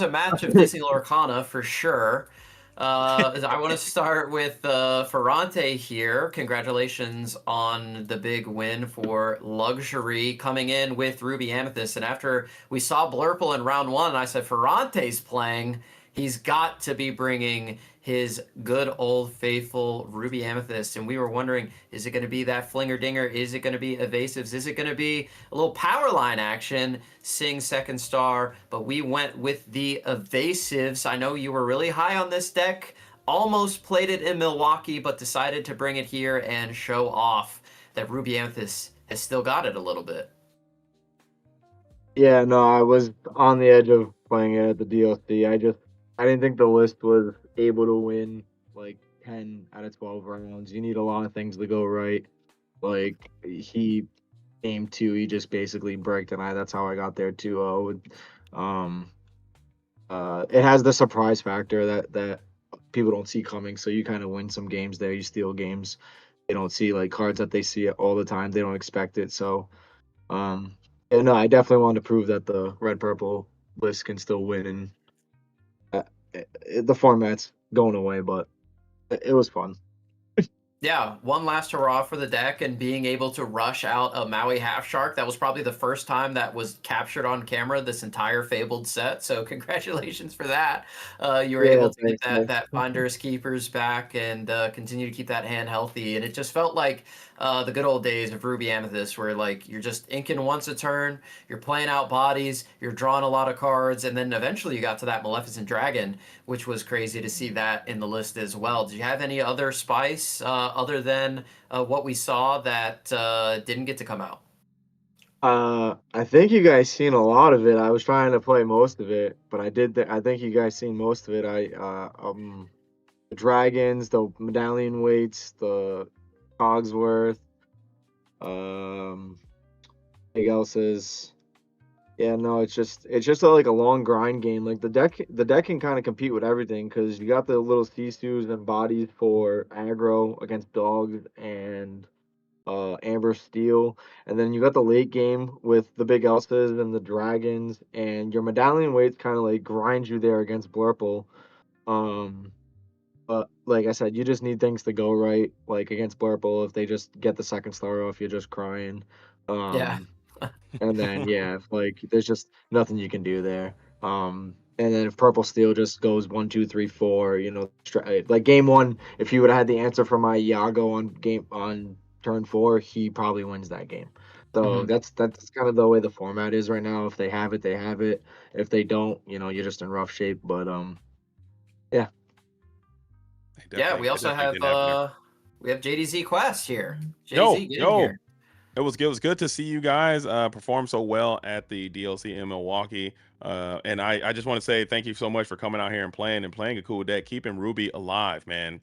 match of Disney Lorcana for sure. I want to start with Ferrante here. Congratulations on the big win for Luxury, coming in with Ruby Amethyst. And after we saw Blurple in round 1, I said, Ferrante's playing. He's got to be bringing his good old faithful Ruby Amethyst. And we were wondering, is it going to be that flinger dinger? Is it going to be evasives? Is it going to be a little power line action? Sing second star. But we went with the evasives. I know you were really high on this deck. Almost played it in Milwaukee, but decided to bring it here and show off that Ruby Amethyst has still got it a little bit. Yeah, no, I was on the edge of playing it at the DLC. I didn't think the list was able to win like 10 out of 12 rounds. You need a lot of things to go right. Like, game 2, he just basically bricked, and that's how I got there 2-0. It has the surprise factor that people don't see coming, so you kind of win some games there. You steal games. They don't see, like, cards that they see all the time. They don't expect it. So, yeah, no, I definitely wanted to prove that the red purple list can still win, and the format's going away, but it was fun. Yeah, one last hurrah for the deck and being able to rush out a Maui Half Shark. That was probably the first time that was captured on camera this entire Fabled set. So congratulations for that. You were able to get that Finders Keepers back and continue to keep that hand healthy. And it just felt like the good old days of Ruby Amethyst, where like you're just inking once a turn, you're playing out bodies, you're drawing a lot of cards, and then eventually you got to that Maleficent Dragon, which was crazy to see that in the list as well. Did you have any other spice other than what we saw that didn't get to come out? I think you guys seen a lot of it. I was trying to play most of it, but I think you guys seen most of it. The dragons, the medallion weights, the Cogsworth, big else's. Yeah, no, it's just like a long grind game. Like the deck can kind of compete with everything, because you got the little Sisus and bodies for aggro against dogs, and Amber Steel, and then you got the late game with the big Elsas and the Dragons, and your medallion weights kind of like grind you there against Blurple. Um, but like I said, you just need things to go right. Like against Blurple, if they just get the second star off, you're just crying. Yeah. And then yeah, if, like there's just nothing you can do there. And then if Purple Steel just goes 1, 2, 3, 4, like game one, if you would have had the answer for my Iago on turn 4, he probably wins that game. So that's kind of the way the format is right now. If they have it, they have it. If they don't, you're just in rough shape. But yeah. Yeah, we also have JDZ Quest here. JDZ, get in Yo, here. it was good to see you guys perform so well at the DLC in Milwaukee. And I just want to say thank you so much for coming out here and playing a cool deck, keeping Ruby alive, man.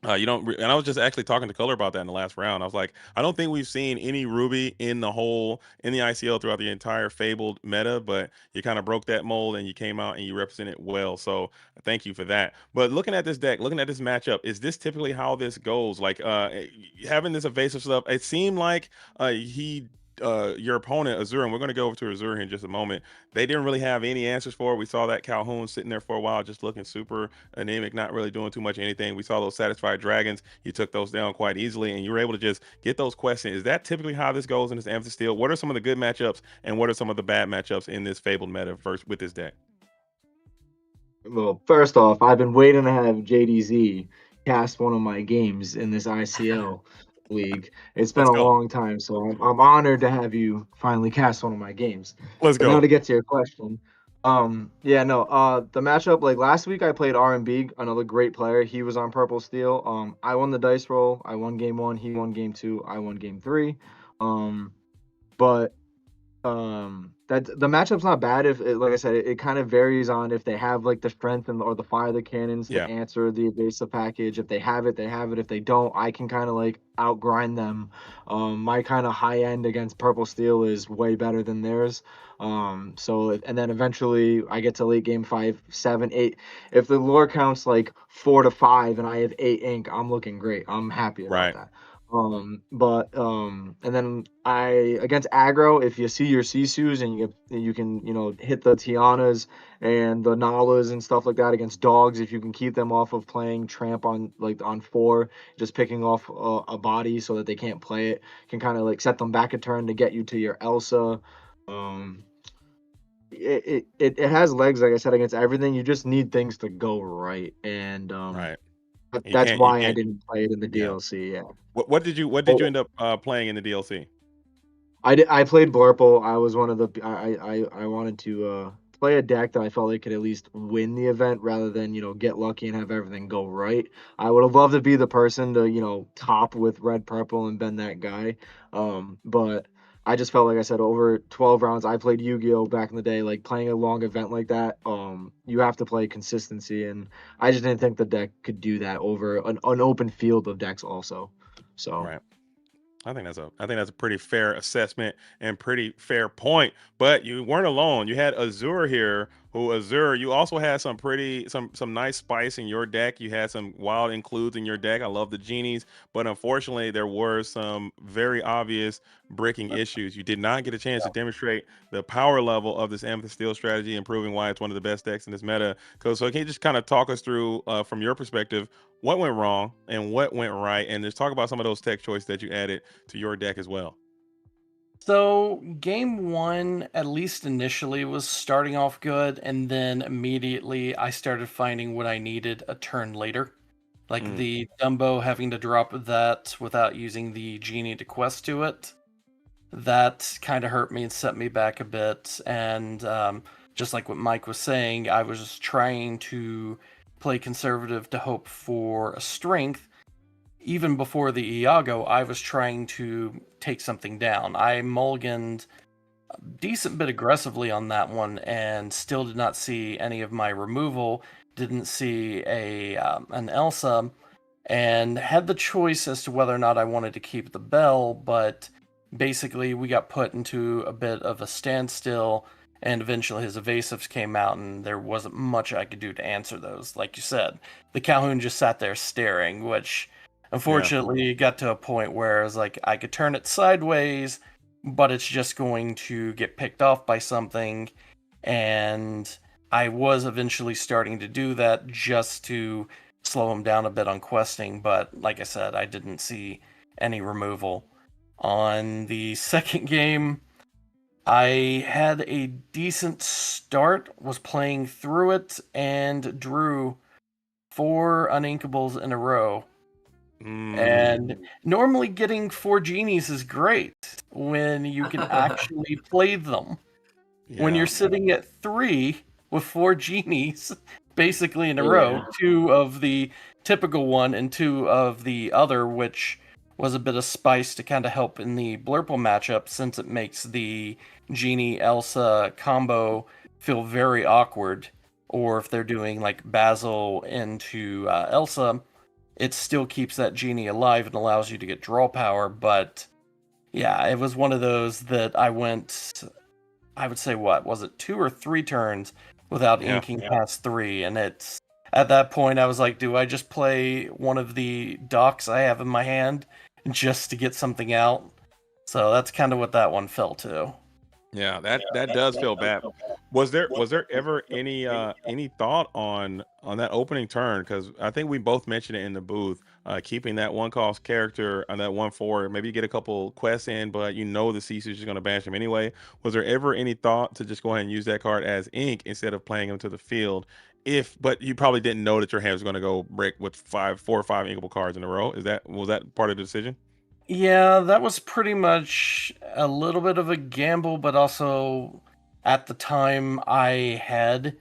You don't, and I was just actually talking to Color about that in the last round. I was like, I don't think we've seen any Ruby in the ICL throughout the entire Fabled meta, but you kind of broke that mold and you came out and you represented well. So thank you for that. But looking at this deck, looking at this matchup, is this typically how this goes? Like having this evasive stuff, it seemed like your opponent Azure, and we're going to go over to Azure here in just a moment. They didn't really have any answers for it. We saw that Calhoun sitting there for a while, just looking super anemic, not really doing too much anything. We saw those satisfied dragons. You took those down quite easily, and you were able to just get those questions. Is that typically how this goes in this Amethyst Steel? What are some of the good matchups, and what are some of the bad matchups in this Fabled meta first with this deck? Well, first off, I've been waiting to have JDZ cast one of my games in this ICL league. It's been Let's a go. long time, so I'm honored to have you finally cast one of my games. Let's But go. now to get to your question, the matchup, like last week I played R&B, another great player. He was on Purple Steel. I won the dice roll. I won game 1. He won game 2. I won game 3. But that the matchup's not bad. If it, like I said, it kind of varies on if they have like the strength or the fire the cannons to answer the evasive package. If they have it, they have it. If they don't, I can kind of like outgrind them. My kind of high end against Purple Steel is way better than theirs. And then eventually I get to late game 5, 7, 8. If the lore counts like 4 to 5 and I have 8 ink, I'm looking great. I'm happy about that. And then against aggro, if you see your Sisus and you can hit the Tianas and the Nalas and stuff like that against dogs, if you can keep them off of playing tramp on 4, just picking off a body so that they can't play it, can kind of like set them back a turn to get you to your Elsa. It has legs, like I said, against everything. You just need things to go right, and that's why I didn't play it in the DLC. Yeah. What did you end up playing in the DLC? I played Blurple. I was one of the I wanted to play a deck that I felt like could at least win the event rather than get lucky and have everything go right. I would have loved to be the person to top with red purple and been that guy. But I just felt like I said over 12 rounds. I played Yu-Gi-Oh back in the day. Like playing a long event like that, you have to play consistency, and I just didn't think the deck could do that over an open field of decks also. So. Right. I think that's a pretty fair assessment and pretty fair point. But you weren't alone. You had Azure here, you also had some nice spice in your deck. You had some wild includes in your deck. I love the genies, but unfortunately there were some very obvious breaking issues. You did not get a chance to demonstrate the power level of this Amethyst Steel strategy and proving why it's one of the best decks in this meta. So can you just kind of talk us through from your perspective what went wrong and what went right, and just talk about some of those tech choices that you added to your deck as well? So game 1, at least initially, was starting off good, and then immediately I started finding what I needed a turn later. Like the Dumbo having to drop that without using the genie to quest to it. That kind of hurt me and set me back a bit. And just like what Mike was saying, I was just trying to play conservative to hope for a strength. Even before the Iago, I was trying to take something down. I mulliganed a decent bit aggressively on that one and still did not see any of my removal, didn't see an Elsa, and had the choice as to whether or not I wanted to keep the bell, but basically we got put into a bit of a standstill, and eventually his evasives came out, and there wasn't much I could do to answer those. Like you said, the Calhoun just sat there staring, which Unfortunately, it got to a point where it's like I could turn it sideways, but it's just going to get picked off by something. And I was eventually starting to do that just to slow him down a bit on questing, but like I said, I didn't see any removal. On the second game, I had a decent start, was playing through it, and drew 4 uninkables in a row. And normally getting 4 genies is great when you can actually play them. When you're sitting at 3 with 4 genies basically in a row, 2 of the typical one and 2 of the other, which was a bit of spice to kind of help in the Blurple matchup, since it makes the Genie Elsa combo feel very awkward. Or if they're doing like Basil into Elsa, it still keeps that Genie alive and allows you to get draw power. But yeah, it was one of those that I went, I would say, what was it, 2 or 3 turns without inking past 3, and it's at that point I was like, do I just play one of the docks I have in my hand just to get something out? So that's kind of what that one fell to. Yeah, that does feel bad. Was there ever any thought on that opening turn? Because I think we both mentioned it in the booth, keeping that one cost character on that 1/4. Maybe you get a couple quests in, but you know the CC is just going to bash him anyway. Was there ever any thought to just go ahead and use that card as ink instead of playing him to the field? But you probably didn't know that your hand was going to go break with 4 or 5 inkable cards in a row. Was that part of the decision? Yeah, that was pretty much a little bit of a gamble, but also at the time I had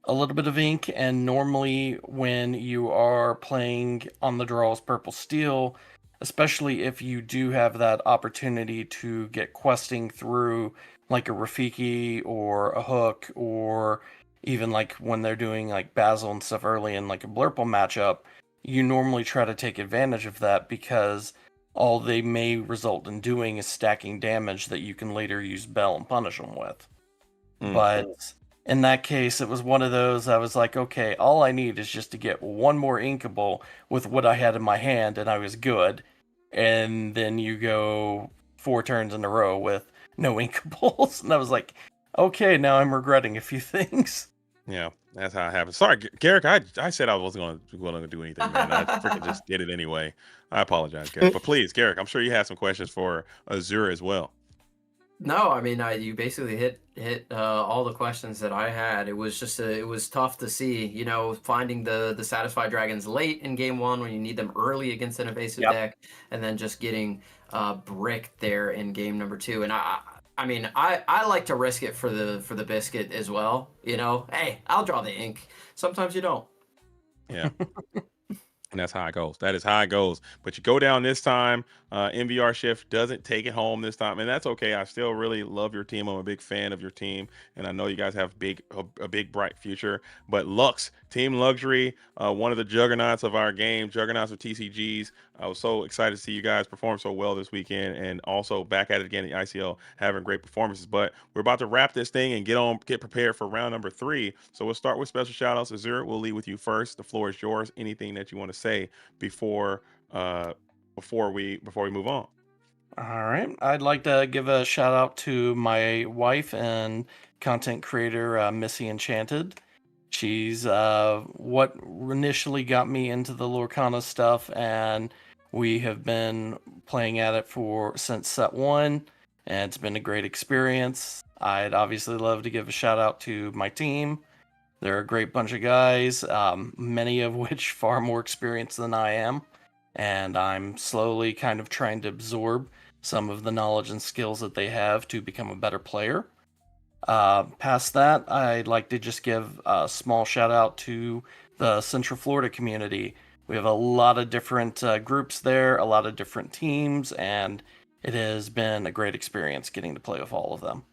a little bit of ink, and normally when you are playing on the draws purple steel, especially if you do have that opportunity to get questing through like a Rafiki or a Hook, or even like when they're doing like Basil and stuff early in like a Blurple matchup, you normally try to take advantage of that, because all they may result in doing is stacking damage that you can later use Bell and punish them with. But in that case, it was one of those, I was like, okay, all I need is just to get one more inkable with what I had in my hand, and I was good. And then you go 4 turns in a row with no inkables, and I was like, okay, now I'm regretting a few things. Yeah, that's how it happens. Sorry, Garrick. I said I wasn't going to do anything, man. I freaking just did it anyway. I apologize, Garrick. But please, Garrick, I'm sure you have some questions for Azure as well. No, I mean, you basically hit all the questions that I had. It was just it was tough to see, finding the satisfied dragons late in game 1 when you need them early against an evasive deck, and then just getting bricked there in game number 2. And I mean, I like to risk it for the biscuit as well. Hey, I'll draw the ink. Sometimes you don't. Yeah. And that's how it goes. That is how it goes. But you go down this time. NVR Shift doesn't take it home this time, and that's okay. I still really love your team. I'm a big fan of your team, and I know you guys have a big bright future. But Lux, Team Luxury, one of the juggernauts of our game, juggernauts of TCGs. I was so excited to see you guys perform so well this weekend, and also back at it again in the ICL, having great performances. But we're about to wrap this thing and get prepared for round number 3. So we'll start with special shout outs. Azure, we'll lead with you first. The floor is yours. Anything that you want to say before we move on? All right. I'd like to give a shout out to my wife and content creator, Missy Enchanted. She's what initially got me into the Lorcana stuff, and we have been playing at it since set 1, and it's been a great experience. I'd obviously love to give a shout out to my team. They're a great bunch of guys, many of which far more experienced than I am, and I'm slowly kind of trying to absorb some of the knowledge and skills that they have to become a better player. Past that, I'd like to just give a small shout out to the Central Florida community. We have a lot of different groups there, a lot of different teams, and it has been a great experience getting to play with all of them.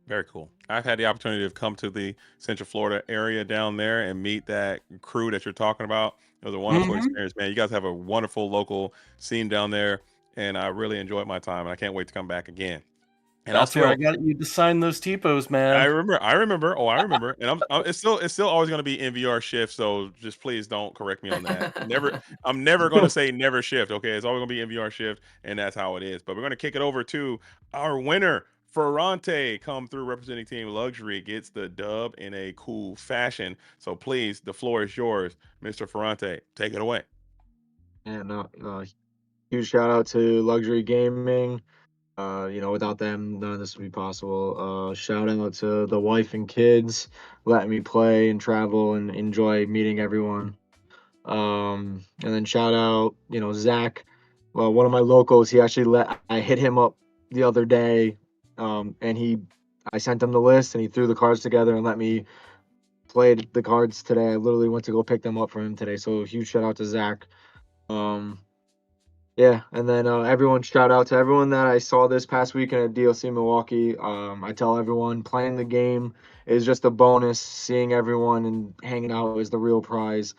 Very cool. I've had the opportunity to come to the Central Florida area down there and meet that crew that you're talking about. It was a wonderful experience, man. You guys have a wonderful local scene down there, and I really enjoyed my time, and I can't wait to come back again. And That's where I got you to sign those typos, man. I remember. Oh, I remember. And it's still always going to be NVR shift. So just please don't correct me on that. I'm never going to say never shift. Okay, it's always going to be NVR shift, and that's how it is. But we're going to kick it over to our winner, Ferrante, come through representing Team Luxury, gets the dub in a cool fashion. So please, the floor is yours, Mr. Ferrante. Take it away. And huge shout out to Luxury Gaming. Without them, none of this would be possible. Shout out to the wife and kids letting me play and travel and enjoy meeting everyone. And then shout out, Zach, one of my locals. I hit him up the other day, and I sent him the list and he threw the cards together and let me play the cards today. I literally went to go pick them up for him today. So huge shout out to Zach. Yeah, and then shout out to everyone that I saw this past weekend at DLC Milwaukee. I tell everyone playing the game is just a bonus. Seeing everyone and hanging out is the real prize.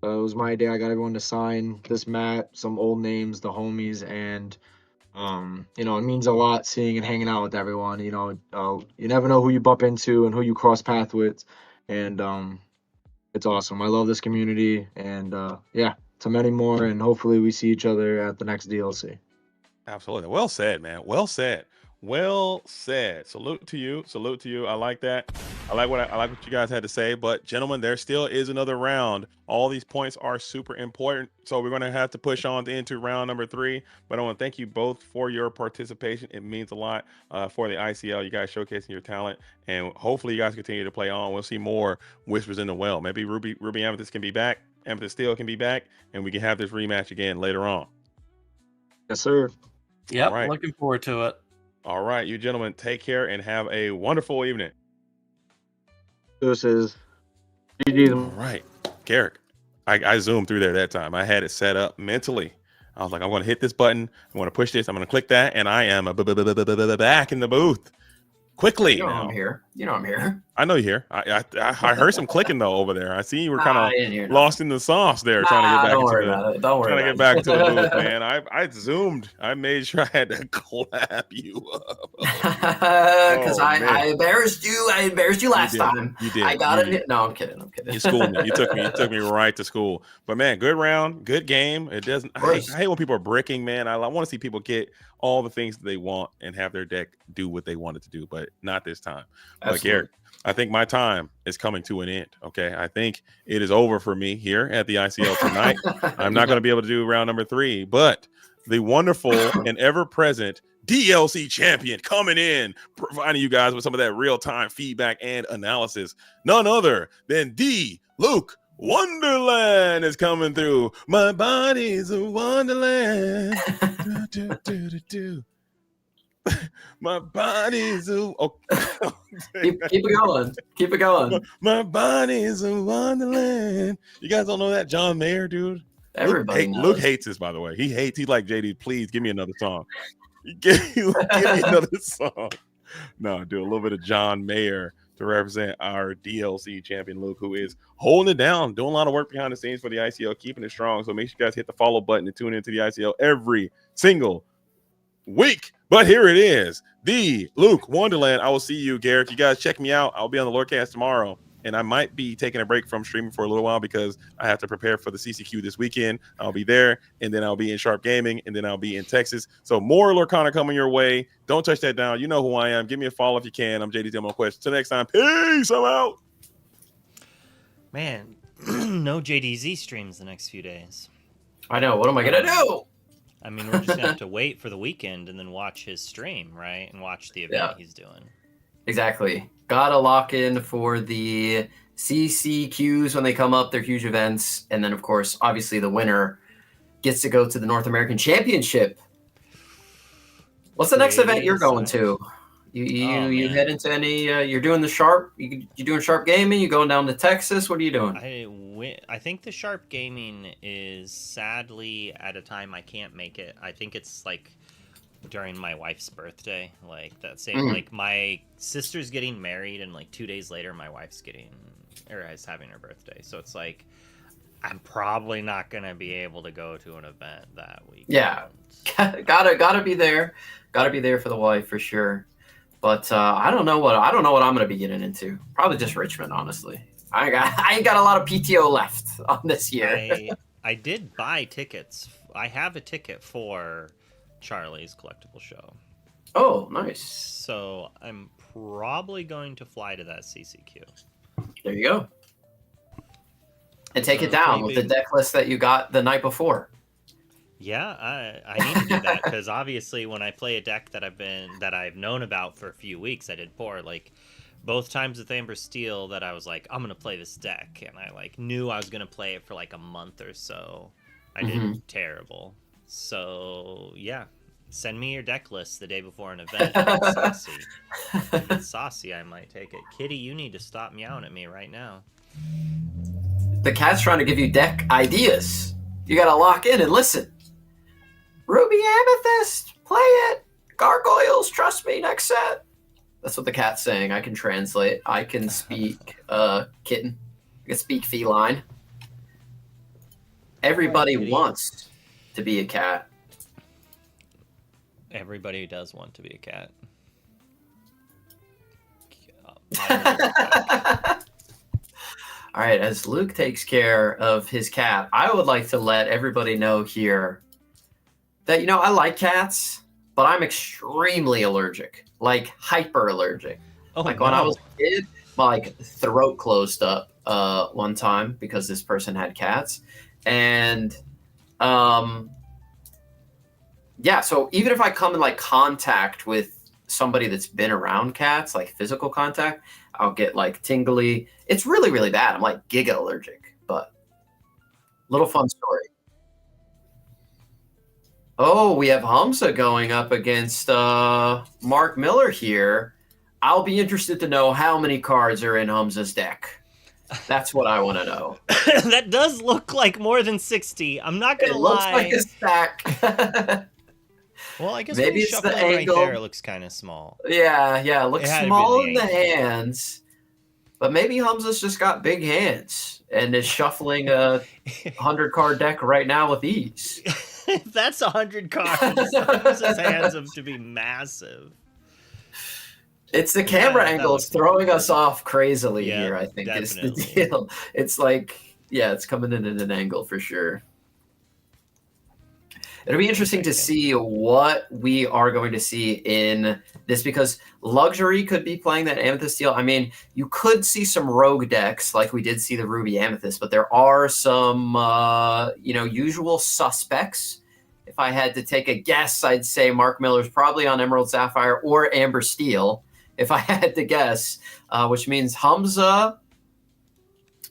It was my day. I got everyone to sign this mat, some old names, the homies, and it means a lot seeing and hanging out with everyone. You never know who you bump into and who you cross path with, and it's awesome. I love this community, and to many more, and hopefully we see each other at the next DLC. Absolutely. Well said, man. Well said. Well said. Salute to you. Salute to you. I like that. I like what you guys had to say. But gentlemen, there still is another round. All these points are super important. So we're going to have to push on into round number 3. But I want to thank you both for your participation. It means a lot for the ICL. You guys showcasing your talent. And hopefully you guys continue to play on. We'll see more Whispers in the Well. Maybe Ruby Amethyst can be back. Amethyst Steel can be back. And we can have this rematch again later on. Yes, sir. Yep, right. Looking forward to it. All right, you gentlemen, take care and have a wonderful evening. This is GG's. All right, Garrick, I zoomed through there that time. I had it set up mentally. I was like, I'm going to hit this button. I'm going to push this. I'm going to click that, and I am back in the booth quickly. I'm here. I'm here. I know you're here. I heard some clicking though over there. I see you were kind of lost in the sauce there, trying to get back Don't get back to the booth, man. I zoomed. I made sure I had to clap you up because I embarrassed you. I embarrassed you last time. You did. I got it. No, I'm kidding. You schooled me. You took me right to school. But man, good round, good game. It doesn't. I hate when people are bricking, man. I want to see people get all the things that they want and have their deck do what they wanted to do, but not this time. But Garrett, I think my time is coming to an end. Okay. I think it is over for me here at the ICL tonight. I'm not going to be able to do round number 3, but the wonderful and ever-present DLC champion coming in, providing you guys with some of that real-time feedback and analysis. None other than Luke Wonderland is coming through. My body's a wonderland. My body's a keep it going. My body's a wonderland. You guys don't know that John Mayer, dude? Everybody Luke hates this, by the way. He's like, JD, please give me another song. Give me another song. No, do a little bit of John Mayer to represent our DLC champion, Luke, who is holding it down, doing a lot of work behind the scenes for the ICL, keeping it strong. So make sure you guys hit the follow button and tune into the ICL every single week. But here it is, the Luke Wonderland. I will see you, Garrick. You guys check me out. I'll be on the Lorcana tomorrow, and I might be taking a break from streaming for a little while because I have to prepare for the CCQ this weekend. I'll be there, and then I'll be in Sharp Gaming, and then I'll be in Texas. So more Lorcana coming your way. Don't touch that down. You know who I am. Give me a follow if you can. I'm JD Demo Quest. Till next time, peace. I'm out. Man, no JDZ streams the next few days. I know. What am I gonna do? I mean, we're just gonna have to wait for the weekend and then watch his stream, right? And watch the event he's doing. Exactly. Gotta lock in for the CCQs when they come up. They're huge events. And then, of course, obviously the winner gets to go to the North American Championship. What's the next event you're going to? You head into any? You're doing the Sharp. You doing Sharp Gaming? You going down to Texas? What are you doing? I think the Sharp Gaming is sadly at a time I can't make it. I think it's like during my wife's birthday, like that same like my sister's getting married, and like 2 days later my wife's is having her birthday. So it's like I'm probably not gonna be able to go to an event that week. Yeah, gotta be there. Gotta be there for the wife for sure. But I don't know what I'm going to be getting into. Probably just Richmond, honestly. I ain't got a lot of PTO left on this year. I did buy tickets. I have a ticket for Charlie's collectible show. Oh, nice. So I'm probably going to fly to that CCQ. There you go. And take it down with the deck list that you got the night before. Yeah, I need to do that because obviously when I play a deck that I've known about for a few weeks, I did poor. Like both times with Amber Steel that I was like, I'm gonna play this deck, and I like knew I was gonna play it for like a month or so. I did terrible. So yeah, send me your deck list the day before an event. Saucy. If it's saucy, I might take it. Kitty, you need to stop meowing at me right now. The cat's trying to give you deck ideas. You gotta lock in and listen. Ruby Amethyst, play it. Gargoyles, trust me, next set. That's what the cat's saying. I can translate. I can speak kitten. I can speak feline. Everybody wants to be a cat. Everybody does want to be a cat. All right, as Luke takes care of his cat, I would like to let everybody know here that, you know, I like cats, but I'm extremely allergic, like hyper allergic. Oh, like when I was a kid, my like throat closed up one time because this person had cats. And yeah, so even if I come in like contact with somebody that's been around cats, like physical contact, I'll get like tingly. It's really, really bad. I'm like giga allergic, but little fun story. Oh, we have Hamza going up against Mark Miller here. I'll be interested to know how many cards are in Hamza's deck. That's what I want to know. That does look like more than 60. I'm not going to lie. It looks like a stack. Well, I guess maybe it's the angle. Right there, it looks kind of small. Yeah, it looks small in the angle. hands. But maybe Hamza's just got big hands and is shuffling a 100-card deck right now with ease. That's 100 cards. Hamza's hands have to be massive. It's the camera angle. It's throwing us off crazily here, I think, definitely. is the deal. It's like, yeah, it's coming in at an angle for sure. It'll be interesting to see what we are going to see in this, because Luxury could be playing that Amethyst Steel. I mean, you could see some rogue decks like we did see the Ruby Amethyst, but there are some, usual suspects. If I had to take a guess, I'd say Mark Miller's probably on Emerald Sapphire or Amber Steel, if I had to guess, which means Hamza,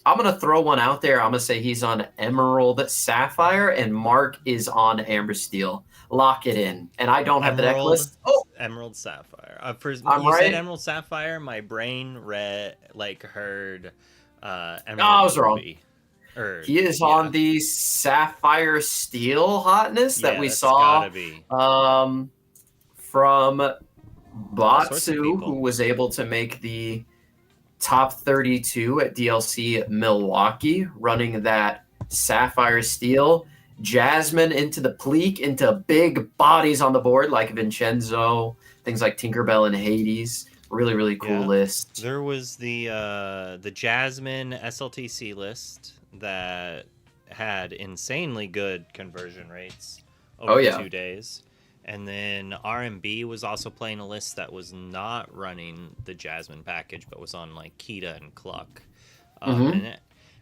I'm going to throw one out there. I'm going to say he's on Emerald Sapphire and Mark is on Amber Steel. Lock it in. And I don't have the deck list. Oh, Emerald Sapphire. When I'm you right. said Emerald Sapphire, my brain heard Emerald I was wrong. Ruby. He is on the Sapphire Steel hotness that we that's saw gotta be. From sorts of Batsu, people. who was able to make the top 32 at DLC Milwaukee, running that Sapphire Steel. Jasmine into the Pleek, into big bodies on the board like Vincenzo, things like Tinkerbell and Hades. Really, really cool list. There was the Jasmine SLTC list that had insanely good conversion rates over 2 days. And then RMB was also playing a list that was not running the Jasmine package, but was on like Kita and Cluck. And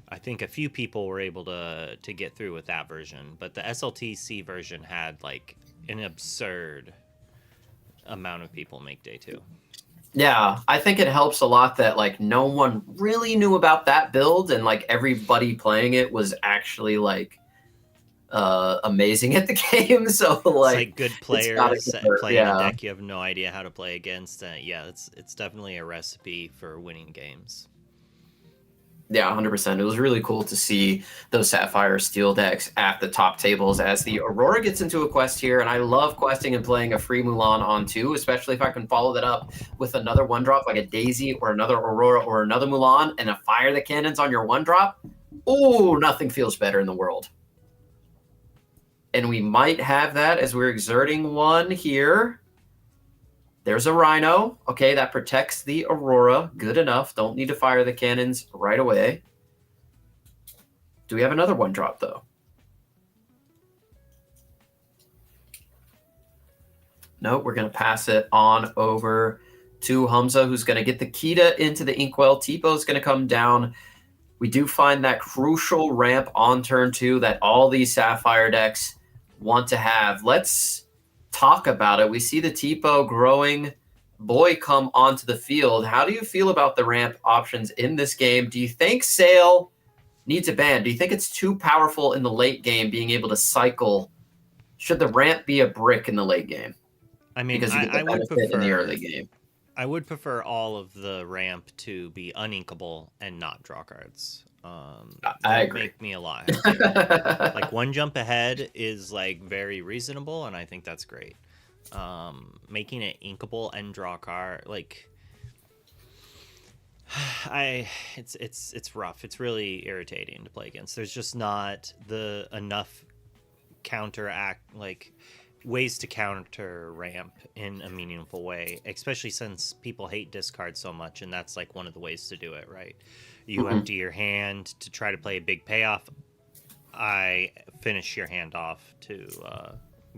I think a few people were able to get through with that version, but the SLTC version had like an absurd amount of people make day 2. Yeah, I think it helps a lot that like no one really knew about that build, and like everybody playing it was actually like amazing at the game. So It's like like good players playing a deck you have no idea how to play against. It's definitely a recipe for winning games. Yeah, 100%. It was really cool to see those Sapphire Steel decks at the top tables as the Aurora gets into a quest here. And I love questing and playing a free Mulan on 2, especially if I can follow that up with another 1-drop like a Daisy or another Aurora or another Mulan and a Fire the Cannons on your 1-drop. Oh, nothing feels better in the world. And we might have that as we're exerting one here. There's a Rhino. Okay, that protects the Aurora. Good enough. Don't need to fire the cannons right away. Do we have another 1-drop, though? No, we're going to pass it on over to Hamza, who's going to get the Kita into the Inkwell. Tipo going to come down. We do find that crucial ramp on turn 2 that all these Sapphire decks want to have. Let's talk about it. We see the Tipo growing boy come onto the field. How do you feel about the ramp options in this game? Do you think Sail needs a ban? Do you think it's too powerful in the late game, being able to cycle? Should the ramp be a brick in the late game? I mean, Because you get the I would benefit in the prefer early game. I would prefer all of the ramp to be uninkable and not draw cards. I That agree. make me a lot happier. Like 1 jump ahead is like very reasonable, and I think that's great. Making it inkable and draw card, like it's rough. It's really irritating to play against. There's just not the enough counteract, like ways to counter ramp in a meaningful way, especially since people hate discard so much, and that's like one of the ways to do it, right? You empty your hand to try to play a big payoff. I finish your hand off to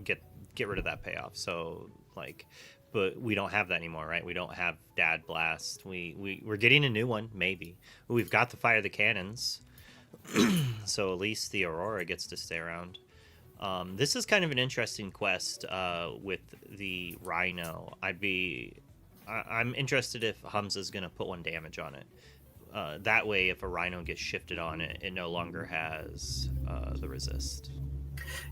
get rid of that payoff. So like, but we don't have that anymore, right? We don't have Dad Blast. We're getting a new one, maybe. We've got the Fire the Cannons, so at least the Aurora gets to stay around. This is kind of an interesting quest with the Rhino. I'm interested if Hamza's going to put 1 damage on it. That way, if a Rhino gets shifted on it, it no longer has the resist.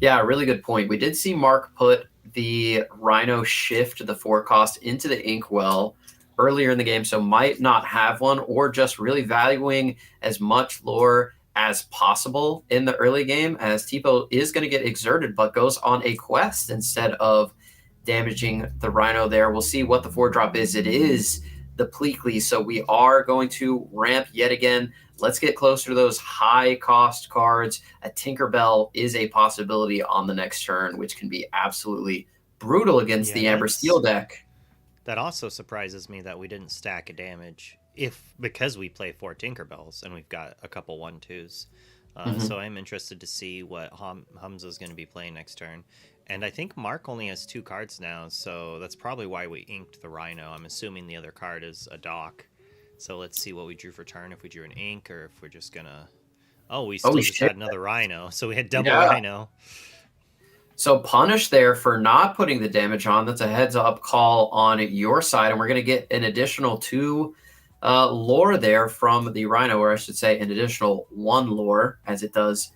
Yeah, really good point. We did see Mark put the Rhino shift, the 4 cost, into the Inkwell earlier in the game, so might not have one, or just really valuing as much lore as possible in the early game, as Tipo is going to get exerted, but goes on a quest instead of damaging the Rhino there. We'll see what the 4-drop is. It is the Pleakley, so we are going to ramp yet again. Let's get closer to those high-cost cards. A Tinkerbell is a possibility on the next turn, which can be absolutely brutal against the Amber Steel deck. That also surprises me that we didn't stack a damage, because we play 4 Tinkerbells and we've got a couple 1/2s. So I'm interested to see what Hamza's going to be playing next turn. And I think Mark only has 2 cards now, so that's probably why we inked the Rhino. I'm assuming the other card is a dock. So let's see what we drew for turn, if we drew an ink or if we're just going to... Oh, we still just had another Rhino, so we had double Rhino. So punish there for not putting the damage on. That's a heads-up call on your side, and we're going to get an additional 2 lore there from the Rhino, or I should say an additional 1 lore, as it does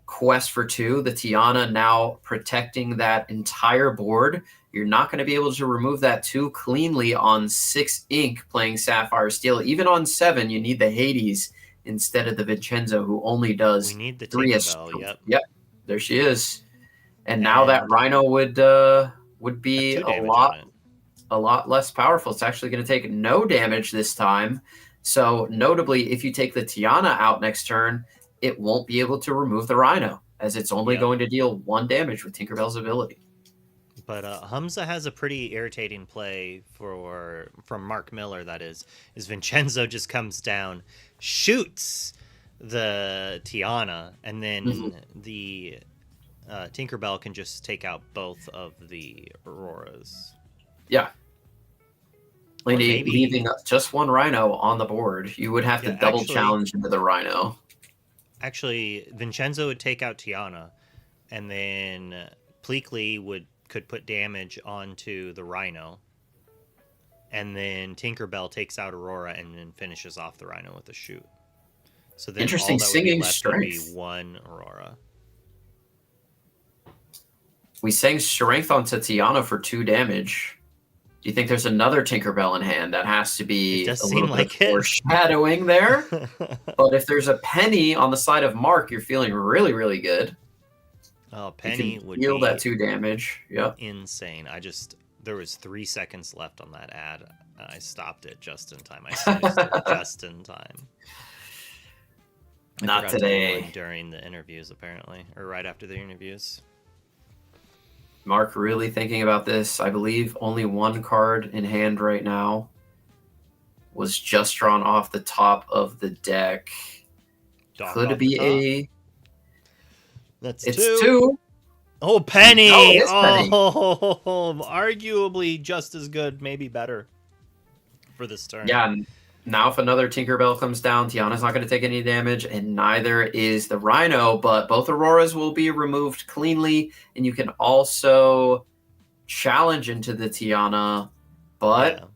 quest for 2. The Tiana now protecting that entire board. You're not going to be able to remove that too cleanly on 6 ink playing Sapphire Steel. Even on 7, you need the Hades instead of the Vincenzo, who only does 3. Tinkerbell, Yep, there she is. And now that Rhino would be a lot less powerful. It's actually going to take no damage this time. So notably, if you take the Tiana out next turn, it won't be able to remove the Rhino, as it's only going to deal 1 damage with Tinkerbell's ability. But Hamza has a pretty irritating play from Mark Miller, that is Vincenzo just comes down, shoots the Tiana, and then the Tinkerbell can just take out both of the Auroras. Yeah. Leaving just 1 Rhino on the board. You would have to double challenge into the Rhino. Actually, Vincenzo would take out Tiana, and then Pleakley could put damage onto the Rhino, and then Tinkerbell takes out Aurora and then finishes off the Rhino with a shoot. So then interesting, all that singing would be left strength. would be 1 Aurora. We sang strength onto Tiana for 2 damage. Do you think there's another Tinkerbell in hand? That has to be a little bit foreshadowing there. But if there's a Penny on the side of Mark, you're feeling really, really good. Oh, Penny would deal be that 2 damage. Yep. Insane. There was 3 seconds left on that ad. I stopped it just in time. I snoozed it just in time. Not today. During the interviews, apparently, or right after the interviews. Mark really thinking about this. I believe only one card in hand right now was just drawn off the top of the deck. Dock Could off be the top. That's It's two. two. Oh, Penny! Oh, it is Penny. Arguably just as good, maybe better for this turn. Yeah, and now if another Tinkerbell comes down, Tiana's not going to take any damage, and neither is the Rhino, but both Auroras will be removed cleanly, and you can also challenge into the Tiana, but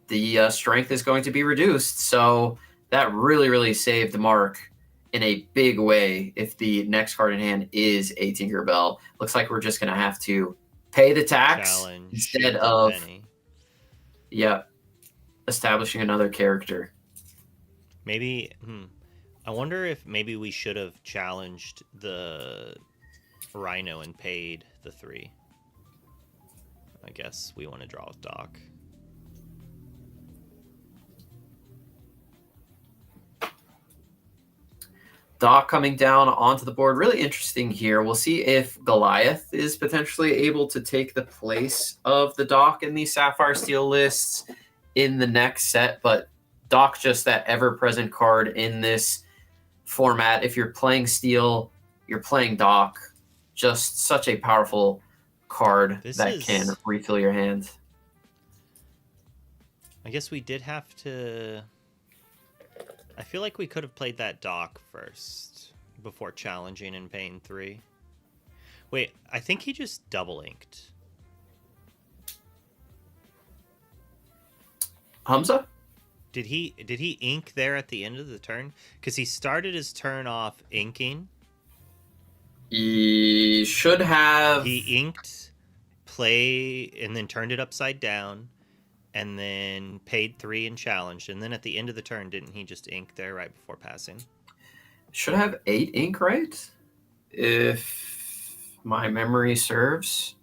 the strength is going to be reduced, so that really saved Mark in a big way if the next card in hand is a Tinkerbell. Looks like we're just going to have to pay the tax Challenge instead of Penny. establishing another character. Maybe, I wonder if maybe we should have challenged the Rhino and paid the 3. I guess we want to draw with Doc. Doc coming down onto the board. Really interesting here. We'll see if Goliath is potentially able to take the place of the Doc in the Sapphire Steel lists in the next set, but Doc just that ever-present card in this format. If you're playing Steel, you're playing Doc. Just such a powerful card can refill your hand. I guess we did have to... I feel like we could have played that Doc first before challenging and paying 3. Wait, I think he just double inked. Hamza? Did he ink there at the end of the turn? Because he started his turn off inking. He should have. He inked, play, and then turned it upside down, and then paid 3 and challenged. And then at the end of the turn, didn't he just ink there right before passing? Should have 8 ink, right? If my memory serves.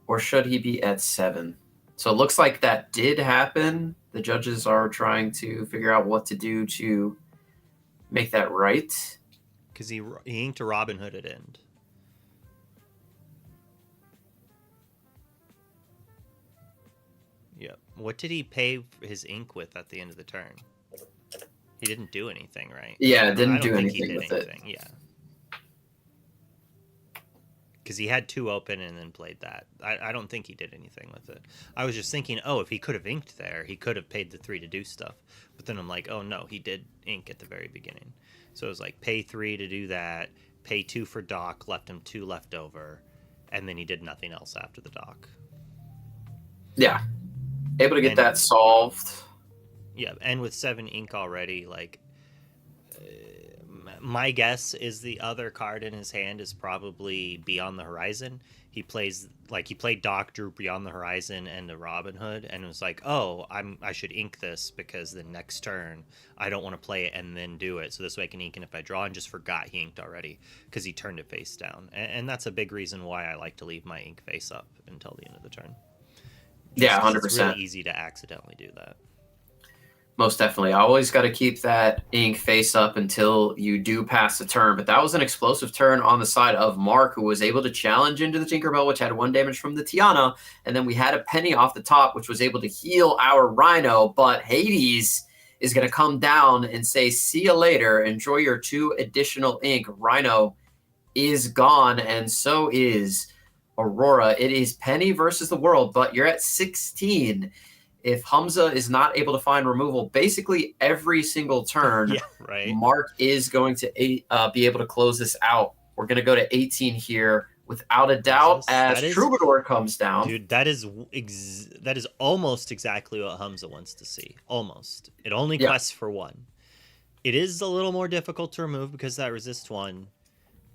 Or should he be at 7? So it looks like that did happen. The judges are trying to figure out what to do to make that right. Because he inked a Robin Hood at end. Yep. What did he pay his ink with at the end of the turn? He didn't do anything, right? Yeah, I didn't don't do think he anything did with anything. Yeah. Because he had 2 open and then played that. I don't think he did anything with it. I was just thinking, oh, if he could have inked there, he could have paid the 3 to do stuff. But then I'm like, oh no, he did ink at the very beginning. So it was like pay 3 to do that, pay 2 for Doc, left him 2 left over, and then he did nothing else after the Doc. Yeah. Able to get that solved. Yeah, and with 7 ink already, like, my guess is the other card in his hand is probably Beyond the Horizon. He played Doc, drew Beyond the Horizon and a Robin Hood, and was like, oh, I should ink this because the next turn I don't want to play it and then do it, so this way I can ink, and if I draw, and just forgot he inked already because he turned it face down. And that's a big reason why I like to leave my ink face up until the end of the turn. Yeah, 100%. It's really easy to accidentally do that. Most definitely. I always got to keep that ink face up until you do pass the turn. But that was an explosive turn on the side of Mark, who was able to challenge into the Tinkerbell, which had 1 damage from the Tiana. And then we had a Penny off the top, which was able to heal our Rhino. But Hades is going to come down and say, see you later. Enjoy your 2 additional ink. Rhino is gone, and so is Aurora. It is Penny versus the world, but you're at 16. If Hamza is not able to find removal basically every single turn, yeah, right. Mark is going to be able to close this out. We're going to go to 18 here without a doubt as Troubadour comes down. Dude, that is almost exactly what Hamza wants to see. Almost. It only quests for 1. It is a little more difficult to remove because that resists 1,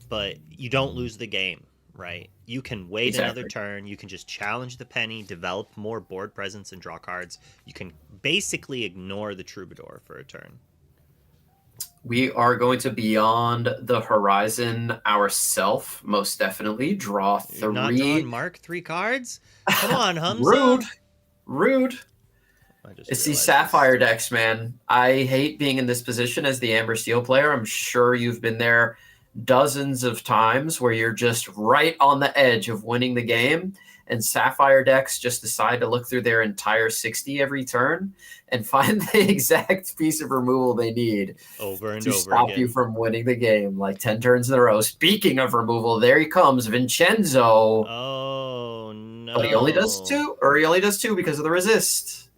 but you don't lose the game. Right, you can wait another turn. You can just challenge the Penny, develop more board presence, and draw cards. You can basically ignore the Troubadour for a turn. We are going to Beyond the Horizon ourselves, most definitely. Draw 3. You're not drawing Mark 3 cards? Come on, Hamza. Rude. It's these Sapphire decks, man. I hate being in this position as the Amber Steel player. I'm sure you've been there dozens of times where you're just right on the edge of winning the game, and Sapphire decks just decide to look through their entire 60 every turn and find the exact piece of removal they need over and to over stop again. you from winning the game, like 10 turns in a row. Speaking of removal, there he comes, Vincenzo. Oh no! But he only does two because of the resist.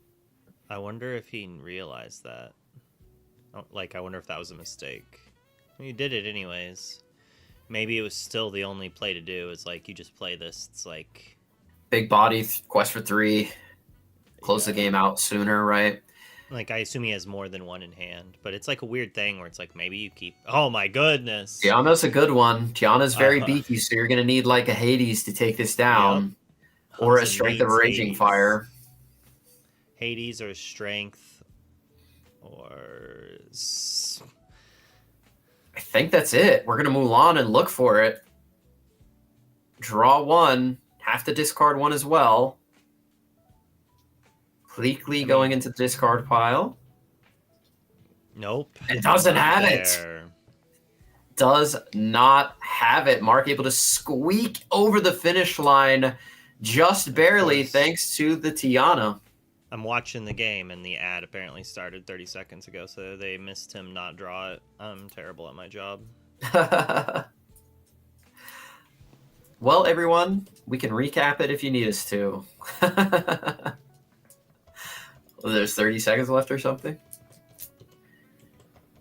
I wonder if he realized that. Like, I wonder if that was a mistake. He did it anyways. Maybe it was still the only play to do. It's like, you just play this. It's like... Big body, quest for 3. Close the game out sooner, right? Like, I assume he has more than one in hand. But it's like a weird thing where it's like, maybe you keep... Oh my goodness! Tiana's a good one. Tiana's very beaky, so you're going to need like a Hades to take this down. Yep. Or a Hudson Strength of a needs Raging Hades. Fire. Hades or Strength or... I think that's it. We're going to Mulan and look for it. Draw 1. Have to discard 1 as well. Pleakley going into the discard pile. Nope. It doesn't have it. There. Does not have it. Mark able to squeak over the finish line just barely thanks to the Tiana. I'm watching the game, and the ad apparently started 30 seconds ago, so they missed him not draw it. I'm terrible at my job. Well, everyone, we can recap it if you need us to. There's 30 seconds left or something.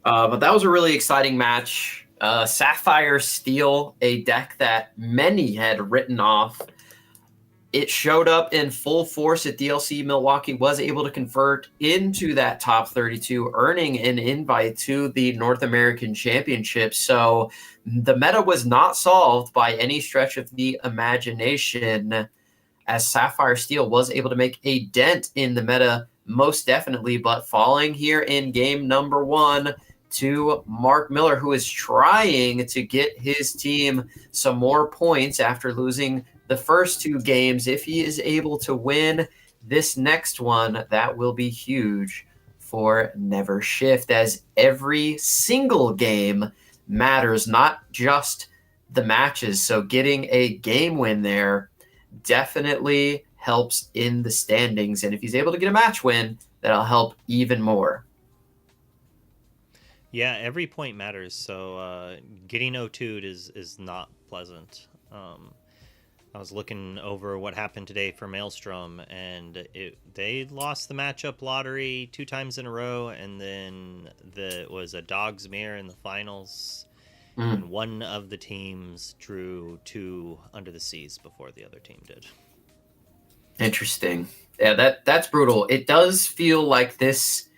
But that was a really exciting match. Sapphire Steel, a deck that many had written off. It showed up in full force at DLC. Milwaukee was able to convert into that top 32, earning an invite to the North American Championship. So the meta was not solved by any stretch of the imagination, as Sapphire Steel was able to make a dent in the meta, most definitely, but falling here in game number 1 to Mark Miller, who is trying to get his team some more points after losing the first 2 games. If he is able to win this next one, that will be huge for Never Shift, as every single game matters, not just the matches. So getting a game win there definitely helps in the standings. And if he's able to get a match win, that'll help even more. Yeah, every point matters. So getting 0-2'd is not pleasant. I was looking over what happened today for Maelstrom, and they lost the matchup lottery 2 times in a row, and then it was a dog's mirror in the finals, and one of the teams drew 2 Under the Seas before the other team did. Interesting. Yeah, that's brutal. It does feel like this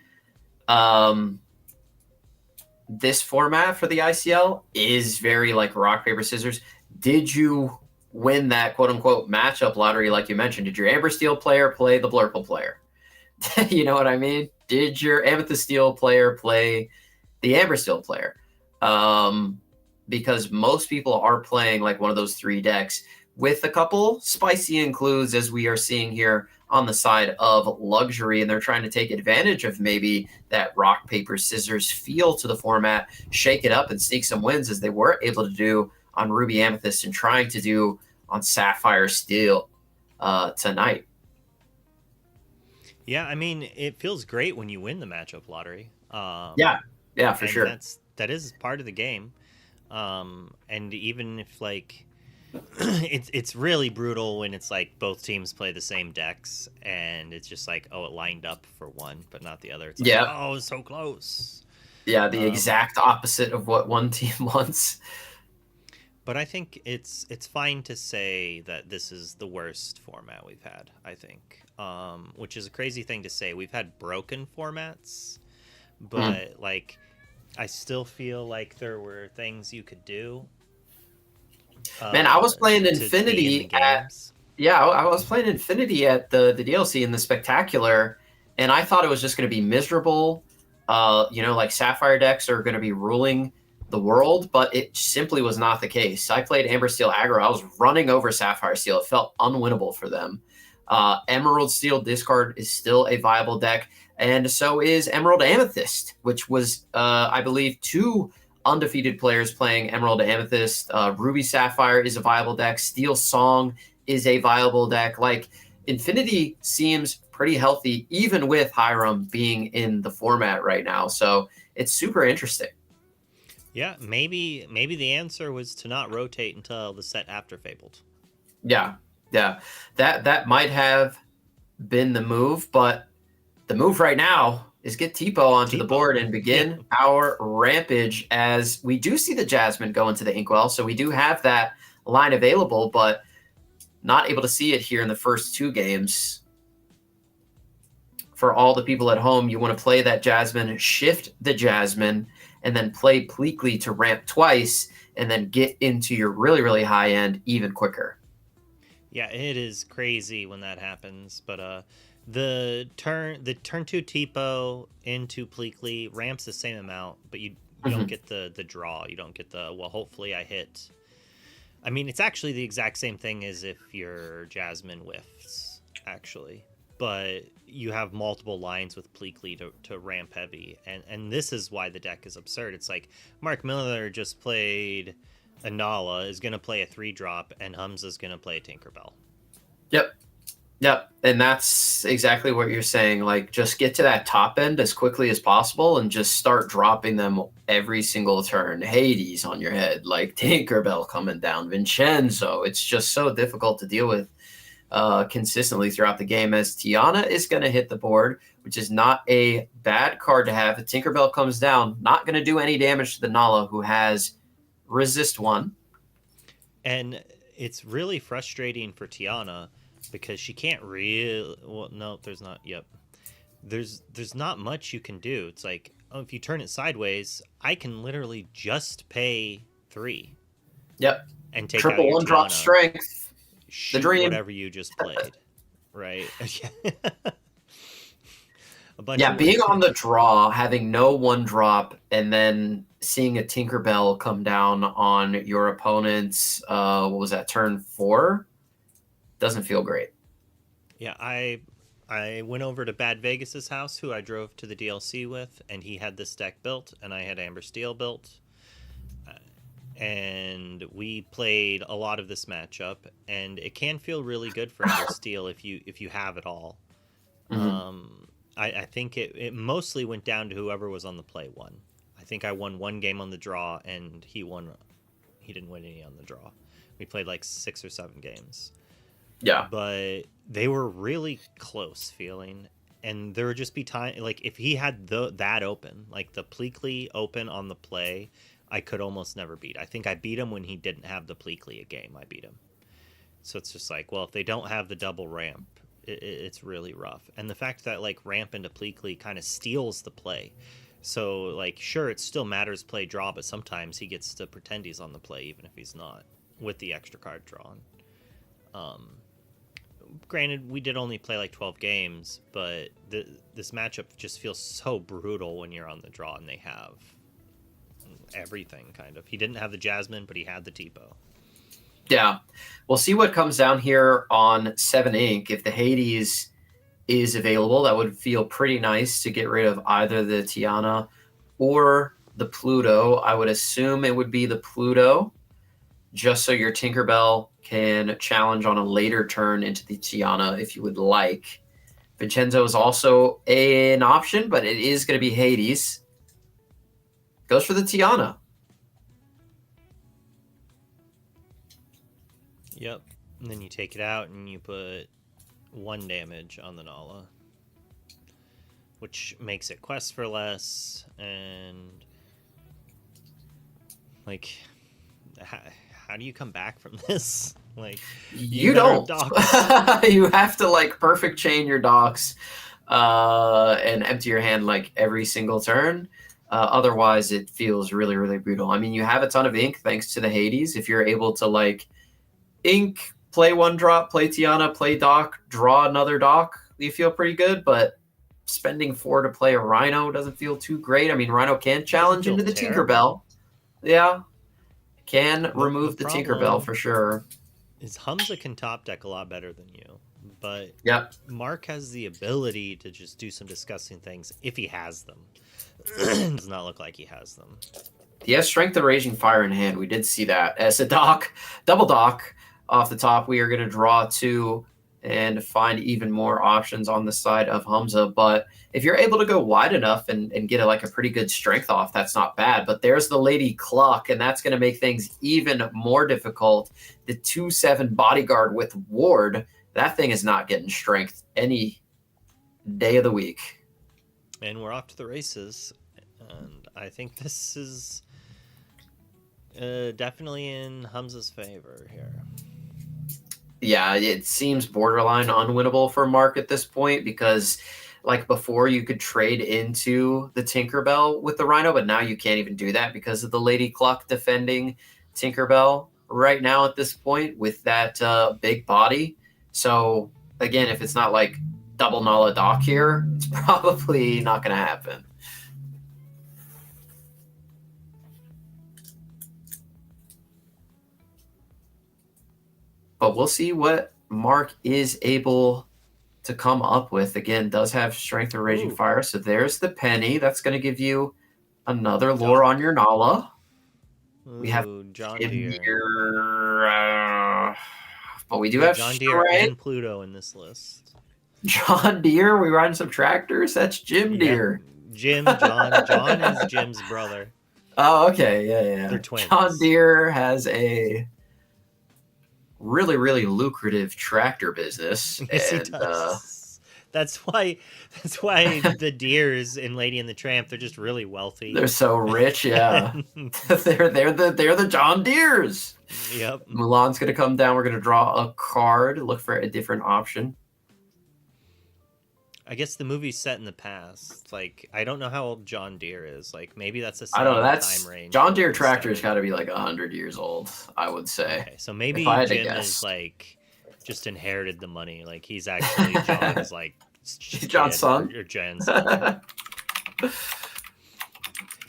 this format for the ICL is very like rock, paper, scissors. Did you win that quote-unquote matchup lottery like you mentioned? Did your Amber Steel player play the Blurple player? You know what I mean? Did your Amethyst Steel player play the Amber Steel player? Because most people are playing like one of those 3 decks, with a couple spicy includes, as we are seeing here on the side of Luxury, and they're trying to take advantage of maybe that rock, paper, scissors feel to the format, shake it up and sneak some wins, as they were able to do on Ruby Amethyst and trying to do on Sapphire Steel tonight. Yeah, I mean, it feels great when you win the matchup lottery. Yeah, for sure. That is part of the game. And even if like it's really brutal when it's like both teams play the same decks and it's just like, oh, it lined up for one but not the other. It's like, oh, it's so close. Yeah, the exact opposite of what one team wants. But I think it's fine to say that this is the worst format we've had, I think. Which is a crazy thing to say. We've had broken formats, but like I still feel like there were things you could do. Man, I was playing Infinity I was playing Infinity at the DLC in the Spectacular, and I thought it was just going to be miserable. Like Sapphire decks are going to be ruling the world, but it simply was not the case. I played Amber Steel aggro. I was running over Sapphire Steel. It felt unwinnable for them. Emerald Steel discard is still a viable deck, and so is Emerald Amethyst, which was, I believe, 2 undefeated players playing Emerald Amethyst. Ruby Sapphire is a viable deck. Steel Song is a viable deck. Like, Infinity seems pretty healthy, even with Hiram being in the format right now. So it's super interesting. Yeah, maybe the answer was to not rotate until the set after Fabled. Yeah. That might have been the move, but the move right now is get Tipo onto the board and begin our rampage, as we do see the Jasmine go into the Inkwell. So we do have that line available, but not able to see it here in the first 2 games. For all the people at home, you want to play that Jasmine, shift the Jasmine, and then play Pleakley to ramp twice, and then get into your really, really high end even quicker. Yeah, it is crazy when that happens, but the turn 2 Tipo into Pleakley ramps the same amount, but you don't get the draw. You don't get the, well, hopefully I hit. I mean, it's actually the exact same thing as if your Jasmine whiffs, actually. But you have multiple lines with Pleakley to ramp heavy. And this is why the deck is absurd. It's like Mark Miller just played a Nala, is going to play a 3-drop, and Hamza's going to play a Tinkerbell. Yep. And that's exactly what you're saying. Like, just get to that top end as quickly as possible and just start dropping them every single turn. Hades on your head, like Tinkerbell coming down, Vincenzo. It's just so difficult to deal with consistently throughout the game, as Tiana is going to hit the board, which is not a bad card to have. If Tinkerbell comes down, not going to do any damage to the Nala, who has resist 1. And it's really frustrating for Tiana, because she can't really, well, no, there's not, there's not much you can do. It's like, oh, if you turn it sideways, I can literally just pay 3. Yep. And take triple out your 1-drop Tiana, strength. shoot The dream. Whatever you just played, right? Being on the draw, having no 1-drop, and then seeing a Tinkerbell come down on your opponent's, what was that, turn 4? Doesn't feel great. Yeah, I went over to Bad Vegas's house, who I drove to the DLC with, and he had this deck built, and I had Amber Steel built. And we played a lot of this matchup, and it can feel really good for Amber Steel if you have it all. I think it mostly went down to whoever was on the play won. I think I won 1 game on the draw, and he didn't win any on the draw. We played like 6 or 7 games. Yeah. But they were really close feeling, and there would just be time, like if he had that open, like the Pleakley open on the play, I could almost never beat. I think I beat him when he didn't have the Pleakley a game. I beat him. So it's just like, well, if they don't have the double ramp, it's really rough. And the fact that like ramp into Pleakley kind of steals the play. So like, sure, it still matters play draw, but sometimes he gets to pretend he's on the play even if he's not, with the extra card drawn. Granted, we did only play like 12 games, but this matchup just feels so brutal when you're on the draw and they have everything, kind of. He didn't have the Jasmine, but he had the Tipo. Yeah. We'll see what comes down here on 7 Inc. If the Hades is available, that would feel pretty nice to get rid of either the Tiana or the Pluto. I would assume it would be the Pluto, just so your Tinkerbell can challenge on a later turn into the Tiana if you would like. Vincenzo is also an option, but it is going to be Hades. Goes for the Tiana. Yep. And then you take it out and you put 1 damage on the Nala, which makes it quest for less. And like, how do you come back from this? Like, you don't. You have to like perfect chain your docks and empty your hand like every single turn. Otherwise, it feels really, really brutal. I mean, you have a ton of ink thanks to the Hades. If you're able to like ink, play 1-drop, play Tiana, play dock, draw another dock, you feel pretty good. But spending 4 to play a Rhino doesn't feel too great. I mean, Rhino can challenge into the Tinkerbell. Yeah. Can remove the Tinkerbell for sure. Is Hamza can top deck a lot better than you, but yep. Mark has the ability to just do some disgusting things if he has them. Does not look like he has them. He has Strength and Raging Fire in hand. We did see that. As a double dock off the top, we are going to draw 2 and find even more options on the side of Hamza. But if you're able to go wide enough and get a pretty good strength off, that's not bad. But there's the Lady Cluck, and that's going to make things even more difficult. The 2/7 bodyguard with Ward, that thing is not getting strength any day of the week. And we're off to the races. And I think this is definitely in Hamza's favor here. Yeah, it seems borderline unwinnable for Mark at this point because, like before, you could trade into the Tinkerbell with the Rhino, but now you can't even do that because of the Lady Cluck defending Tinkerbell right now at this point with that big body. So, again, if it's not like double Nala Dock here, it's probably not going to happen. But we'll see what Mark is able to come up with. Again, does have Strength or Raging Fire. So there's the penny. That's going to give you another lore on your Nala. We have John Deere. But we do have John Deere Shrek. and Pluto in this list. John Deere. We riding some tractors. That's Jim Deere. John is Jim's brother. Oh, okay. Yeah. They're twins. John Deere has a really, really lucrative tractor business. Yes, and, he does. That's why the Deers in Lady and the Tramp, they're just really wealthy. They're so rich, yeah. they're the John Deeres. Yep. Mulan's gonna come down. We're gonna draw a card, look for a different option. I guess the movie's set in the past. Like, I don't know how old John Deere is. Like, maybe that's a I don't know. That's time range. John Deere tractor's got to be like 100 years old, I would say. Okay, so maybe Jim is like just inherited the money. Like he's actually John's like John's son or Jen's son.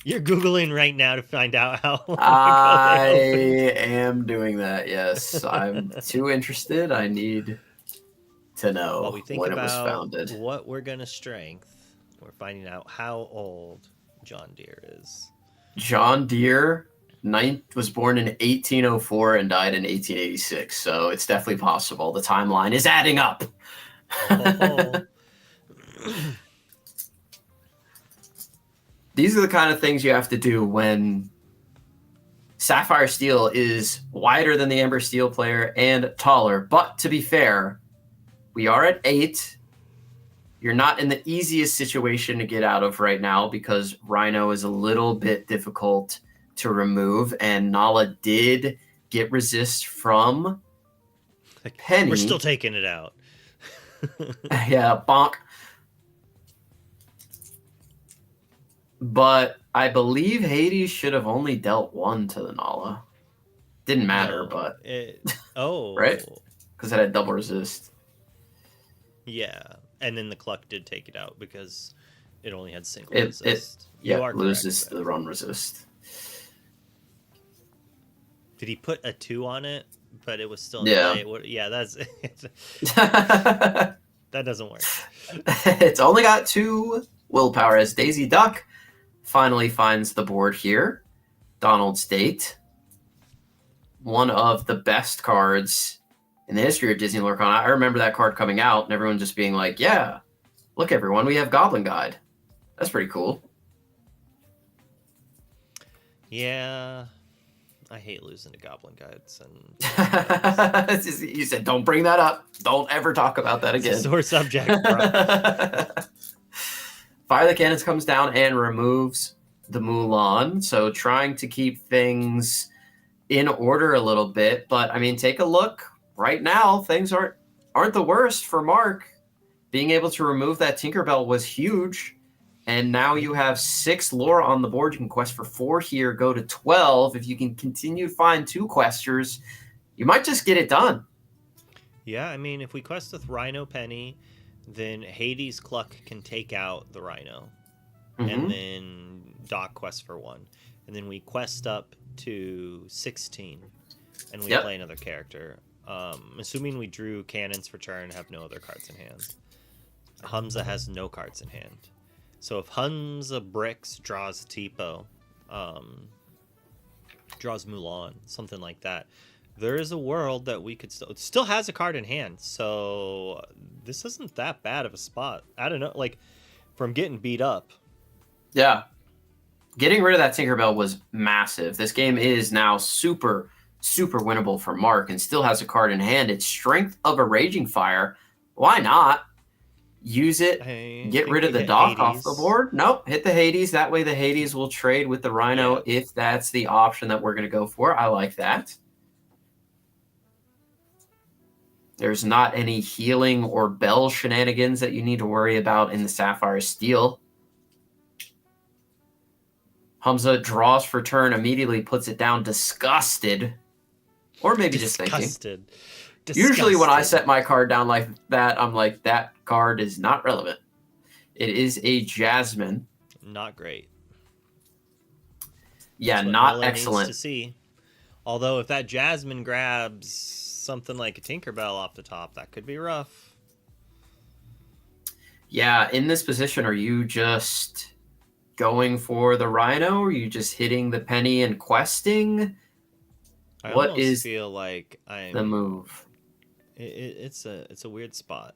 You're Googling right now to find out how long I am doing that. Yes, I'm too interested. I need to know While we think when about it was founded. What we're gonna strength, we're finding out how old John Deere is. John Deere was born in 1804 and died in 1886, so it's definitely possible. The timeline is adding up. These are the kind of things you have to do when Sapphire Steel is wider than the Ember Steel player and taller. But to be fair, we are at 8. You're not in the easiest situation to get out of right now because Rhino is a little bit difficult to remove, and Nala did get resist from Penny. We're still taking it out. Yeah, bonk. But I believe Hades should have only dealt 1 to the Nala. Didn't matter, but right? Because it had double resist. Yeah, and then the Cluck did take it out because it only had single resist. It loses the run resist. Did he put a 2 on it? But it was still that's that doesn't work. It's only got 2 willpower as Daisy Duck finally finds the board here. Donald's Date, one of the best cards in the history of Disney Lorcana. I remember that card coming out and everyone just being like, yeah, look everyone, we have Goblin Guide. That's pretty cool. Yeah, I hate losing to Goblin Guides. And you said, don't bring that up. Don't ever talk about that again. It's a sore subject, bro. Fire the Cannons comes down and removes the Mulan. So trying to keep things in order a little bit. But, I mean, take a look. Right now, things aren't the worst for Mark. Being able to remove that Tinkerbell was huge. And now you have 6 lore on the board. You can quest for 4 here, go to 12. If you can continue to find 2 questers, you might just get it done. Yeah, I mean, if we quest with Rhino Penny, then Hades Cluck can take out the Rhino. And then Doc quests for 1. And then we quest up to 16. And we play another character. Assuming we drew cannons for turn, have no other cards in hand. Hamza has no cards in hand. So if Hamza bricks, draws Tipo, draws Mulan, something like that. There is a world that we could still has a card in hand, so this isn't that bad of a spot. I don't know, like from getting beat up. Yeah. Getting rid of that Tinkerbell was massive. This game is now super, super winnable for Mark and still has a card in hand. It's Strength of a Raging Fire. Why not? Use it, get rid of the Dock off the board. Nope, hit the Hades. That way the Hades will trade with the Rhino if that's the option that we're going to go for. I like that. There's not any healing or bell shenanigans that you need to worry about in the Sapphire Steel. Hamza draws for turn, immediately puts it down, disgusted. Or maybe just thinking. Usually when I set my card down like that, I'm like, that card is not relevant. It is a Jasmine. Not great. Yeah, not excellent. Needs to see. Although if that Jasmine grabs something like a Tinkerbell off the top, that could be rough. Yeah, in this position, are you just going for the Rhino? Or are you just hitting the penny and questing? What is feel like the move? It's a weird spot.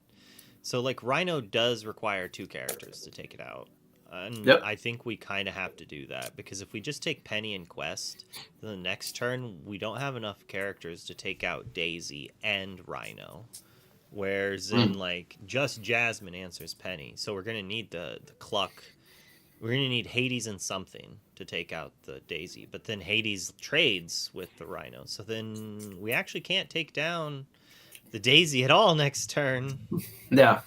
So like Rhino does require 2 characters to take it out. And I think we kind of have to do that because if we just take Penny and Quest, then the next turn we don't have enough characters to take out Daisy and Rhino. Whereas in like just Jasmine answers Penny. So we're gonna need the Cluck. We're gonna need Hades and something to take out the Daisy. But then Hades trades with the Rhino. So then we actually can't take down the Daisy at all next turn. Yeah.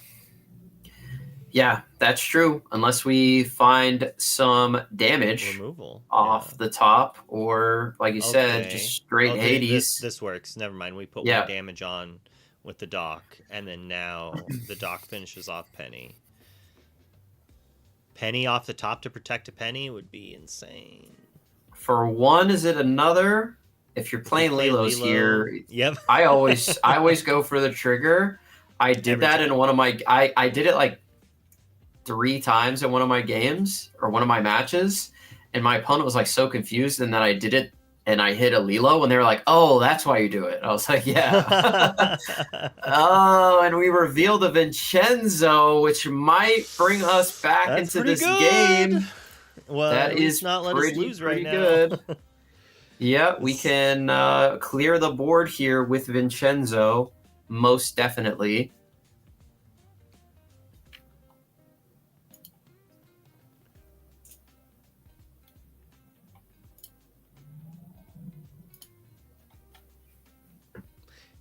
Yeah, that's true. Unless we find some damage removal off the top, or like you said, just straight Hades. This works. Never mind. We put 1 damage on with the Dock, and then now the Dock finishes off Penny. Penny off the top to protect a Penny would be insane. For 1, is it another? If you're playing Lilo's here, I always go for the trigger. I did that in one of my. I did it like 3 times in one of my games or one of my matches, and my opponent was like so confused, and then I did it and I hit a Lilo and they were like, "Oh, that's why you do it." I was like, "Yeah." Oh, and we revealed the Vincenzo, which might bring us back into this game. Well, that is not let us lose right now. Good. Yeah, we can clear the board here with Vincenzo, most definitely.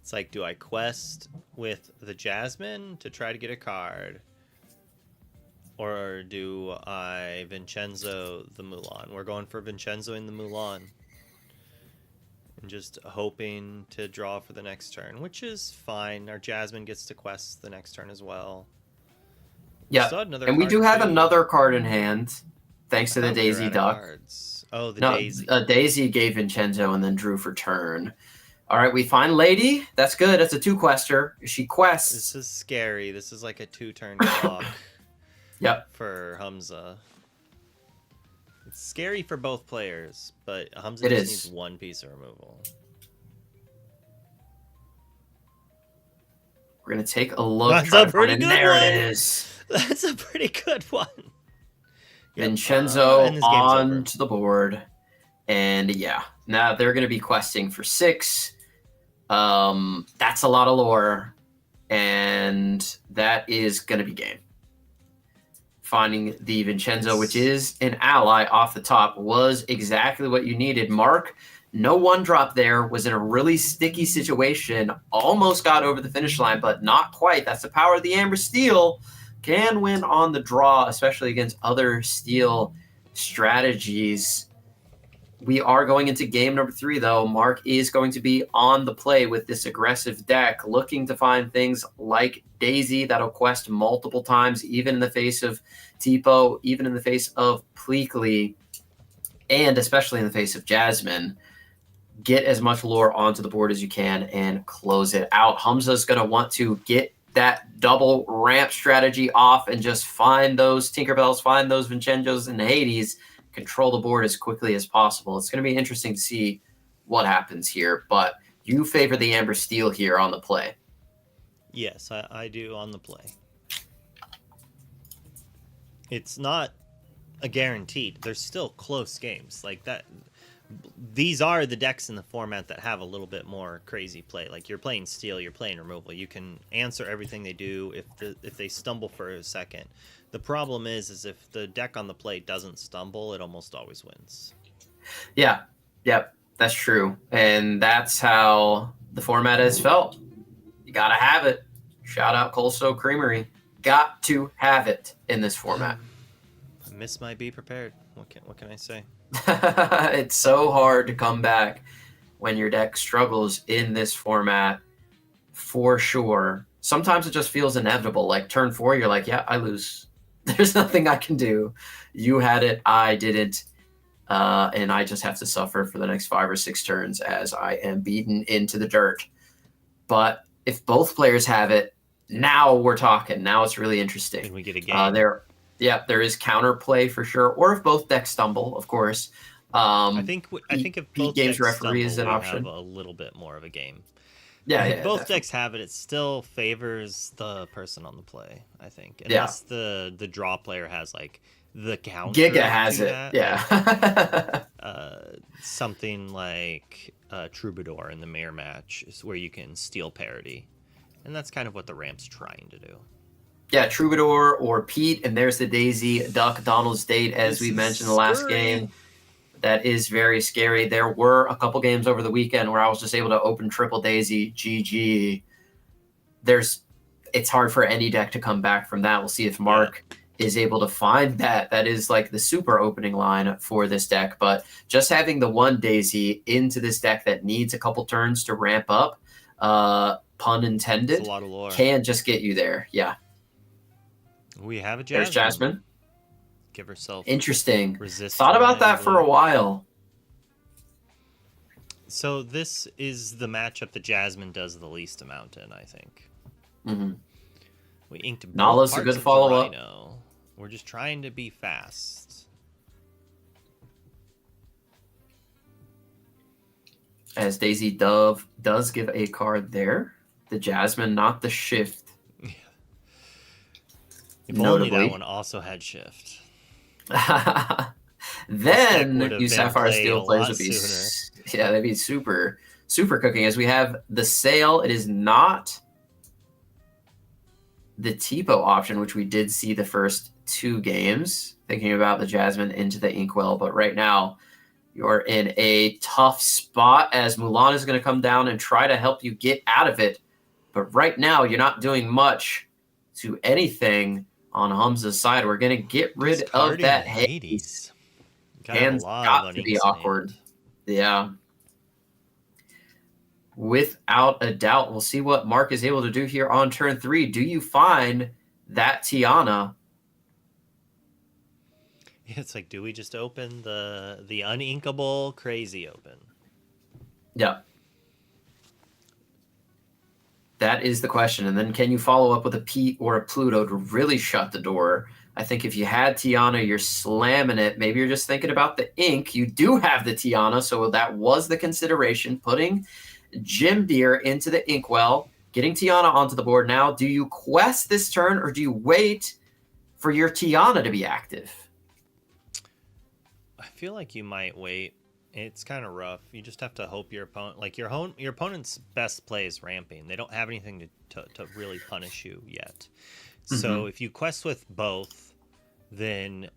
It's like, do I quest with the Jasmine to try to get a card? Or do I Vincenzo the Mulan? We're going for Vincenzo in the Mulan. And just hoping to draw for the next turn, which is fine. Our Jasmine gets to quest the next turn as well. Yeah, and we do have another card in hand, thanks to the Daisy Duck. Oh, the Daisy. Daisy gave Vincenzo and then drew for turn. All right, we find Lady. That's good. That's a 2-quester. She quests. This is scary. This is like a 2-turn block. Yep. For Hamza. It's scary for both players, but Hamza just needs 1 piece of removal. We're going to take a look. That's a pretty good there one. It is. That's a pretty good one. Vincenzo on to the board. And yeah, now they're going to be questing for 6. That's a lot of lore. And that is going to be game. Finding the Vincenzo, which is an ally off the top, was exactly what you needed. Mark, no 1-drop there, was in a really sticky situation, almost got over the finish line, but not quite. That's the power of the Amber Steel. Can win on the draw, especially against other Steel strategies. We are going into game number 3, though. Mark is going to be on the play with this aggressive deck, looking to find things like Daisy that'll quest multiple times, even in the face of Tipo, even in the face of Pleakley, and especially in the face of Jasmine. Get as much lore onto the board as you can and close it out. Hamza's going to want to get that double ramp strategy off and just find those Tinkerbells, find those Vincenzos and Hades, control the board as quickly as possible. It's going to be interesting to see what happens here, but you favor the Amber Steel here on the play. Yes, I do on the play. It's not a guaranteed. There's still close games like that. These are the decks in the format that have a little bit more crazy play. Like you're playing Steel, you're playing Removal. You can answer everything they do if they stumble for a second. The problem is if the deck on the play doesn't stumble, it almost always wins. Yeah, yep, that's true, and that's how the format has felt. You gotta have it. Shout out Cold Stove Creamery. Got to have it in this format. Miss might be prepared. What can I say? It's so hard to come back when your deck struggles in this format, for sure. Sometimes it just feels inevitable. Like turn 4, you're like, yeah, I lose. There's nothing I can do. You had it, I didn't. And I just have to suffer for the next 5 or 6 turns as I am beaten into the dirt. But if both players have it, now we're talking. Now it's really interesting. Can we get a game? There is counterplay for sure. Or if both decks stumble, of course. I think if both games decks referee is an stumble, option. we have a little bit more of a game. Yeah, If yeah. both definitely. decks have it, it still favors the person on the play, I think. Unless the draw player has like the counter. Giga has to it. that, Yeah. like, something like Troubadour in the mirror match is where you can steal parity. And that's kind of what the ramp's trying to do. Yeah, Troubadour or Pete, and there's the Daisy Duck Donald's Date, as we mentioned the last game. That is very scary. There were a couple games over the weekend where I was just able to open triple Daisy, GG. It's hard for any deck to come back from that. We'll see if Mark is able to find that. That is like the super opening line for this deck. But just having the one Daisy into this deck that needs a couple turns to ramp up, pun intended, It's a lot of lore. can just get you there. Yeah. We have a Jasmine. There's Jasmine. Give herself Interesting. resist. Thought about that for a while. So this is the matchup that Jasmine does the least amount in, I think. Mm-hmm. We inked both Nala's a parts good of the follow-up. Rhino. We're just trying to be fast. As Daisy Dove does give a card there. The Jasmine, not the Shift. If only Notably. that one also had shift. Then would have you been Sapphire played Steel a players lot would be sooner. they'd be super cooking. As we have the Sail, it is not the Tipo option, which we did see the first 2 games. Thinking about the Jasmine into the Inkwell, but right now you're in a tough spot as Mulan is going to come down and try to help you get out of it. But right now you're not doing much to anything. On Hamza's side, we're going to get rid of that Hades. Hands got to be awkward. Yeah. Without a doubt. We'll see what Mark is able to do here on turn 3. Do you find that Tiana? It's like, do we just open the uninkable crazy open? Yeah. That is the question. And then can you follow up with a Pete or a Pluto to really shut the door? I think if you had Tiana, you're slamming it. Maybe you're just thinking about the ink. You do have the Tiana, so that was the consideration. Putting Jim Deere into the Inkwell, getting Tiana onto the board now. Do you quest this turn or do you wait for your Tiana to be active? I feel like you might wait. It's kind of rough. You just have to hope your opponent, like your opponent's best play is ramping. They don't have anything to really punish you yet. So if you quest with both, then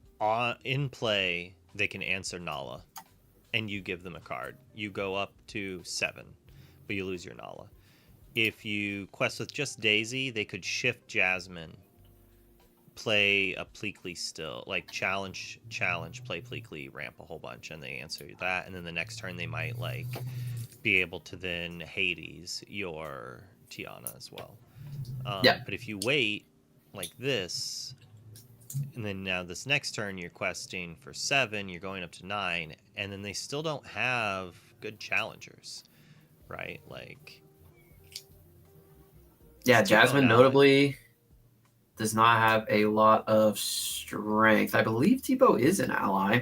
in play they can answer Nala, and you give them a card. You go up to 7, but you lose your Nala. If you quest with just Daisy, they could shift Jasmine, play a Pleakley still, like challenge, play Pleakley, ramp a whole bunch, and they answer that, and then the next turn they might like be able to then Hades your Tiana as well. But if you wait like this, and then now this next turn you're questing for 7, you're going up to 9, and then they still don't have good challengers, right? Like, yeah, it's too Jasmine going out. notably does not have a lot of strength. I believe Tipo is an ally.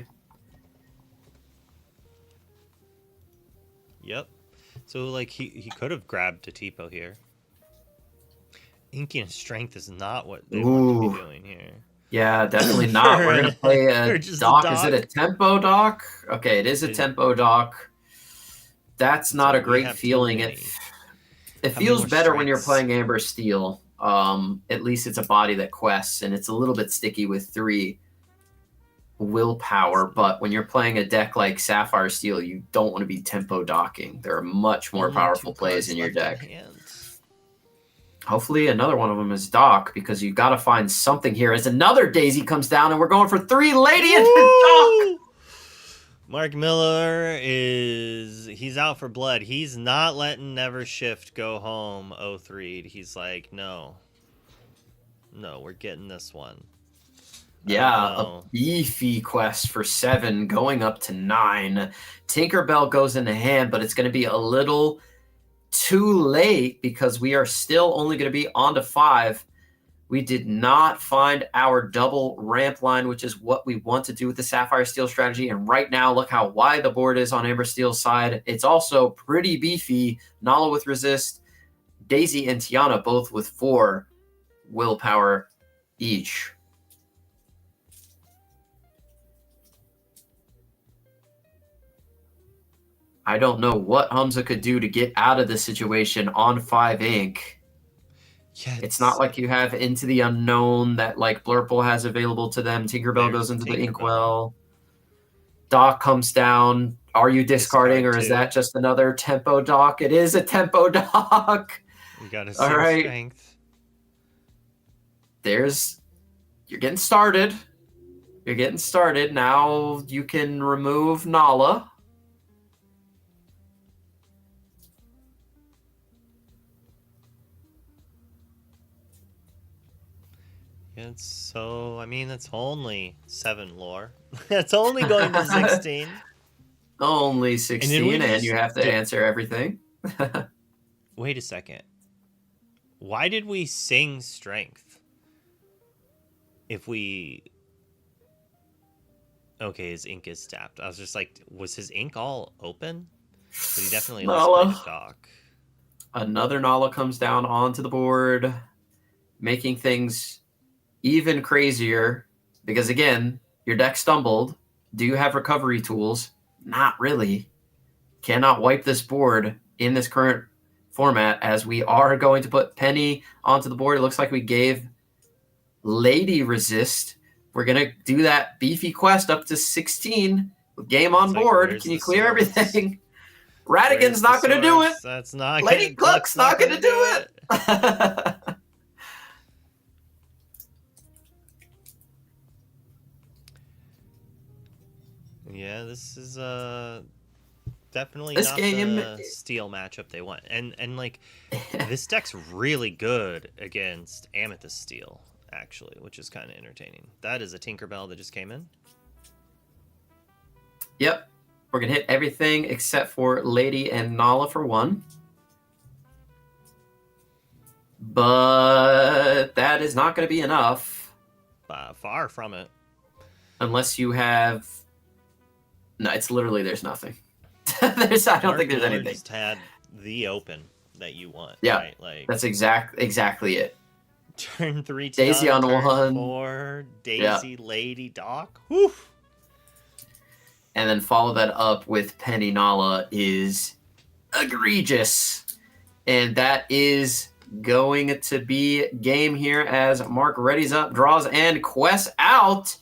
Yep. So like he could have grabbed a Tipo here. Inky and Strength is not what they want to be doing here. Yeah, definitely not. We're gonna play a just a dock. Is it a dock. tempo dock? Okay, it is a tempo dock. That's not So a we great have feeling. Tony. It How many feels more better when you're strengths? playing Amber Steel. At least it's a body that quests, and it's a little bit sticky with 3 willpower. But when you're playing a deck like Sapphire Steel, you don't want to be tempo docking. There are much more Only powerful 2 plays cards in your left in deck. hand. Hopefully another one of them is Doc, because you've got to find something here. As another Daisy comes down, and we're going for 3 Lady and Doc. Mark Miller he's out for blood. He's not letting Never Shift go home 0-3. He's like, no, we're getting this one. Yeah, a beefy quest for 7, going up to 9. Tinkerbell goes into hand, but it's going to be a little too late because we are still only going to be on to 5. We did not find our double ramp line, which is what we want to do with the Sapphire Steel strategy. And right now, look how wide the board is on Amber Steel's side. It's also pretty beefy. Nala with resist, Daisy and Tiana both with 4 willpower each. I don't know what Hamza could do to get out of the situation on 5 ink. Yeah, it's not like you have Into the Unknown that like Blurple has available to them. Tinkerbell goes into the Inkwell. Doc comes down. Are you discarding, or is that just another tempo dock? It is a tempo dock. You gotta see Strength. You're getting started. You're getting started. Now you can remove Nala. It's only 7 lore. It's only going to 16. Only 16, and you have to answer everything. Wait a second. Why did we sing Strength? Okay, his ink is tapped. I was just like, was his ink all open? But he definitely played a dock. Another Nala comes down onto the board, making things even crazier, because again, your deck stumbled. Do you have recovery tools? Not really. Cannot wipe this board in this current format, as we are going to put Penny onto the board. It looks like we gave Lady resist. We're going to do that beefy quest up to 16 with game on board. Can you clear everything? Radigan's not going to do it. That's not Lady Gluck's not going to do it. Yeah, this is definitely this not game the steel matchup they want. And like this deck's really good against Amethyst Steel, actually, which is kind of entertaining. That is a Tinkerbell that just came in. Yep. We're going to hit everything except for Lady and Nala for 1. But that is not going to be enough. Far from it. Unless you have... No, it's literally there's nothing. I don't think there's anything. Just had the open that you want. Yeah, right? Like that's exactly it. Turn 3 Daisy on turn 1. 4, Daisy, Lady, Doc. Whew. And then follow that up with Penny Nala is egregious. And that is going to be game here as Mark readies up, draws, and quests out.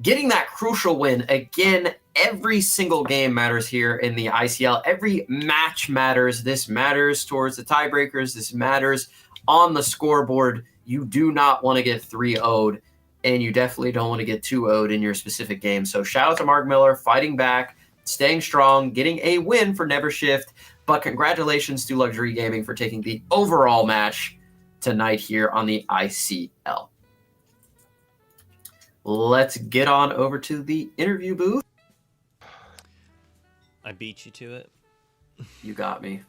Getting that crucial win. Again, every single game matters here in the ICL. Every match matters. This matters towards the tiebreakers. This matters on the scoreboard. You do not want to get 3-0'd, and you definitely don't want to get 2-0'd in your specific game. So shout out to Mark Miller, fighting back, staying strong, getting a win for Never Shift. But congratulations to Luxury Gaming for taking the overall match tonight here on the ICL. Let's get on over to the interview booth. I beat you to it. You got me.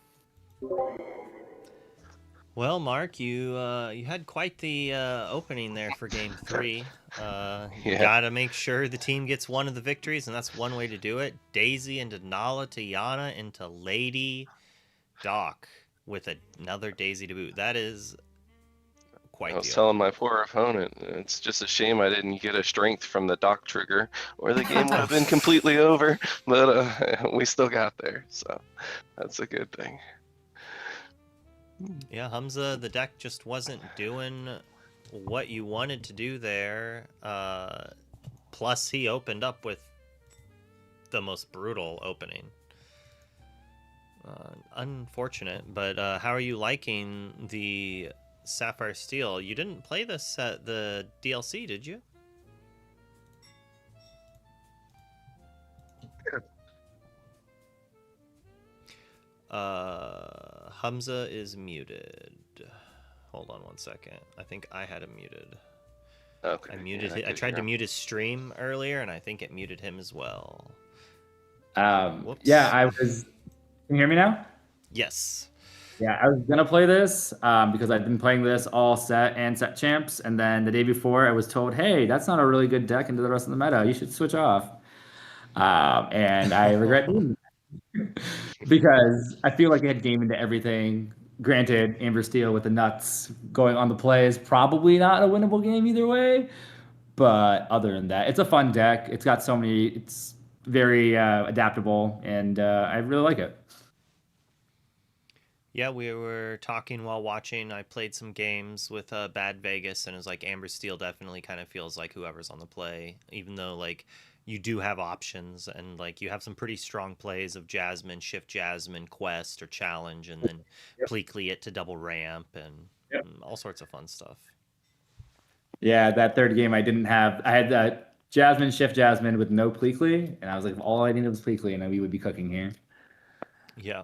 Well, Mark, you had quite the opening there for Game 3. You got to make sure the team gets one of the victories, and that's one way to do it. Daisy into Nala to Yana into Lady Doc with another Daisy to boot. That is quite I was the telling opening. my poor opponent, it's just a shame I didn't get a strength from the Doc trigger, or the game would have been completely over. But we still got there, so that's a good thing. Yeah, Hamza, the deck just wasn't doing what you wanted to do there. Plus, he opened up with the most brutal opening. Unfortunate, but how are you liking the Sapphire Steel? You didn't play this at the DLC, did you? Hamza is muted. Hold on one second. I think I had him muted. Okay. I muted. I tried to mute his stream earlier, and I think it muted him as well. Whoops. Yeah, I was. Can you hear me now? Yes. Yeah, I was gonna play this because I've been playing this all set and set champs, and then the day before I was told, "Hey, that's not a really good deck into the rest of the meta. You should switch off." And I regret doing that because I feel like it had game into everything. Granted, Amber Steel with the nuts going on the play is probably not a winnable game either way. But other than that, it's a fun deck. It's got so many. It's very adaptable, and I really like it. Yeah, we were talking while watching. I played some games with Bad Vegas, and it was like Amber Steel definitely kind of feels like whoever's on the play, even though like you do have options and like you have some pretty strong plays of Jasmine, Shift Jasmine, Quest, or Challenge, and then Pleakley it to double ramp and all sorts of fun stuff. Yeah, that third game I didn't have. I had Jasmine, Shift Jasmine with no Pleakley, and I was like, if all I needed was Pleakley, and then we would be cooking here. Yeah.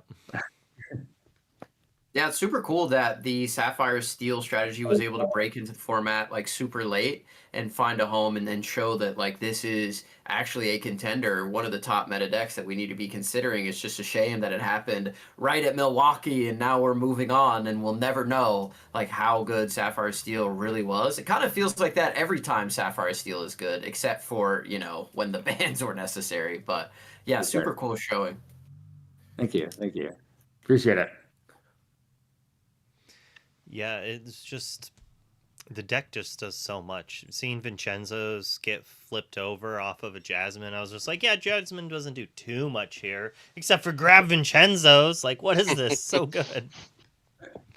Yeah, it's super cool that the Sapphire Steel strategy was able to break into the format like super late and find a home and then show that like this is actually a contender, one of the top meta decks that we need to be considering. It's just a shame that it happened right at Milwaukee and now we're moving on and we'll never know like how good Sapphire Steel really was. It kind of feels like that every time Sapphire Steel is good, except for, you know, when the bans were necessary. But yeah, super cool showing. Thank you. Thank you. Appreciate it. Yeah, it's just the deck just does so much. Seeing Vincenzo's get flipped over off of a Jasmine, I was just like, yeah, Jasmine doesn't do too much here, except for grab Vincenzo's. Like, what is this? So good.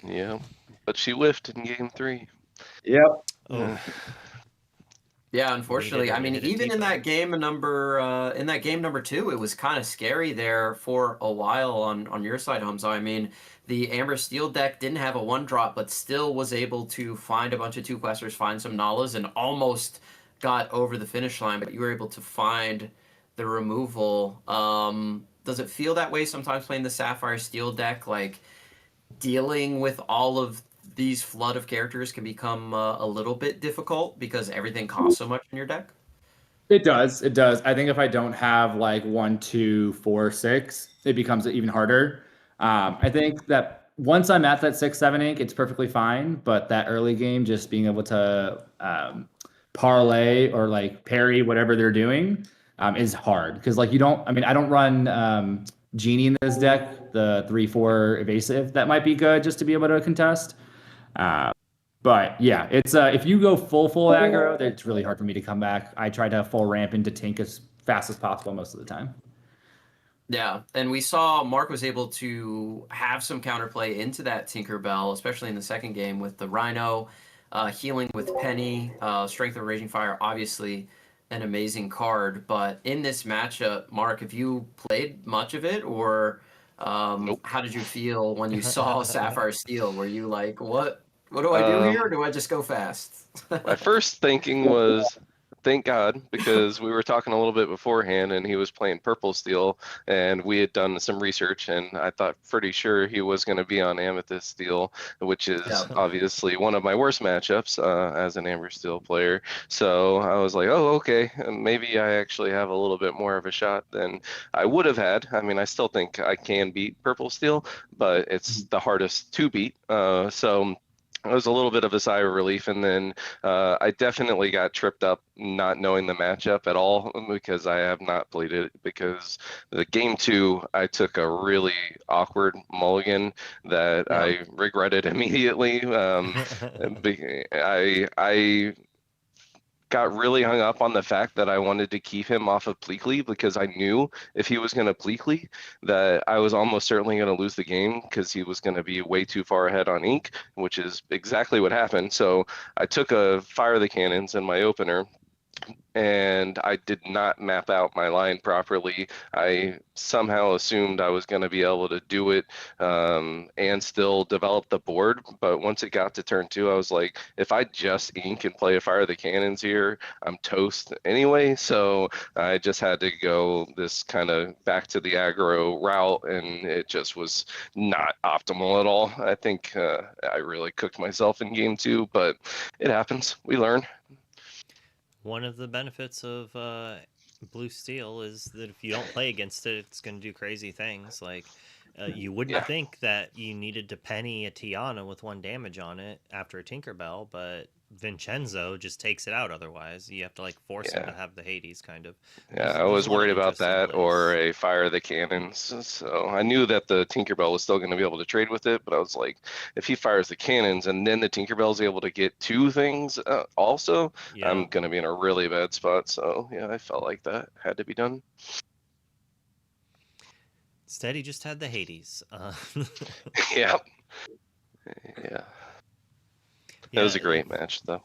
Yeah, but she whiffed in game 3. Yep. Oh. Yeah, unfortunately. I mean, even in that game number 2, it was kind of scary there for a while on your side, Hamza. I mean, the Amber Steel deck didn't have a 1-drop, but still was able to find a bunch of 2-questers, find some Nalas, and almost got over the finish line, but you were able to find the removal. Does it feel that way sometimes playing the Sapphire Steel deck? Like, dealing with all of these flood of characters can become a little bit difficult because everything costs so much in your deck? It does. It does. I think if I don't have like 1, 2, 4, 6, it becomes even harder. I think that once I'm at that 6, 7 ink, it's perfectly fine. But that early game, just being able to parlay or like parry whatever they're doing is hard. Because like you don't, I mean, I don't run Genie in this deck, the 3/4 evasive. That might be good just to be able to contest. But yeah, it's if you go full aggro, it's really hard for me to come back. I try to full ramp into Tink as fast as possible most of the time. Yeah, and we saw Mark was able to have some counterplay into that Tinkerbell, especially in the second game with the Rhino, healing with Penny, Strength of Raging Fire, obviously an amazing card. But in this matchup, Mark, have you played much of it, or Nope. how did you feel when you saw Sapphire Steel? Were you like, what do I do here, or do I just go fast? My first thinking was, thank God, because we were talking a little bit beforehand, and he was playing Purple Steel, and we had done some research, and I thought pretty sure he was going to be on Amethyst Steel, which is Yeah. obviously one of my worst matchups as an Amber Steel player. So I was like, oh, okay, maybe I actually have a little bit more of a shot than I would have had. I mean, I still think I can beat Purple Steel, but it's the hardest to beat. So it was a little bit of a sigh of relief, and then I definitely got tripped up not knowing the matchup at all because I have not played it. Because the game 2, I took a really awkward mulligan that Yeah. I regretted immediately. I got really hung up on the fact that I wanted to keep him off of Pleakley because I knew if he was going to Pleakley that I was almost certainly going to lose the game because he was going to be way too far ahead on ink, which is exactly what happened. So I took a Fire the Cannons in my opener, and I did not map out my line properly. I somehow assumed I was going to be able to do it and still develop the board. But once it got to turn 2, I was like, if I just ink and play a Fire the Cannons here, I'm toast anyway. So I just had to go this kind of back to the aggro route, and it just was not optimal at all. I think I really cooked myself in game 2, but it happens. We learn. One of the benefits of Blue Steel is that if you don't play against it, it's going to do crazy things. Like you wouldn't think that you needed to penny a Tiana with 1 damage on it after a Tinkerbell, but Vincenzo just takes it out. Otherwise, you have to like force him to have the Hades kind of. Yeah, I was worried about that or a Fire the Cannons. So I knew that the Tinkerbell was still going to be able to trade with it, but I was like, if he fires the cannons and then the Tinkerbell is able to get 2 things also, I'm going to be in a really bad spot. So yeah, I felt like that had to be done. Instead, he just had the Hades. Yeah. It was a great match, though.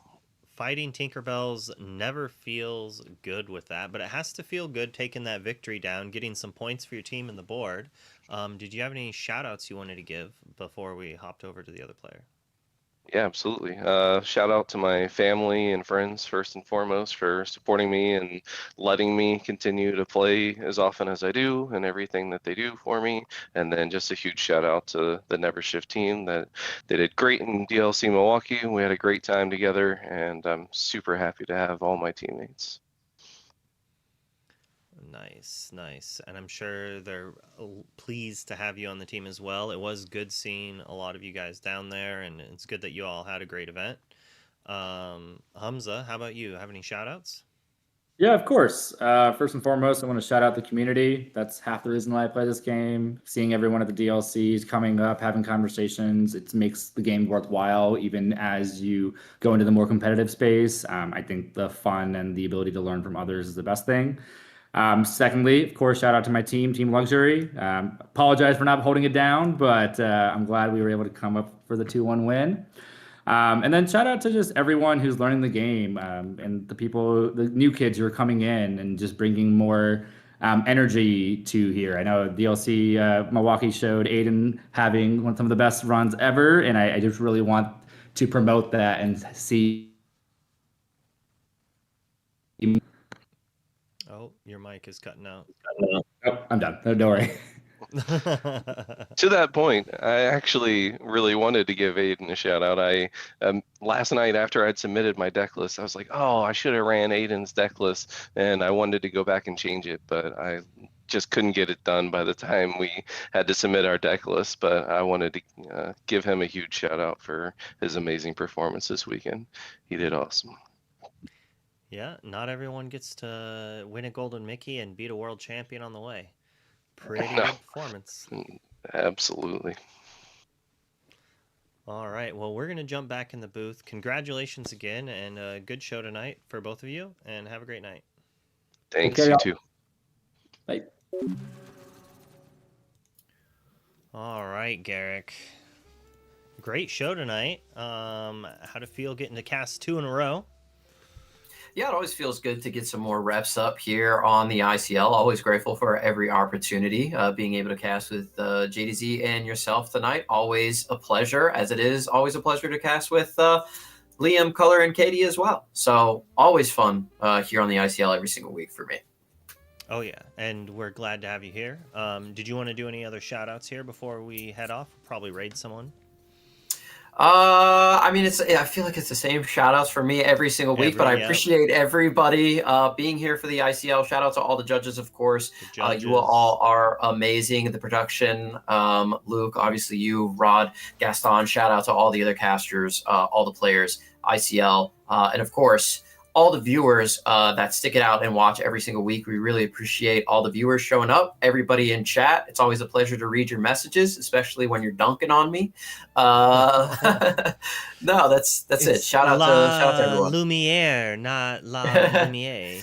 Fighting Tinkerbells never feels good with that, but it has to feel good taking that victory down, getting some points for your team in the board. Did you have any shout-outs you wanted to give before we hopped over to the other player? Yeah, absolutely. Shout out to my family and friends first and foremost for supporting me and letting me continue to play as often as I do and everything that they do for me. And then just a huge shout out to the Never Shift team that they did great in DLC Milwaukee. We had a great time together, and I'm super happy to have all my teammates. Nice. And I'm sure they're pleased to have you on the team as well. It was good seeing a lot of you guys down there, and it's good that you all had a great event. Hamza, how about you? Have any shout-outs? Yeah, of course. First and foremost, I want to shout out the community. That's half the reason why I play this game. Seeing everyone at the DLCs, coming up, having conversations, it makes the game worthwhile, even as you go into the more competitive space. I think the fun and the ability to learn from others is the best thing. Secondly, of course, shout out to my team, Team Luxury. Apologize for not holding it down, but I'm glad we were able to come up for the 2-1 win. And then shout out to just everyone who's learning the game and the people, the new kids who are coming in and just bringing more energy to here. I know DLC Milwaukee showed Aiden having some of the best runs ever, and I just really want to promote that and see. Oh, your mic is cutting out. Oh, I'm done. Don't worry. To that point, I actually really wanted to give Aiden a shout out. I last night after I'd submitted my deck list, I was like, oh, I should have ran Aiden's deck list, and I wanted to go back and change it, but I just couldn't get it done by the time we had to submit our deck list. But I wanted to give him a huge shout out for his amazing performance this weekend. He did awesome. Yeah, not everyone gets to win a Golden Mickey and beat a world champion on the way. Pretty good performance. Absolutely. All right, well, we're going to jump back in the booth. Congratulations again, and a good show tonight for both of you, and have a great night. Thanks, you too. Bye. All right, Garrick. Great show tonight. How'd it feel getting to cast 2 in a row? Yeah, it always feels good to get some more reps up here on the ICL. Always grateful for every opportunity. Being able to cast with JDZ and yourself tonight, always a pleasure, as it is always a pleasure to cast with Liam, Color, and Katie as well. So always fun here on the ICL every single week for me. Oh yeah, and we're glad to have you here. Did you want to do any other shout outs here before we head off? Probably raid someone. I mean, I feel like it's the same shout outs for me every single week, but I appreciate everybody being here for the ICL. Shout out to all the judges, of course. You all are amazing. The production, Luke, obviously you, Rod, Gaston, shout out to all the other casters, all the players, ICL, and of course, all the viewers that stick it out and watch every single week. We really appreciate all the viewers showing up, everybody in chat. It's always a pleasure to read your messages, especially when you're dunking on me. No, that's it. Shout out to everyone. Lumiere, not La Lumiere.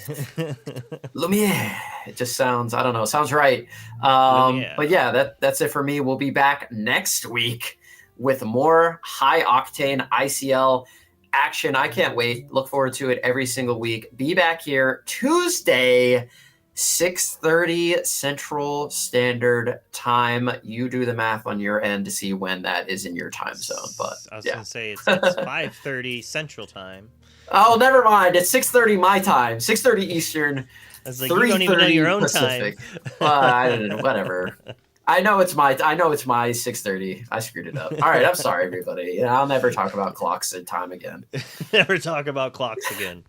Lumiere. It just sounds, I don't know, sounds right. But yeah, that's it for me. We'll be back next week with more high octane ICL action. I can't wait. Look forward to it every single week. Be back here Tuesday, 6:30 Central Standard Time. You do the math on your end to see when that is in your time zone. But I was gonna say it's 5:30 Central Time. Oh, never mind. It's 6:30 my time, 6:30 Eastern. I was like, you don't even know your own Pacific. time. I don't know. Whatever. I know it's my 6:30. I screwed it up. All right, I'm sorry, everybody. I'll never talk about clocks and time again. Never talk about clocks again.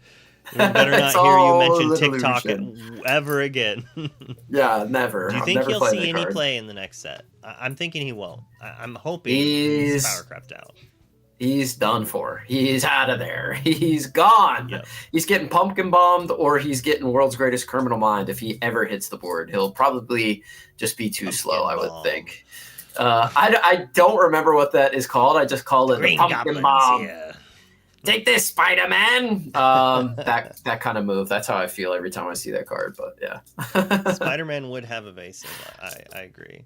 We better not hear you mention TikTok ever again. Yeah, never. Do you think he'll see any play in the next set? I'm thinking he won't. I'm hoping he's powercraft out. He's done for. He's out of there. He's gone. Yep. He's getting pumpkin bombed, or he's getting world's greatest criminal mind if he ever hits the board. He'll probably just be too slow, I would think. I don't remember what that is called. I just call it the pumpkin bomb. Yeah. Take this, Spider-Man. That kind of move. That's how I feel every time I see that card. But yeah, Spider-Man would have evasive. I agree.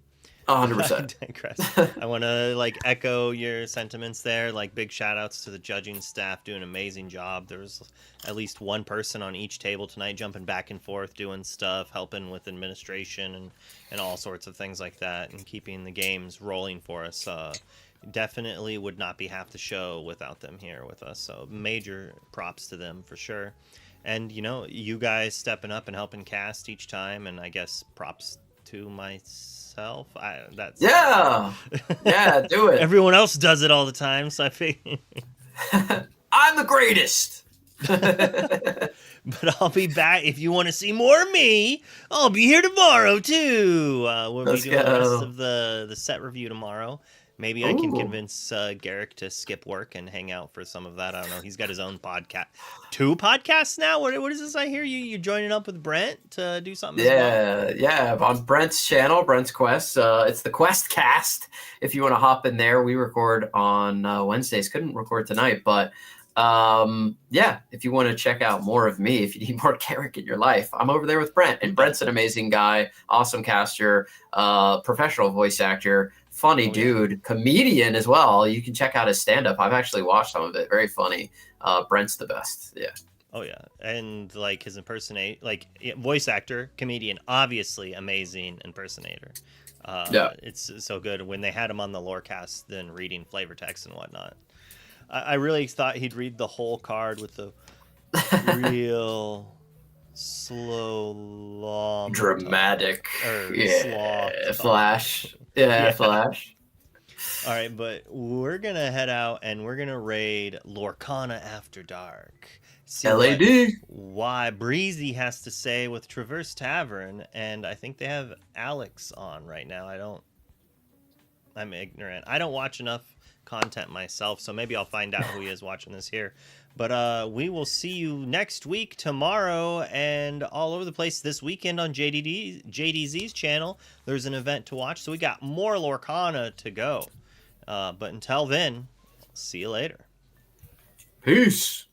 100%. I digress. I want to echo your sentiments there. Big shout outs to the judging staff doing an amazing job. There was at least one person on each table tonight jumping back and forth, doing stuff, helping with administration and all sorts of things like that, and keeping the games rolling for us. Definitely would not be half the show without them here with us. So major props to them for sure. And you guys stepping up and helping cast each time, and I guess props to myself. Yeah, do it. Everyone else does it all the time, so I figure I'm the greatest. But I'll be back. If you want to see more of me, I'll be here tomorrow too. We'll be doing the rest of the set review tomorrow. Maybe I can convince Garrick to skip work and hang out for some of that. I don't know. He's got his own podcast. 2 podcasts now? What is this I hear? You're joining up with Brent to do something? Yeah. On Brent's channel, Brent's Quest. It's the Quest Cast. If you want to hop in there, we record on Wednesdays. Couldn't record tonight, but if you want to check out more of me, if you need more Garrick in your life, I'm over there with Brent. And Brent's an amazing guy, awesome caster, professional voice actor. Funny dude, comedian as well. You can check out his stand-up. I've actually watched some of it. Very funny. Brent's the best. Yeah. Oh yeah, and his voice actor, comedian, obviously amazing impersonator. It's so good. When they had him on the Lorecast, then reading flavor text and whatnot, I really thought he'd read the whole card with the real slow, long, dramatic, flash. Flash. All right, but we're going to head out and we're going to raid Lorcana After Dark. See LAD. Why Breezy has to say with Traverse Tavern, and I think they have Alex on right now. I'm ignorant. I don't watch enough content myself, so maybe I'll find out who he is watching this here. But we will see you next week, tomorrow, and all over the place this weekend on JDZ's channel. There's an event to watch, so we got more Lorcana to go. But until then, see you later. Peace.